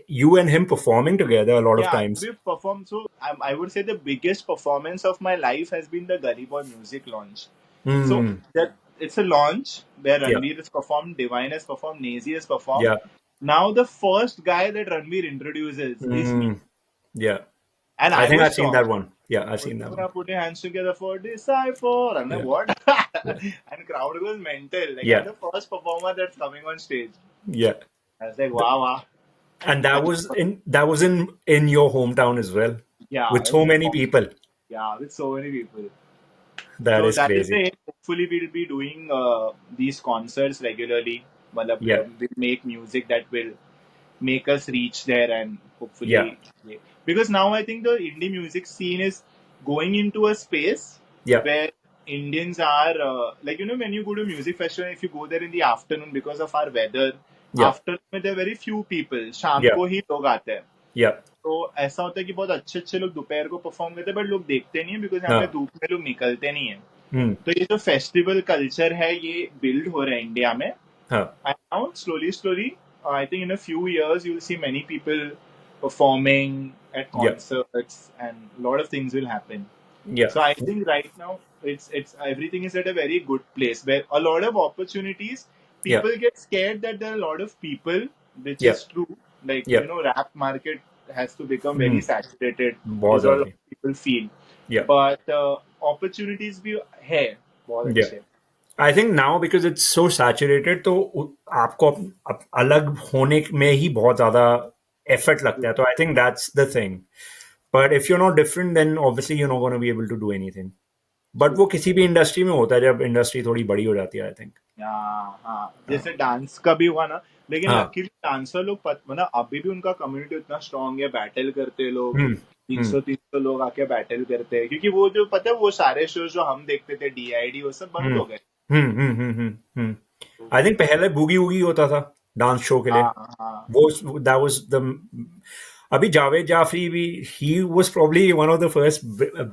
you and him performing together a lot of Yeah, times. we've performed. So I would say the biggest performance of my life has been the Gully Boy music launch. So Hmm. that it's a launch where Yeah. Ranveer has performed, Divine has performed, Nazi has performed. Yeah. Now the first guy that Ranveer introduces is me, Hmm. Yeah. and I I think was I've seen that shocked. one. Yeah, I've Was seen like, that "Oh, one. put your hands together for D-Cypher." I'm like, Yeah. what? Yeah. And crowd goes mental. Like I'm Yeah. the first performer that's coming on stage. Yeah. I was like, wow, wow. And that was in your hometown as well, Yeah, with so it's many people. yeah, with so many people. That So is that is crazy. the aim. Hopefully, we'll be doing these concerts regularly. Yeah. We'll make music that will make us reach there and Yeah. hopefully. Yeah. Because now I think the indie music scene is going into a space Yeah. where Indians are like when you go to music festival, if you go there in the afternoon because of our weather, Yeah. afternoon में there are very few people. शाम Yeah. को ही लोग आते हैं. Yeah. तो ऐसा होता है कि बहुत अच्छे अच्छे लोग दोपहर को परफॉर्म करते हैं बट लोग देखते नहीं है बिकॉज यहाँ पे Huh. धूप में लोग निकलते नहीं है. Hmm. तो ये जो फेस्टिवल कल्चर है ये बिल्ड हो रहा है इंडिया में. Huh. And now slowly, I think in a few years you'll see many people performing at Yeah. concerts and a lot of things will happen. Yeah. So I think right now it's everything is at a very good place where a lot of opportunities. Yeah. People get scared that there are a lot of people, which Yeah. is true. Like Yeah. rap market has to become very Hmm. saturated. बहुत Is what a lot ज्यादा. of people feel. Yeah. But opportunities भी है बहुत Yeah. अच्छे. I think now because it's so saturated तो आपको अलग होने में ही बहुत ज्यादा एफर्ट लगता है तो I think that's the thing but if you not different then obviously you not gonna be able to do anything but True. वो किसी भी इंडस्ट्री में होता है जब इंडस्ट्री थोड़ी बड़ी हो जाती है आई थिंक. हाँ हाँ जैसे डांस का भी हुआ ना. लेकिन हाँ. लकीली डांसर लोग मतलब अभी भी उनका कम्युनिटी उतना स्ट्रांग है बैटल करते हैं लोग. हम्म. हम्म. 300 लोग आके बैटल करते हैं क्योंकि वो जो पता है वो सारे शो जो हम देखते थे डीआईडी वो सब बंद हम्म. हो गए. हम्म. आई थिंक पहले बूगी वूगी होता था डांस शो के लिए. हाँ हाँ वो दैट वाज द अभी जावेद जाफरी भी he was probably one of the first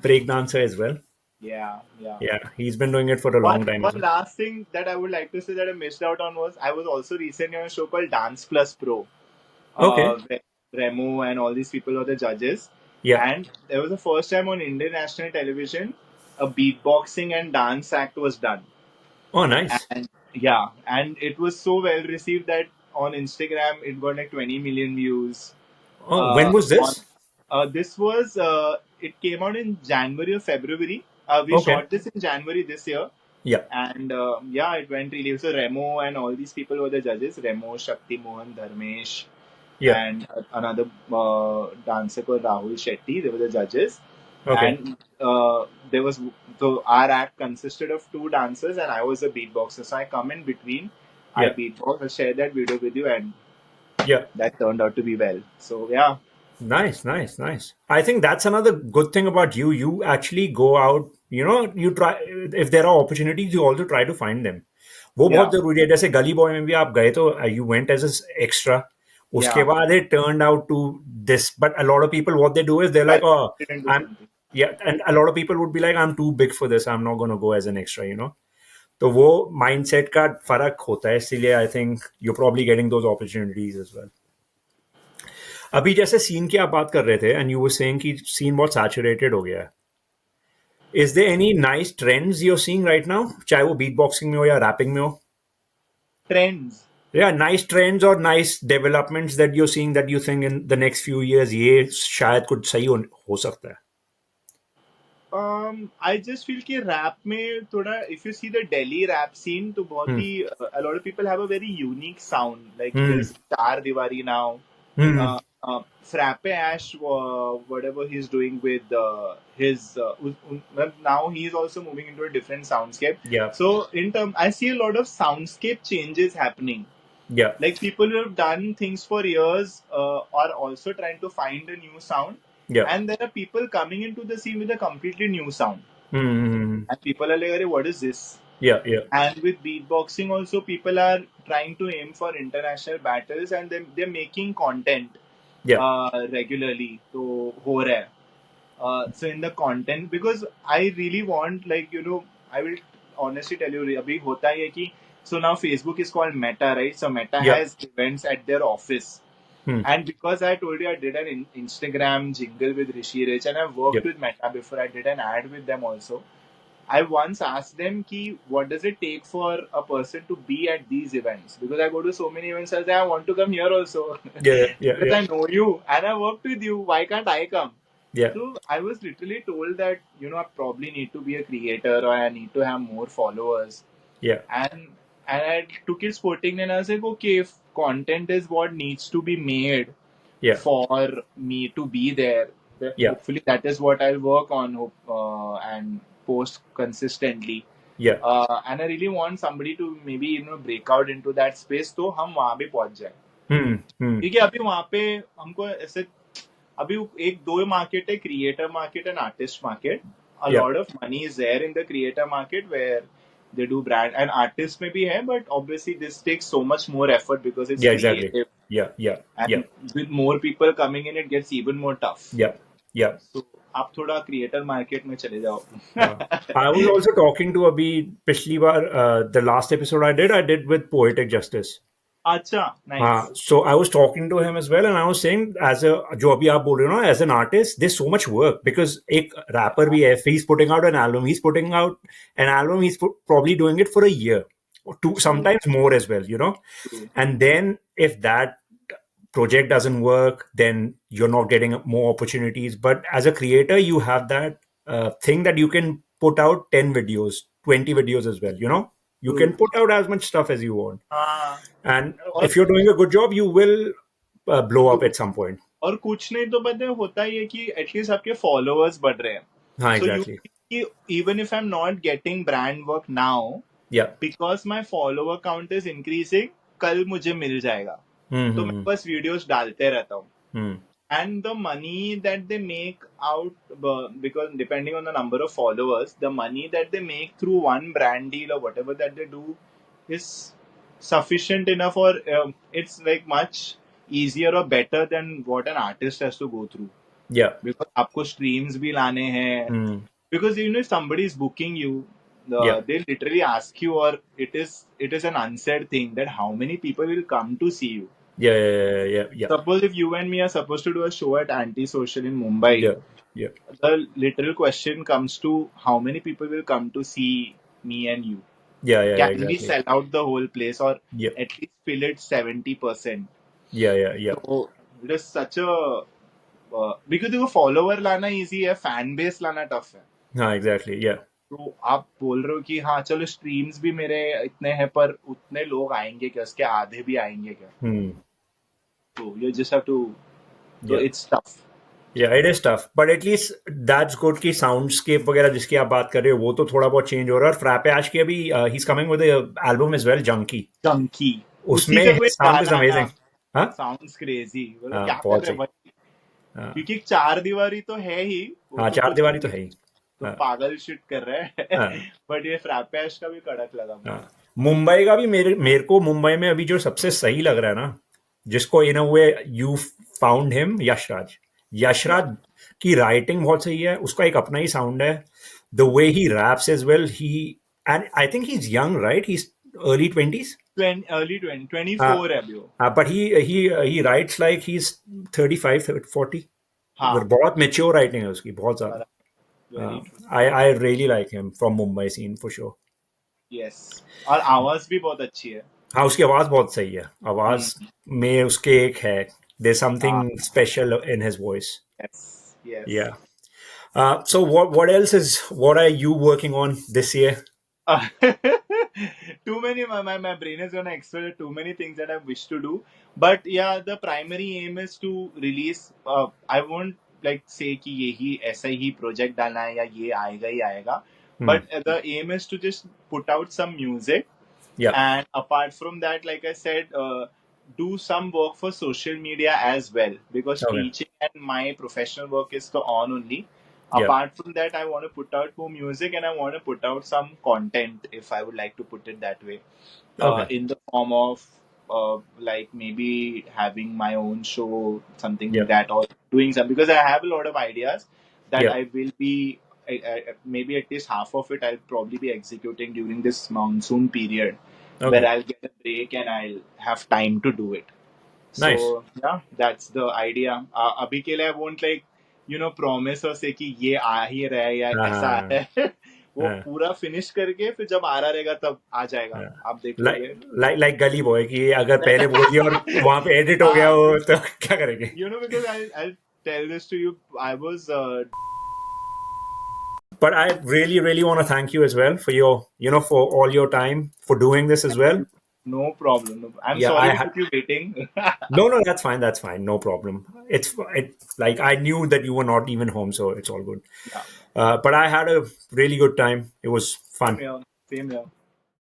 break dancer as well. yeah. Yeah, he's been doing it for a long time as One well. last thing that I would like to say that I missed out on was I was also recently on a show called Dance Plus Pro. Okay. Where Remo and all these people were the judges. Yeah. And there was the first time on Indian national television a beatboxing and dance act was done. Oh, nice. And yeah, and it was so well received that on Instagram it got like 20 million views. Oh, when was On this? this was it came out in January or February. We Okay. shot this in January this year, Yeah. and yeah, it went really. So Remo and all these people were the judges. Remo, Shakti Mohan, Dharmesh, Yeah. and another dancer called Rahul Shetty. They were the judges, Okay. and there was so our act consisted of two dancers, and I was a beatboxer. So I come in between. I Yeah. beatbox. I share that video with you, and Yeah. that turned out to be well. So yeah, Nice, nice, nice. I think that's another good thing about you. You actually go out, you try, if there are opportunities, you also try to find them. वो बहुत yeah, जरूरी है जैसे गली boy में भी आप गए तो यू वेंट एज एक्स्ट्रा उसके yeah. बाद it turned out to this but a lot of people what they do is they're like oh Didn't do I'm something. yeah and a lot of people would be like I'm too big for this I'm not going to go as an extra. तो वो mindset का फर्क होता है इसीलिए I think you probably getting those opportunities as well. अभी जैसे scene की आप बात कर रहे थे एंड यू वर सेइंग कि सीन बहुत सैचुरेटेड हो गया है. Is there any nice trends you are seeing right now चाहे वो बीट बॉक्सिंग में हो या रैपिंग में हो. Trends. या नाइस ट्रेंड्स और nice developments that you are seeing that you think in the next few years ये शायद कुछ सही हो सकता है. I just feel कि rap में थोड़ा if you see the Delhi rap scene तो बहुत हम्म. ही a lot of people have a very unique sound like hmm. there's Char Diwali now. Hmm. Frappe Ash, whatever he's doing with his, well, now he's also moving into a different soundscape. Yeah. So in term, I see a lot of soundscape changes happening. Yeah. Like people who have done things for years are also trying to find a new sound, Yeah. and there are people coming into the scene with a completely new sound, Hmm. and people are like, "Arey, what is this?" Yeah. Yeah. And with beatboxing also, people are trying to aim for international battles, and they're making content Yeah. regularly. So ho raha hai. So in the content, because I really want, like, I will honestly tell you, abhi hota hai ki, so now Facebook is called Meta, right? So Meta Yeah. has events at their office. Hmm. And because I told you I did an Instagram jingle with Rishi Rich, and I've Yeah. worked with Meta before, I did an ad with them also. I once asked them ki, what does it take for a person to be at these events? Because I go to so many events, I say I want to come here also. Yeah. Yeah. Because Yeah. I know you and I worked with you. Why can't I come? Yeah. So I was literally told that, I probably need to be a creator or I need to have more followers. Yeah. And I took it sporting and I was like, okay, if content is what needs to be made Yeah. for me to be there, then Yeah. hopefully that is what I'll work on, and post consistently. Yeah. And I really want somebody to maybe break out into that space, तो हम वहाँ भी पहुँच जाए. Hmm. Hmm. क्योंकि अभी वहाँ पे हमको ऐसे अभी एक दो मार्केट है, creator market and artist market. A Yeah. lot of money is there in the creator market where they do brand and artist में भी है, but obviously this takes so much more effort because it's Yeah. Exactly. creative, Yeah. Yeah. Yeah. and with more people coming in it gets even more tough. Yeah. Yeah. So आप थोड़ा creator market में चले जाओ. I was also talking to Abhi पिछली बार, the last episode I did with Poetic Justice. अच्छा, nice. So I was talking to him as well, and I was saying, as a जो अभी आप बोल रहे हो ना, as an artist, there's so much work because एक rapper भी है, if he's putting out an album, he's probably doing it for a year, or two, True, sometimes more as well, true, and then if that project doesn't work, then you're not getting more opportunities. But as a creator, you have that thing that you can put out 10 videos, 20 videos as well. You can true. put out as much stuff as you want. हाँ. And और if you're doing a good job, you will blow up at some point. और कुछ नहीं तो पता है, होता ही है कि एटलीस्ट आपके फॉलोअर्स बढ़ रहे हैं. हाँ, so you exactly. Even if I am not getting brand work now, Yeah. Because my follower count is increasing, कल मुझे मिल जाएगा. तो मैं Mm-hmm. बस वीडियोस डालते रहता हूँ. Mm. And the money that they make out, because depending on the number of followers, the money that they make through one brand deal or whatever that they do is sufficient enough, or it's like much easier or better than what an artist has to go through. Yeah. Because आपको streams भी लाने हैं. Mm. Because if somebody is booking you, Yeah. they literally ask you, or it is an unsaid thing that how many people will come to see you. Yeah. Yeah. Yeah. Yeah. Suppose if you and me are supposed to do a show at Antisocial in Mumbai, Yeah. Yeah. the literal question comes to how many people will come to see me and you. Yeah. Yeah. Can we Exactly. sell out the whole place, or Yeah. at least fill it 70%? Yeah. Yeah. Yeah. So it is such a because देखो follower लाना easy है, fan base लाना tough है. Exactly. Yeah. तो आप बोल रहे हो कि हाँ चलो streams भी मेरे इतने हैं, पर उतने लोग आएंगे क्या, उसके आधे भी आएंगे क्या? Hmm. So you just have to. So Yeah. it's tough. Yeah, it is tough, but at least that's good कि soundscape वगैरह जिसकी आप बात कर रहे हो वो तो थोड़ा बहुत change हो रहा है. और फ्रैपे आज की अभी he's coming with a album as well, Junkie. Chunky. उसी उसमें का कोई his sound is गाना ना. amazing. हाँ Sounds crazy. बोलो हाँ क्या कर बहुत रहे सही. भाई? हाँ क्योंकि चार दीवारी तो है ही, वो हाँ तो चार कुछ दीवारी तो है ही. तो हाँ पागल शिट कर रहे हैं. हाँ बट ये फ्रैपेश का भी कड़क लगा मुझे. हाँ. मुंबई का भी मेरे मेरे को मुंबई में अभी जो सबसे सही लग रहा है ना, जिसको in a way you found him, Yashraj. या यशराज की राइटिंग बहुत सही है, उसका एक अपना ही साउंड है. The way he raps as well, he and I think he is young, right? He is early 20s. Early 24 है अभी वो. But he writes like he's 35, 40. हाँ, बहुत mature writing है उसकी, बहुत ज़्यादा. Very true. I really like him from Mumbai scene for sure. Yes. और आवाज भी बहुत अच्छी है. हाँ उसकी आवाज़ बहुत सही है. आवाज़ में उसके एक है, there's something special in his voice. Yes, yes. Yeah. So what else what are you working on this year? Uh, too many. My brain is gonna explode too many things that I wish to do. But yeah, the primary aim is to release. I won't like say कि यही ऐसा ही project डालना है या ये आएगा ही आएगा. Hmm. But the aim is to just put out some music, Yeah. and apart from that, like I said, do some work for social media as well, because Okay. teaching and my professional work is the on only. Yeah. Apart from that, I want to put out more music, and I want to put out some content, if I would like to put it that way, Okay. in the form of like maybe having my own show, something Yeah. like that, or doing some, because I have a lot of ideas that Yeah. I will be. Maybe at least half of it I'll probably be executing during this monsoon period, where Okay. I'll get a break and I'll have time to do it. Nice. So yeah, that's the idea. अभी के लिए I won't like promise or say कि ये आ ही रहा है या ऐसा आ Uh, रहा है. वो uh, पूरा फिनिश करके फिर जब आ रहा रहेगा तब आ जाएगा, uh. आप देख Like लोगे. like गली बॉय कि अगर पहले बोल दिया और वहां पे एडिट हो गया हाँ, हो तो क्या करेंगे? because I'll tell this to you. I was But I really, really want to thank you as well for your, for all your time for doing this as well. no problem. I'm Yeah, sorry to keep you waiting. no, no, that's fine. That's fine. No problem. It like I knew that you were not even home, so it's all good. Yeah, But I had a really good time. It was same fun. here. Same here.